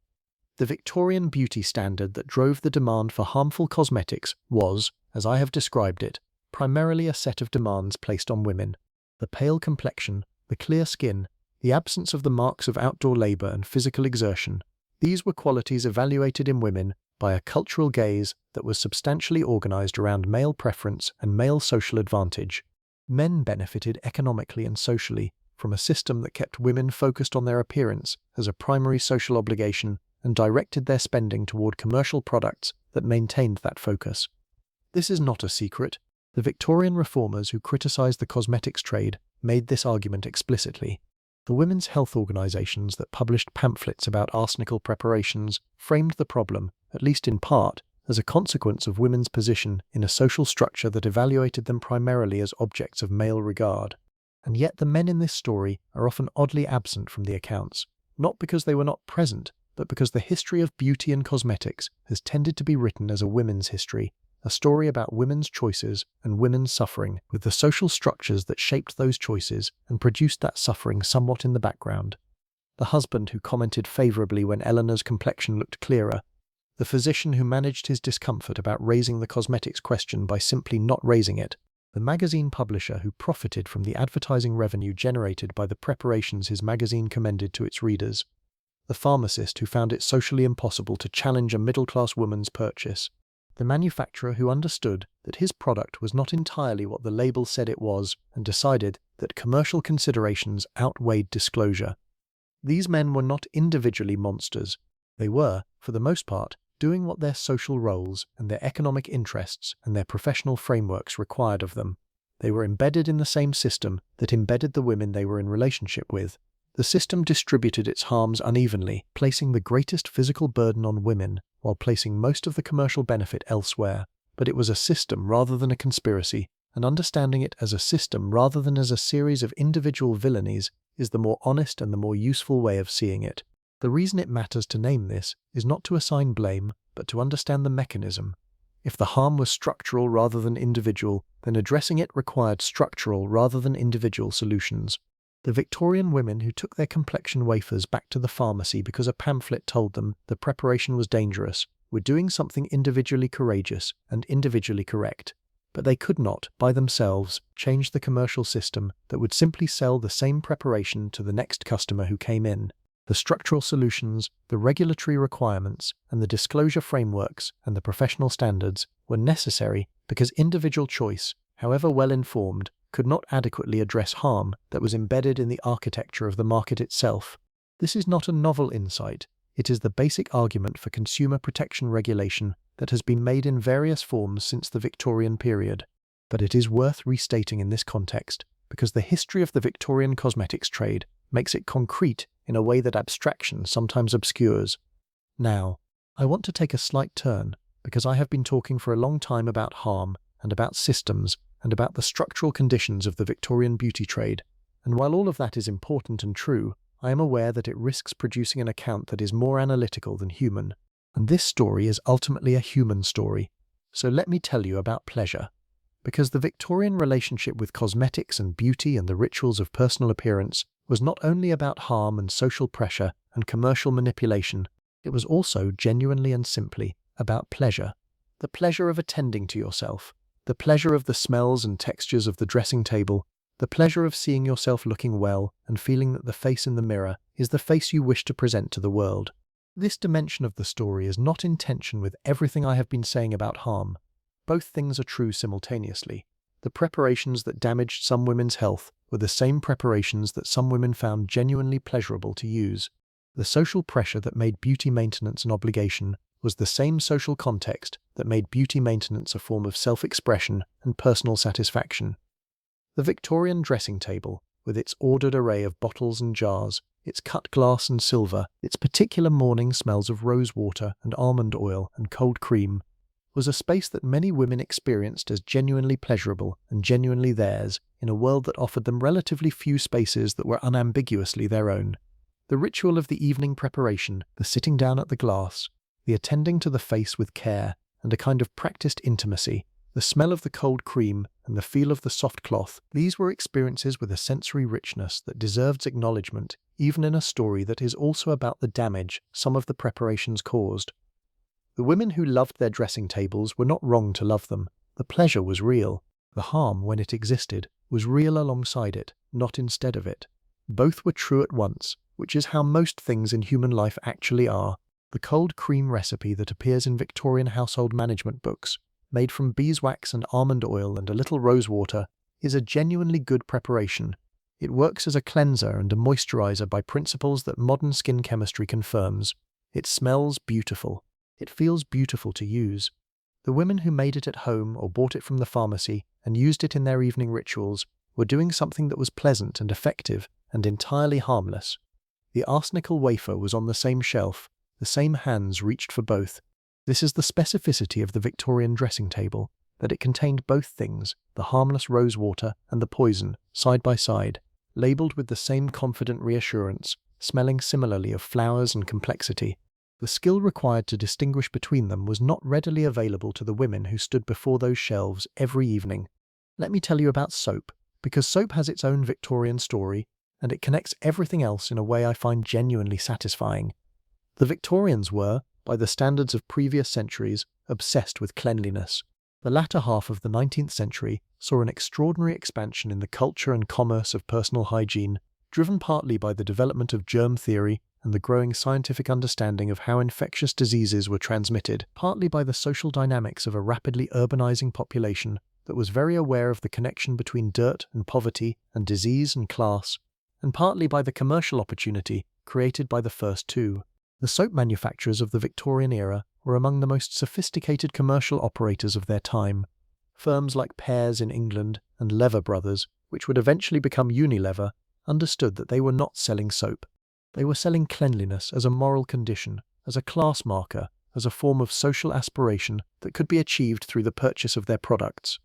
The Victorian beauty standard that drove the demand for harmful cosmetics was, as I have described it, primarily a set of demands placed on women. The pale complexion, the clear skin, the absence of the marks of outdoor labor and physical exertion, these were qualities evaluated in women by a cultural gaze that was substantially organized around male preference and male social advantage. Men benefited economically and socially from a system that kept women focused on their appearance as a primary social obligation and directed their spending toward commercial products that maintained that focus. This is not a secret. The Victorian reformers who criticized the cosmetics trade made this argument explicitly. The women's health organizations that published pamphlets about arsenical preparations framed the problem, at least in part, as a consequence of women's position in a social structure that evaluated them primarily as objects of male regard. And yet the men in this story are often oddly absent from the accounts, not because they were not present, but because the history of beauty and cosmetics has tended to be written as a women's history, a story about women's choices and women's suffering, with the social structures that shaped those choices and produced that suffering somewhat in the background. The husband who commented favorably when Eleanor's complexion looked clearer, the physician who managed his discomfort about raising the cosmetics question by simply not raising it, the magazine publisher who profited from the advertising revenue generated by the preparations his magazine commended to its readers, the pharmacist who found it socially impossible to challenge a middle-class woman's purchase, the manufacturer who understood that his product was not entirely what the label said it was and decided that commercial considerations outweighed disclosure. These men were not individually monsters. They were, for the most part, doing what their social roles and their economic interests and their professional frameworks required of them. They were embedded in the same system that embedded the women they were in relationship with. The system distributed its harms unevenly, placing the greatest physical burden on women, while placing most of the commercial benefit elsewhere. But it was a system rather than a conspiracy, and understanding it as a system rather than as a series of individual villainies is the more honest and the more useful way of seeing it. The reason it matters to name this is not to assign blame, but to understand the mechanism. If the harm was structural rather than individual, then addressing it required structural rather than individual solutions. The Victorian women who took their complexion wafers back to the pharmacy because a pamphlet told them the preparation was dangerous were doing something individually courageous and individually correct. But they could not, by themselves, change the commercial system that would simply sell the same preparation to the next customer who came in. The structural solutions, the regulatory requirements, and the disclosure frameworks and the professional standards were necessary because individual choice, however well-informed, could not adequately address harm that was embedded in the architecture of the market itself. This is not a novel insight. It is the basic argument for consumer protection regulation that has been made in various forms since the Victorian period. But it is worth restating in this context because the history of the Victorian cosmetics trade makes it concrete in a way that abstraction sometimes obscures. Now, I want to take a slight turn because I have been talking for a long time about harm and about systems and about the structural conditions of the Victorian beauty trade, and while all of that is important and true, I am aware that it risks producing an account that is more analytical than human, and this story is ultimately a human story. So let me tell you about pleasure. Because the Victorian relationship with cosmetics and beauty and the rituals of personal appearance was not only about harm and social pressure and commercial manipulation, it was also genuinely and simply about pleasure. The pleasure of attending to yourself, the pleasure of the smells and textures of the dressing table, the pleasure of seeing yourself looking well and feeling that the face in the mirror is the face you wish to present to the world. This dimension of the story is not in tension with everything I have been saying about harm. Both things are true simultaneously. The preparations that damaged some women's health were the same preparations that some women found genuinely pleasurable to use. The social pressure that made beauty maintenance an obligation was the same social context that made beauty maintenance a form of self-expression and personal satisfaction. The Victorian dressing table, with its ordered array of bottles and jars, its cut glass and silver, its particular morning smells of rose water and almond oil and cold cream, was a space that many women experienced as genuinely pleasurable and genuinely theirs in a world that offered them relatively few spaces that were unambiguously their own. The ritual of the evening preparation, the sitting down at the glass, the attending to the face with care, and a kind of practiced intimacy, the smell of the cold cream and the feel of the soft cloth, these were experiences with a sensory richness that deserves acknowledgement, even in a story that is also about the damage some of the preparations caused. The women who loved their dressing tables were not wrong to love them. The pleasure was real. The harm, when it existed, was real alongside it, not instead of it. Both were true at once, which is how most things in human life actually are. The cold cream recipe that appears in Victorian household management books, made from beeswax and almond oil and a little rose water, is a genuinely good preparation. It works as a cleanser and a moisturizer by principles that modern skin chemistry confirms. It smells beautiful. It feels beautiful to use. The women who made it at home or bought it from the pharmacy and used it in their evening rituals were doing something that was pleasant and effective and entirely harmless. The arsenical wafer was on the same shelf. The same hands reached for both. This is the specificity of the Victorian dressing table, that it contained both things, the harmless rose water and the poison, side by side, labelled with the same confident reassurance, smelling similarly of flowers and complexity. The skill required to distinguish between them was not readily available to the women who stood before those shelves every evening. Let me tell you about soap, because soap has its own Victorian story, and it connects everything else in a way I find genuinely satisfying. The Victorians were, by the standards of previous centuries, obsessed with cleanliness. The latter half of the 19th century saw an extraordinary expansion in the culture and commerce of personal hygiene, driven partly by the development of germ theory and the growing scientific understanding of how infectious diseases were transmitted, partly by the social dynamics of a rapidly urbanizing population that was very aware of the connection between dirt and poverty and disease and class, and partly by the commercial opportunity created by the first two. The soap manufacturers of the Victorian era were among the most sophisticated commercial operators of their time. Firms like Pears in England and Lever Brothers, which would eventually become Unilever, understood that they were not selling soap. They were selling cleanliness as a moral condition, as a class marker, as a form of social aspiration that could be achieved through the purchase of their products.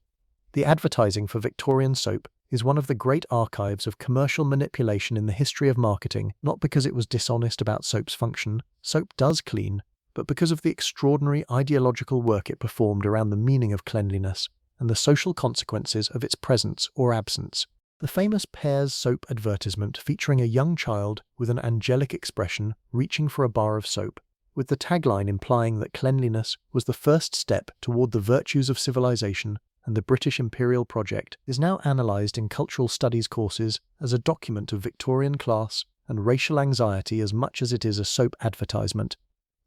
The advertising for Victorian soap is one of the great archives of commercial manipulation in the history of marketing, not because it was dishonest about soap's function. Soap does clean, but because of the extraordinary ideological work it performed around the meaning of cleanliness and the social consequences of its presence or absence. The famous Pears soap advertisement featuring a young child with an angelic expression reaching for a bar of soap, with the tagline implying that cleanliness was the first step toward the virtues of civilization and the British Imperial Project, is now analysed in cultural studies courses as a document of Victorian class and racial anxiety as much as it is a soap advertisement.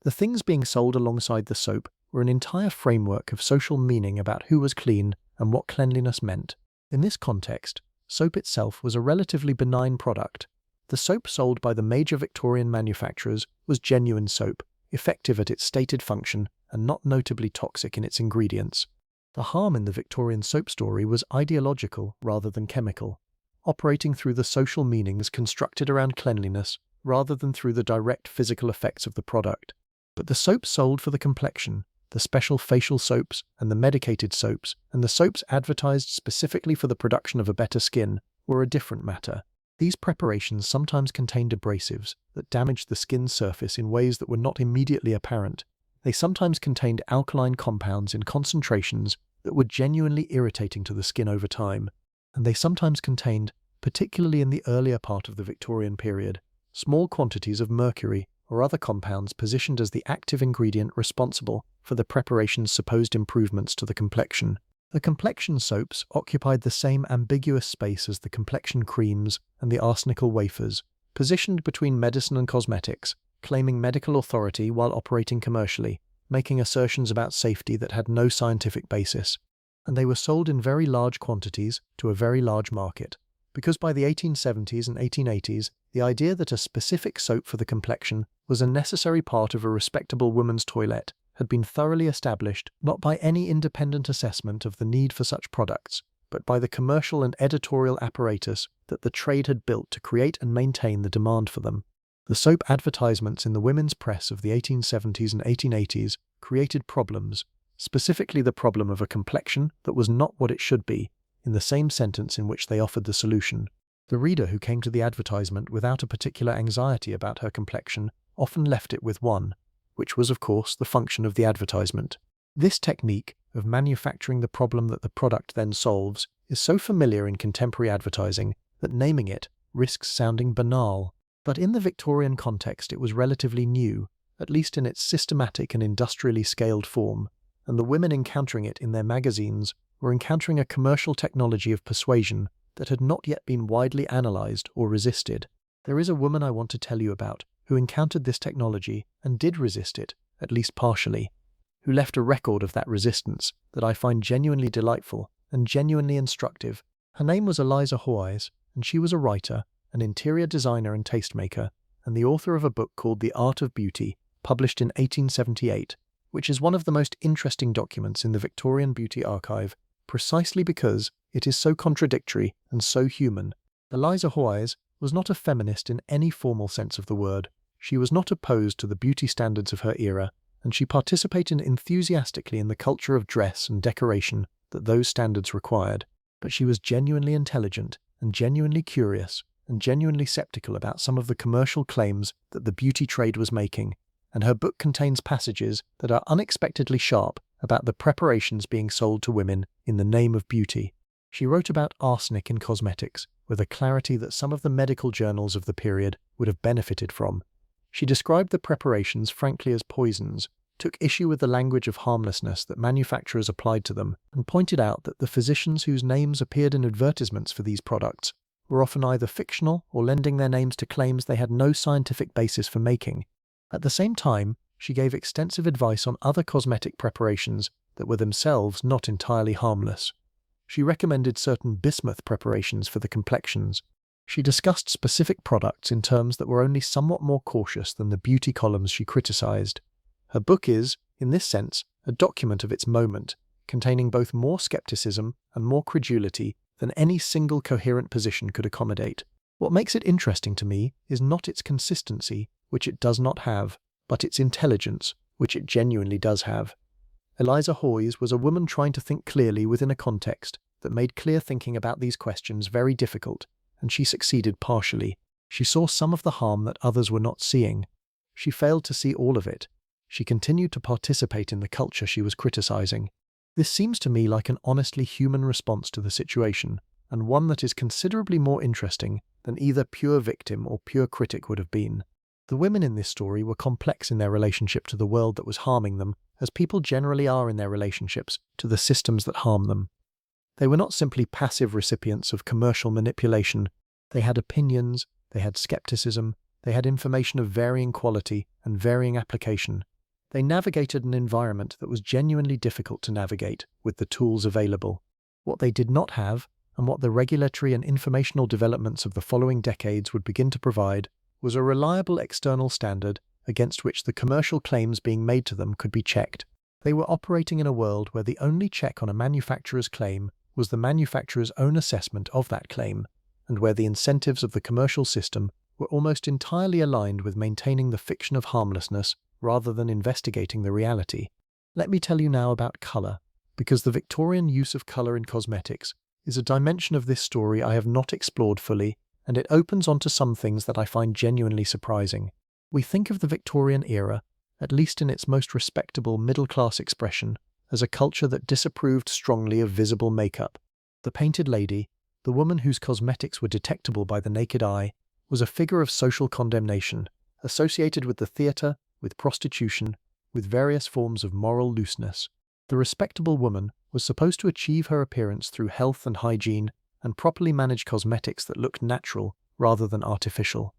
The things being sold alongside the soap were an entire framework of social meaning about who was clean and what cleanliness meant. In this context, soap itself was a relatively benign product. The soap sold by the major Victorian manufacturers was genuine soap, effective at its stated function and not notably toxic in its ingredients. The harm in the Victorian soap story was ideological rather than chemical, operating through the social meanings constructed around cleanliness rather than through the direct physical effects of the product. But the soaps sold for the complexion, the special facial soaps and the medicated soaps, and the soaps advertised specifically for the production of a better skin, were a different matter. These preparations sometimes contained abrasives that damaged the skin's surface in ways that were not immediately apparent. They sometimes contained alkaline compounds in concentrations that were genuinely irritating to the skin over time, and they sometimes contained, particularly in the earlier part of the Victorian period, small quantities of mercury or other compounds positioned as the active ingredient responsible for the preparation's supposed improvements to the complexion. The complexion soaps occupied the same ambiguous space as the complexion creams and the arsenical wafers, positioned between medicine and cosmetics, claiming medical authority while operating commercially, making assertions about safety that had no scientific basis. And they were sold in very large quantities to a very large market. Because by the 1870s and 1880s, the idea that a specific soap for the complexion was a necessary part of a respectable woman's toilette had been thoroughly established not by any independent assessment of the need for such products, but by the commercial and editorial apparatus that the trade had built to create and maintain the demand for them. The soap advertisements in the women's press of the 1870s and 1880s created problems, specifically the problem of a complexion that was not what it should be, in the same sentence in which they offered the solution. The reader who came to the advertisement without a particular anxiety about her complexion often left it with one, which was of course the function of the advertisement. This technique of manufacturing the problem that the product then solves is so familiar in contemporary advertising that naming it risks sounding banal. But in the Victorian context it was relatively new, at least in its systematic and industrially scaled form, and the women encountering it in their magazines were encountering a commercial technology of persuasion that had not yet been widely analysed or resisted. There is a woman I want to tell you about who encountered this technology and did resist it, at least partially, who left a record of that resistance that I find genuinely delightful and genuinely instructive. Her name was Eliza Hoyes, and she was a writer, an interior designer and tastemaker, and the author of a book called The Art of Beauty, published in 1878, which is one of the most interesting documents in the Victorian Beauty Archive, precisely because it is so contradictory and so human. Eliza Hoyes was not a feminist in any formal sense of the word. She was not opposed to the beauty standards of her era, and she participated enthusiastically in the culture of dress and decoration that those standards required. But she was genuinely intelligent and genuinely curious and genuinely skeptical about some of the commercial claims that the beauty trade was making, and her book contains passages that are unexpectedly sharp about the preparations being sold to women in the name of beauty. She wrote about arsenic in cosmetics with a clarity that some of the medical journals of the period would have benefited from. She described the preparations frankly as poisons, took issue with the language of harmlessness that manufacturers applied to them, and pointed out that the physicians whose names appeared in advertisements for these products were often either fictional or lending their names to claims they had no scientific basis for making. At the same time, she gave extensive advice on other cosmetic preparations that were themselves not entirely harmless. She recommended certain bismuth preparations for the complexions. She discussed specific products in terms that were only somewhat more cautious than the beauty columns she criticized. Her book is, in this sense, a document of its moment, containing both more skepticism and more credulity than any single coherent position could accommodate. What makes it interesting to me is not its consistency, which it does not have, but its intelligence, which it genuinely does have. Eliza Hoyes was a woman trying to think clearly within a context that made clear thinking about these questions very difficult, and she succeeded partially. She saw some of the harm that others were not seeing. She failed to see all of it. She continued to participate in the culture she was criticizing. This seems to me like an honestly human response to the situation, and one that is considerably more interesting than either pure victim or pure critic would have been. The women in this story were complex in their relationship to the world that was harming them, as people generally are in their relationships to the systems that harm them. They were not simply passive recipients of commercial manipulation. They had opinions, they had skepticism, they had information of varying quality and varying application. They navigated an environment that was genuinely difficult to navigate with the tools available. What they did not have, and what the regulatory and informational developments of the following decades would begin to provide, was a reliable external standard against which the commercial claims being made to them could be checked. They were operating in a world where the only check on a manufacturer's claim was the manufacturer's own assessment of that claim, and where the incentives of the commercial system were almost entirely aligned with maintaining the fiction of harmlessness rather than investigating the reality. Let me tell you now about colour, because the Victorian use of colour in cosmetics is a dimension of this story I have not explored fully, and it opens onto some things that I find genuinely surprising. We think of the Victorian era, at least in its most respectable middle-class expression, as a culture that disapproved strongly of visible makeup. The painted lady, the woman whose cosmetics were detectable by the naked eye, was a figure of social condemnation, associated with the theatre, with prostitution, with various forms of moral looseness. The respectable woman was supposed to achieve her appearance through health and hygiene and properly manage cosmetics that looked natural rather than artificial.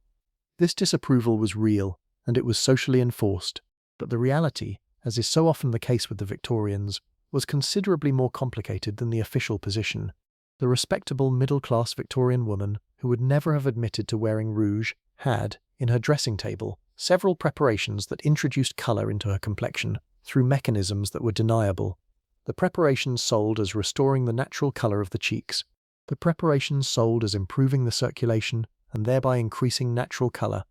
This disapproval was real, and it was socially enforced. But the reality, as is so often the case with the Victorians, was considerably more complicated than the official position. The respectable middle-class Victorian woman, who would never have admitted to wearing rouge, had, in her dressing table, several preparations that introduced colour into her complexion through mechanisms that were deniable. The preparations sold as restoring the natural colour of the cheeks. The preparations sold as improving the circulation and thereby increasing natural colour.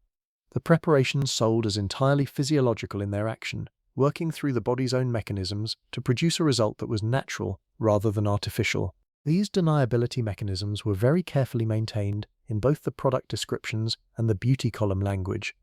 The preparations sold as entirely physiological in their action, working through the body's own mechanisms to produce a result that was natural rather than artificial. These deniability mechanisms were very carefully maintained in both the product descriptions and the beauty column language.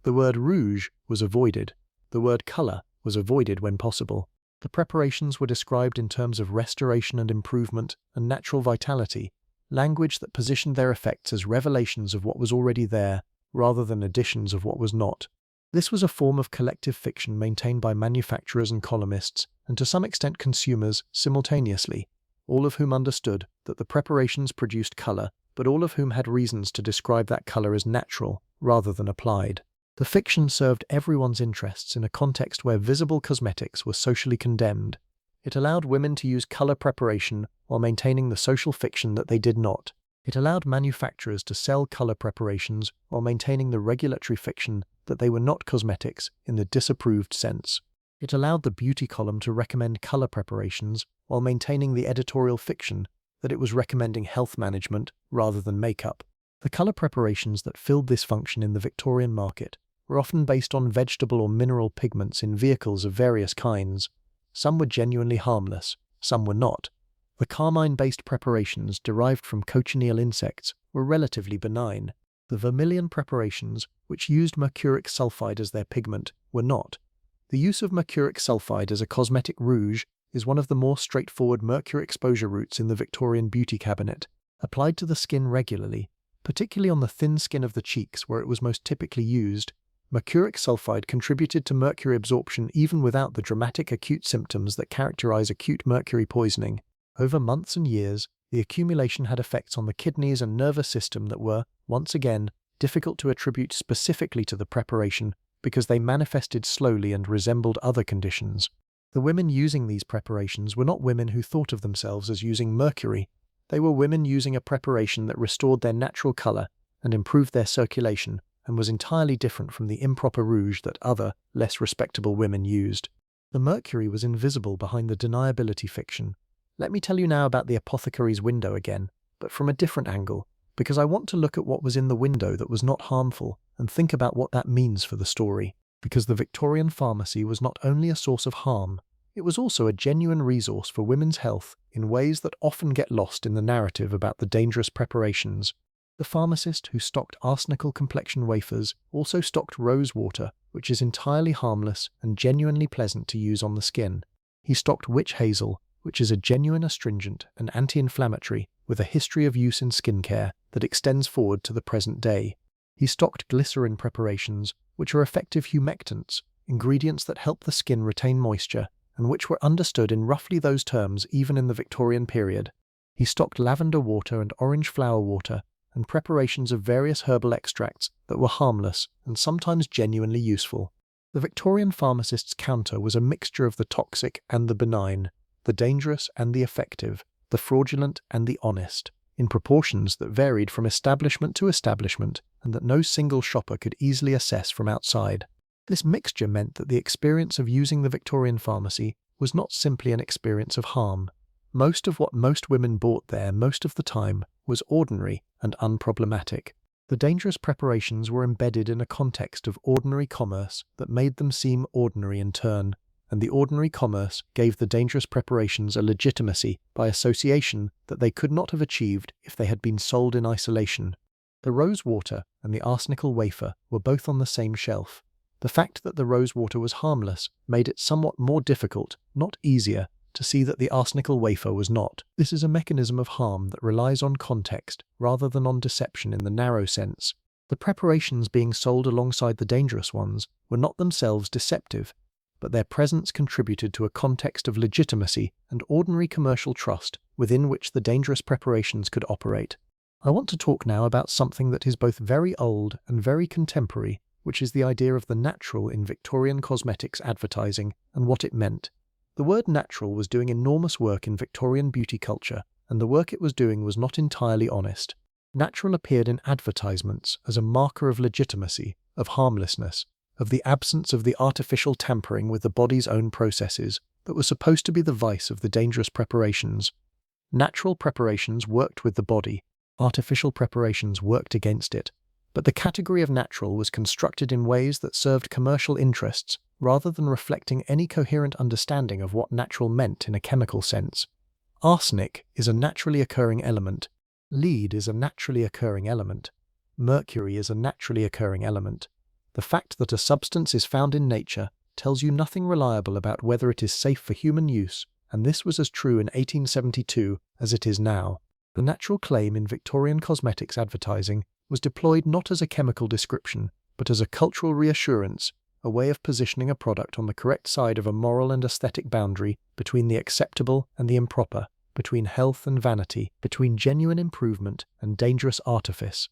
The word rouge was avoided. The word colour was avoided when possible. The preparations were described in terms of restoration and improvement and natural vitality, language that positioned their effects as revelations of what was already there, rather than additions of what was not. This was a form of collective fiction maintained by manufacturers and columnists, and to some extent consumers, simultaneously, all of whom understood that the preparations produced colour, but all of whom had reasons to describe that colour as natural, rather than applied. The fiction served everyone's interests in a context where visible cosmetics were socially condemned. It allowed women to use colour preparation while maintaining the social fiction that they did not. It allowed manufacturers to sell colour preparations while maintaining the regulatory fiction that they were not cosmetics in the disapproved sense. It allowed the beauty column to recommend colour preparations while maintaining the editorial fiction that it was recommending health management rather than makeup. The colour preparations that filled this function in the Victorian market were often based on vegetable or mineral pigments in vehicles of various kinds. Some were genuinely harmless, some were not. The carmine-based preparations derived from cochineal insects were relatively benign. The vermilion preparations, which used mercuric sulfide as their pigment, were not. The use of mercuric sulfide as a cosmetic rouge is one of the more straightforward mercury exposure routes in the Victorian beauty cabinet. Applied to the skin regularly, particularly on the thin skin of the cheeks where it was most typically used, mercuric sulfide contributed to mercury absorption even without the dramatic acute symptoms that characterize acute mercury poisoning. Over months and years, the accumulation had effects on the kidneys and nervous system that were, once again, difficult to attribute specifically to the preparation because they manifested slowly and resembled other conditions. The women using these preparations were not women who thought of themselves as using mercury. They were women using a preparation that restored their natural colour and improved their circulation, and was entirely different from the improper rouge that other, less respectable women used. The mercury was invisible behind the deniability fiction. Let me tell you now about the apothecary's window again, but from a different angle, because I want to look at what was in the window that was not harmful and think about what that means for the story. Because the Victorian pharmacy was not only a source of harm, it was also a genuine resource for women's health in ways that often get lost in the narrative about the dangerous preparations. The pharmacist who stocked arsenical complexion wafers also stocked rose water, which is entirely harmless and genuinely pleasant to use on the skin. He stocked witch hazel, which is a genuine astringent and anti-inflammatory with a history of use in skincare that extends forward to the present day. He stocked glycerin preparations, which are effective humectants, ingredients that help the skin retain moisture, and which were understood in roughly those terms even in the Victorian period. He stocked lavender water and orange flower water, and preparations of various herbal extracts that were harmless and sometimes genuinely useful. The Victorian pharmacist's counter was a mixture of the toxic and the benign, the dangerous and the effective, the fraudulent and the honest, in proportions that varied from establishment to establishment and that no single shopper could easily assess from outside. This mixture meant that the experience of using the Victorian pharmacy was not simply an experience of harm. Most of what most women bought there most of the time was ordinary and unproblematic. The dangerous preparations were embedded in a context of ordinary commerce that made them seem ordinary in turn, and the ordinary commerce gave the dangerous preparations a legitimacy by association that they could not have achieved if they had been sold in isolation. The rose water and the arsenical wafer were both on the same shelf. The fact that the rose water was harmless made it somewhat more difficult, not easier, to see that the arsenical wafer was not. This is a mechanism of harm that relies on context rather than on deception in the narrow sense. The preparations being sold alongside the dangerous ones were not themselves deceptive, but their presence contributed to a context of legitimacy and ordinary commercial trust within which the dangerous preparations could operate. I want to talk now about something that is both very old and very contemporary, which is the idea of the natural in Victorian cosmetics advertising and what it meant. The word natural was doing enormous work in Victorian beauty culture, and the work it was doing was not entirely honest. Natural appeared in advertisements as a marker of legitimacy, of harmlessness, of the absence of the artificial tampering with the body's own processes that was supposed to be the vice of the dangerous preparations. Natural preparations worked with the body, artificial preparations worked against it. But the category of natural was constructed in ways that served commercial interests rather than reflecting any coherent understanding of what natural meant in a chemical sense. Arsenic is a naturally occurring element. Lead is a naturally occurring element. Mercury is a naturally occurring element. The fact that a substance is found in nature tells you nothing reliable about whether it is safe for human use, and this was as true in 1872 as it is now. The natural claim in Victorian cosmetics advertising was deployed not as a chemical description, but as a cultural reassurance, a way of positioning a product on the correct side of a moral and aesthetic boundary between the acceptable and the improper, between health and vanity, between genuine improvement and dangerous artifice.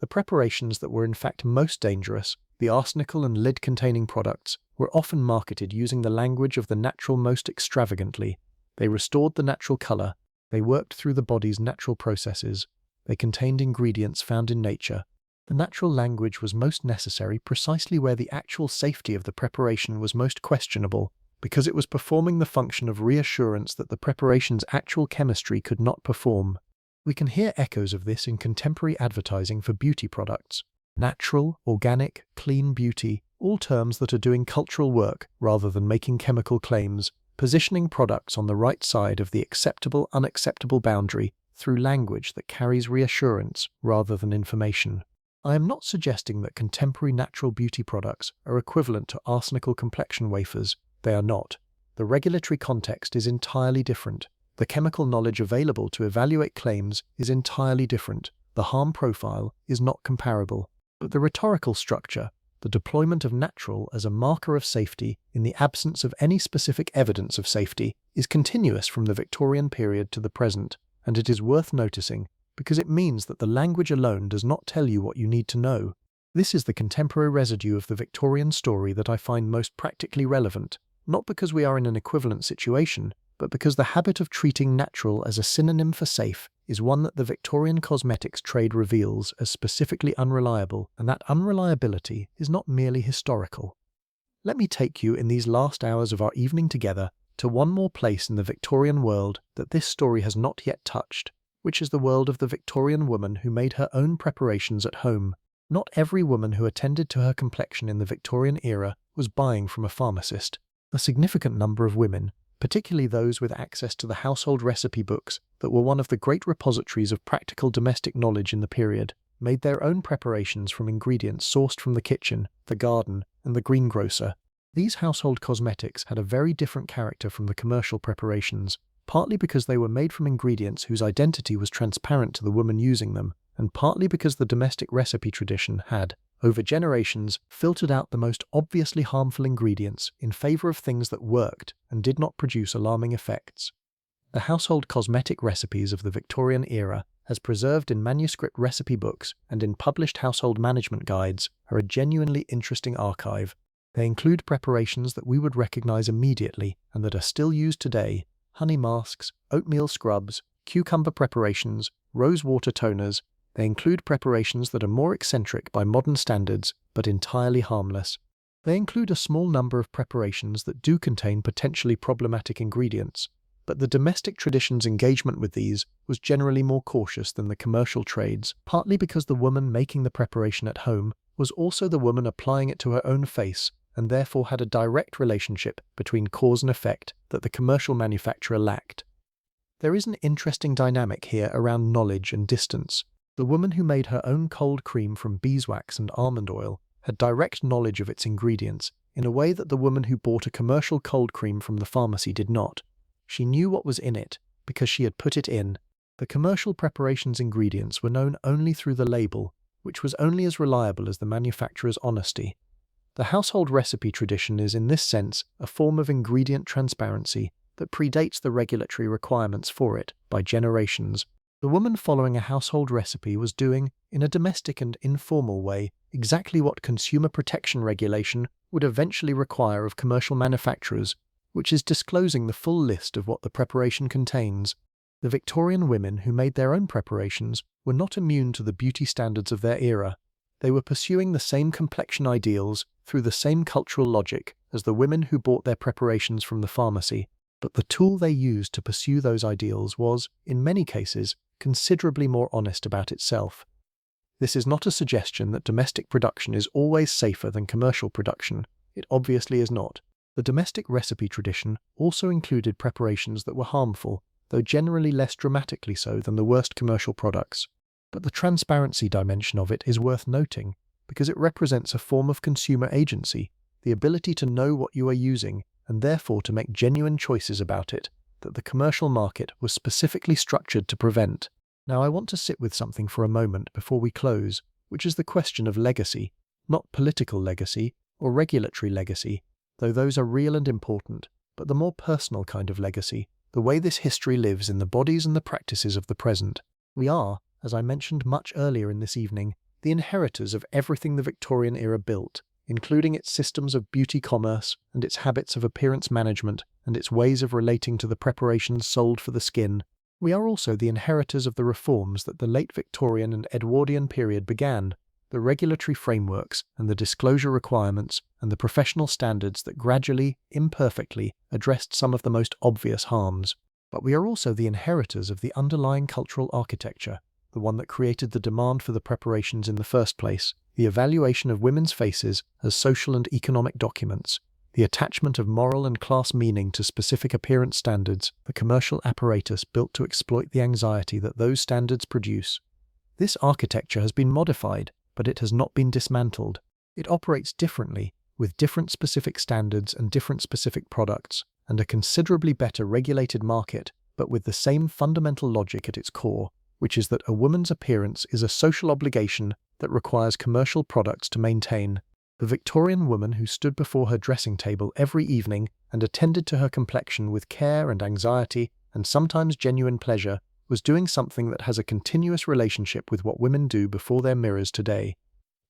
The preparations that were in fact most dangerous, the arsenical and lead-containing products, were often marketed using the language of the natural most extravagantly. They restored the natural color, they worked through the body's natural processes, they contained ingredients found in nature. The natural language was most necessary precisely where the actual safety of the preparation was most questionable, because it was performing the function of reassurance that the preparation's actual chemistry could not perform. We can hear echoes of this in contemporary advertising for beauty products. Natural, organic, clean beauty, all terms that are doing cultural work rather than making chemical claims, positioning products on the right side of the acceptable-unacceptable boundary through language that carries reassurance rather than information. I am not suggesting that contemporary natural beauty products are equivalent to arsenical complexion wafers. They are not. The regulatory context is entirely different. The chemical knowledge available to evaluate claims is entirely different. The harm profile is not comparable. But the rhetorical structure, the deployment of natural as a marker of safety in the absence of any specific evidence of safety, is continuous from the Victorian period to the present, and it is worth noticing because it means that the language alone does not tell you what you need to know. This is the contemporary residue of the Victorian story that I find most practically relevant, not because we are in an equivalent situation, but because the habit of treating natural as a synonym for safe is one that the Victorian cosmetics trade reveals as specifically unreliable, and that unreliability is not merely historical. Let me take you in these last hours of our evening together to one more place in the Victorian world that this story has not yet touched, which is the world of the Victorian woman who made her own preparations at home. Not every woman who attended to her complexion in the Victorian era was buying from a pharmacist. A significant number of women, particularly those with access to the household recipe books that were one of the great repositories of practical domestic knowledge in the period, made their own preparations from ingredients sourced from the kitchen, the garden, and the greengrocer. These household cosmetics had a very different character from the commercial preparations, partly because they were made from ingredients whose identity was transparent to the woman using them, and partly because the domestic recipe tradition had, over generations, filtered out the most obviously harmful ingredients in favor of things that worked and did not produce alarming effects. The household cosmetic recipes of the Victorian era, as preserved in manuscript recipe books and in published household management guides, are a genuinely interesting archive. They include preparations that we would recognize immediately and that are still used today: honey masks, oatmeal scrubs, cucumber preparations, rose water toners. They include preparations that are more eccentric by modern standards, but entirely harmless. They include a small number of preparations that do contain potentially problematic ingredients, but the domestic tradition's engagement with these was generally more cautious than the commercial trades, partly because the woman making the preparation at home was also the woman applying it to her own face, and therefore had a direct relationship between cause and effect that the commercial manufacturer lacked. There is an interesting dynamic here around knowledge and distance. The woman who made her own cold cream from beeswax and almond oil had direct knowledge of its ingredients in a way that the woman who bought a commercial cold cream from the pharmacy did not. She knew what was in it because she had put it in. The commercial preparation's ingredients were known only through the label, which was only as reliable as the manufacturer's honesty. The household recipe tradition is in this sense a form of ingredient transparency that predates the regulatory requirements for it by generations. The woman following a household recipe was doing, in a domestic and informal way, exactly what consumer protection regulation would eventually require of commercial manufacturers, which is disclosing the full list of what the preparation contains. The Victorian women who made their own preparations were not immune to the beauty standards of their era. They were pursuing the same complexion ideals through the same cultural logic as the women who bought their preparations from the pharmacy, but the tool they used to pursue those ideals was, in many cases, considerably more honest about itself. This is not a suggestion that domestic production is always safer than commercial production. It obviously is not. The domestic recipe tradition also included preparations that were harmful, though generally less dramatically so than the worst commercial products. But the transparency dimension of it is worth noting, because it represents a form of consumer agency, the ability to know what you are using, and therefore to make genuine choices about it, that the commercial market was specifically structured to prevent. Now I want to sit with something for a moment before we close, which is the question of legacy, not political legacy or regulatory legacy, though those are real and important, but the more personal kind of legacy, the way this history lives in the bodies and the practices of the present. We are, as I mentioned much earlier in this evening, the inheritors of everything the Victorian era built, including its systems of beauty commerce and its habits of appearance management and its ways of relating to the preparations sold for the skin. We are also the inheritors of the reforms that the late Victorian and Edwardian period began, the regulatory frameworks and the disclosure requirements and the professional standards that gradually, imperfectly, addressed some of the most obvious harms. But we are also the inheritors of the underlying cultural architecture, the one that created the demand for the preparations in the first place, the evaluation of women's faces as social and economic documents, the attachment of moral and class meaning to specific appearance standards, the commercial apparatus built to exploit the anxiety that those standards produce. This architecture has been modified, but it has not been dismantled. It operates differently, with different specific standards and different specific products, and a considerably better regulated market, but with the same fundamental logic at its core, which is that a woman's appearance is a social obligation that requires commercial products to maintain. The Victorian woman who stood before her dressing table every evening and attended to her complexion with care and anxiety and sometimes genuine pleasure was doing something that has a continuous relationship with what women do before their mirrors today.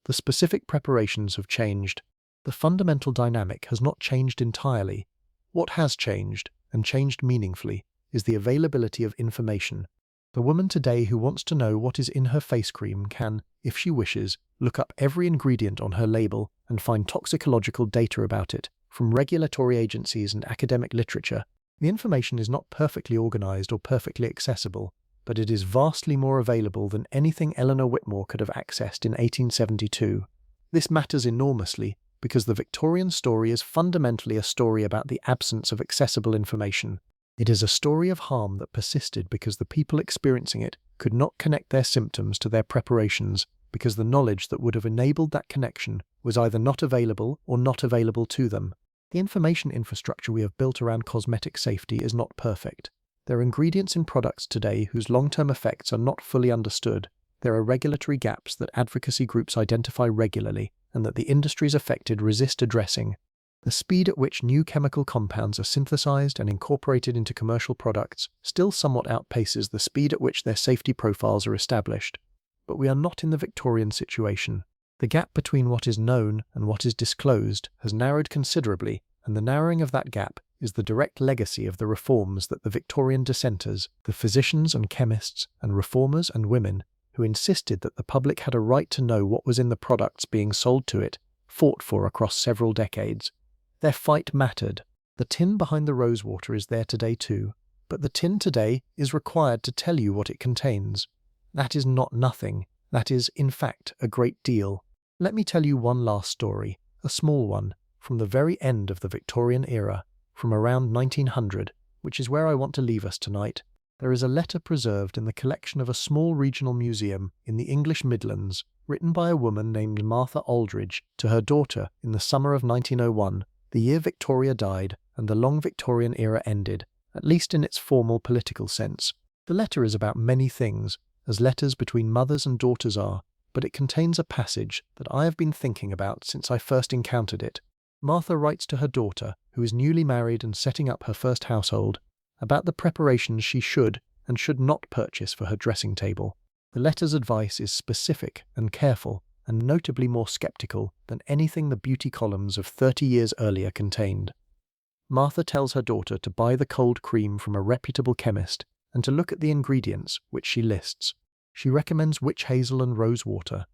The specific preparations have changed. The fundamental dynamic has not changed entirely. What has changed, and changed meaningfully, is the availability of information. The woman today who wants to know what is in her face cream can, if she wishes, look up every ingredient on her label and find toxicological data about it, from regulatory agencies and academic literature. The information is not perfectly organized or perfectly accessible, but it is vastly more available than anything Eleanor Whitmore could have accessed in 1872. This matters enormously because the Victorian story is fundamentally a story about the absence of accessible information. It is a story of harm that persisted because the people experiencing it could not connect their symptoms to their preparations, because the knowledge that would have enabled that connection was either not available or not available to them. The information infrastructure we have built around cosmetic safety is not perfect. There are ingredients in products today whose long-term effects are not fully understood. There are regulatory gaps that advocacy groups identify regularly and that the industries affected resist addressing. The speed at which new chemical compounds are synthesized and incorporated into commercial products still somewhat outpaces the speed at which their safety profiles are established. But we are not in the Victorian situation. The gap between what is known and what is disclosed has narrowed considerably, and the narrowing of that gap is the direct legacy of the reforms that the Victorian dissenters, the physicians and chemists and reformers and women, who insisted that the public had a right to know what was in the products being sold to it, fought for across several decades. Their fight mattered. The tin behind the rosewater is there today too, but the tin today is required to tell you what it contains. That is not nothing. That is, in fact, a great deal. Let me tell you one last story, a small one, from the very end of the Victorian era, from around 1900, which is where I want to leave us tonight. There is a letter preserved in the collection of a small regional museum in the English Midlands, written by a woman named Martha Aldridge to her daughter in the summer of 1901, the year Victoria died and the long Victorian era ended, at least in its formal political sense. The letter is about many things, as letters between mothers and daughters are, but it contains a passage that I have been thinking about since I first encountered it. Martha writes to her daughter, who is newly married and setting up her first household, about the preparations she should and should not purchase for her dressing table. The letter's advice is specific and careful, and notably more skeptical than anything the beauty columns of 30 years earlier contained. Martha tells her daughter to buy the cold cream from a reputable chemist and to look at the ingredients, which she lists. She recommends witch hazel and rose water.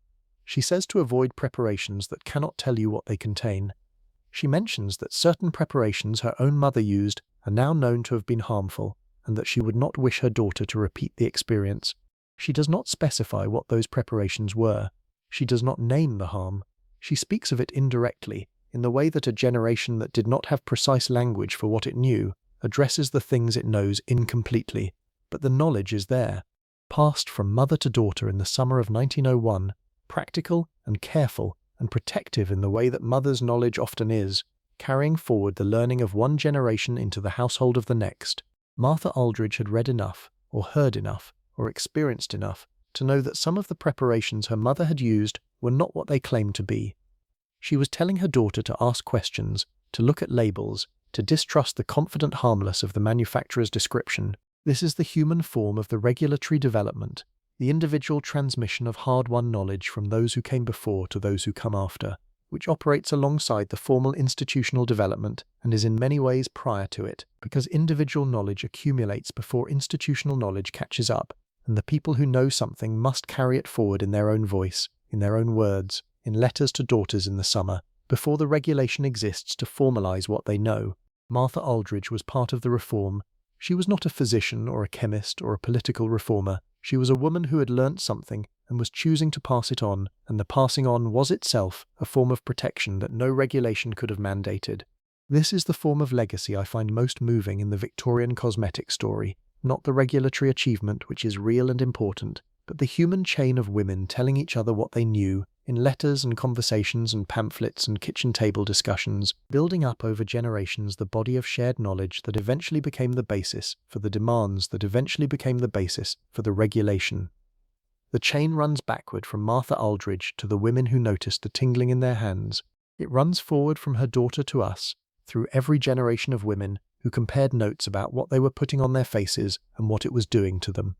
She says to avoid preparations that cannot tell you what they contain. She mentions that certain preparations her own mother used are now known to have been harmful, and that she would not wish her daughter to repeat the experience. She does not specify what those preparations were. She does not name the harm. She speaks of it indirectly, in the way that a generation that did not have precise language for what it knew addresses the things it knows incompletely. But the knowledge is there, passed from mother to daughter in the summer of 1901, practical and careful and protective in the way that mother's knowledge often is, carrying forward the learning of one generation into the household of the next. Martha Aldridge had read enough, or heard enough, or experienced enough to know that some of the preparations her mother had used were not what they claimed to be. She was telling her daughter to ask questions, to look at labels, to distrust the confident harmless of the manufacturer's description. This is the human form of the regulatory development, the individual transmission of hard-won knowledge from those who came before to those who come after, which operates alongside the formal institutional development and is in many ways prior to it, because individual knowledge accumulates before institutional knowledge catches up, and the people who know something must carry it forward in their own voice, in their own words, in letters to daughters in the summer, before the regulation exists to formalize what they know. Martha Aldridge was part of the reform. She was not a physician or a chemist or a political reformer. She was a woman who had learnt something and was choosing to pass it on, and the passing on was itself a form of protection that no regulation could have mandated. This is the form of legacy I find most moving in the Victorian cosmetic story, not the regulatory achievement, which is real and important, but the human chain of women telling each other what they knew, in letters and conversations and pamphlets and kitchen table discussions, building up over generations the body of shared knowledge that eventually became the basis for the demands that eventually became the basis for the regulation. The chain runs backward from Martha Aldridge to the women who noticed the tingling in their hands. It runs forward from her daughter to us, through every generation of women who compared notes about what they were putting on their faces and what it was doing to them.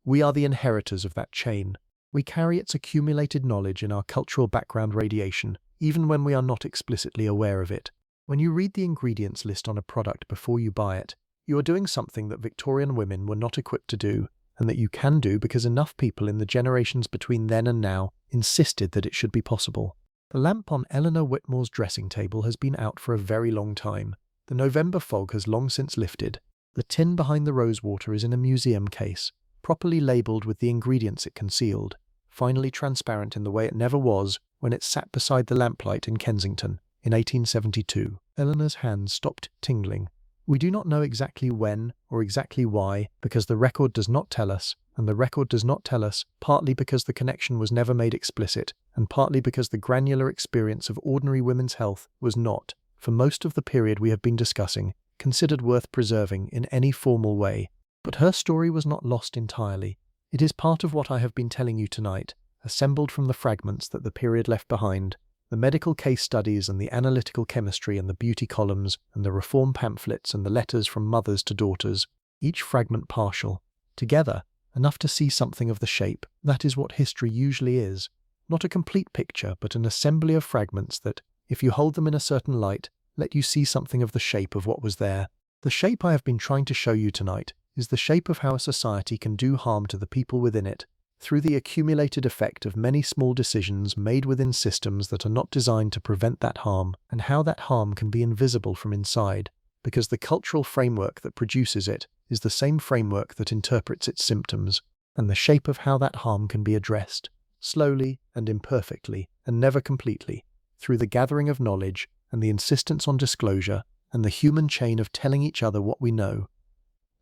We are the inheritors of that chain. We carry its accumulated knowledge in our cultural background radiation, even when we are not explicitly aware of it. When you read the ingredients list on a product before you buy it, you are doing something that Victorian women were not equipped to do, and that you can do because enough people in the generations between then and now insisted that it should be possible. The lamp on Eleanor Whitmore's dressing table has been out for a very long time. The November fog has long since lifted. The tin behind the rosewater is in a museum case, properly labelled with the ingredients it concealed, finally transparent in the way it never was when it sat beside the lamplight in Kensington in 1872. Eleanor's hands stopped tingling. We do not know exactly when or exactly why, because the record does not tell us, and the record does not tell us partly because the connection was never made explicit, and partly because the granular experience of ordinary women's health was not, for most of the period we have been discussing, considered worth preserving in any formal way. But her story was not lost entirely. It is part of what I have been telling you tonight, assembled from the fragments that the period left behind, the medical case studies and the analytical chemistry and the beauty columns and the reform pamphlets and the letters from mothers to daughters, each fragment partial. Together, enough to see something of the shape. That is what history usually is. Not a complete picture, but an assembly of fragments that, if you hold them in a certain light, let you see something of the shape of what was there. The shape I have been trying to show you tonight is the shape of how a society can do harm to the people within it, through the accumulated effect of many small decisions made within systems that are not designed to prevent that harm, and how that harm can be invisible from inside, because the cultural framework that produces it is the same framework that interprets its symptoms, and the shape of how that harm can be addressed, slowly and imperfectly, and never completely, through the gathering of knowledge and the insistence on disclosure and the human chain of telling each other what we know.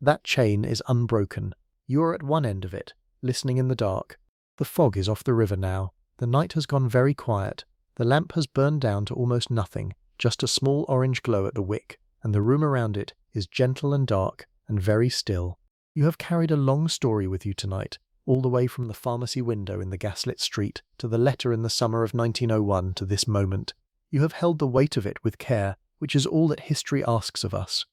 That chain is unbroken. You are at one end of it, listening in the dark. The fog is off the river now. The night has gone very quiet. The lamp has burned down to almost nothing, just a small orange glow at the wick, and the room around it is gentle and dark and very still. You have carried a long story with you tonight, all the way from the pharmacy window in the gaslit street to the letter in the summer of 1901 to this moment. You have held the weight of it with care, which is all that history asks of us.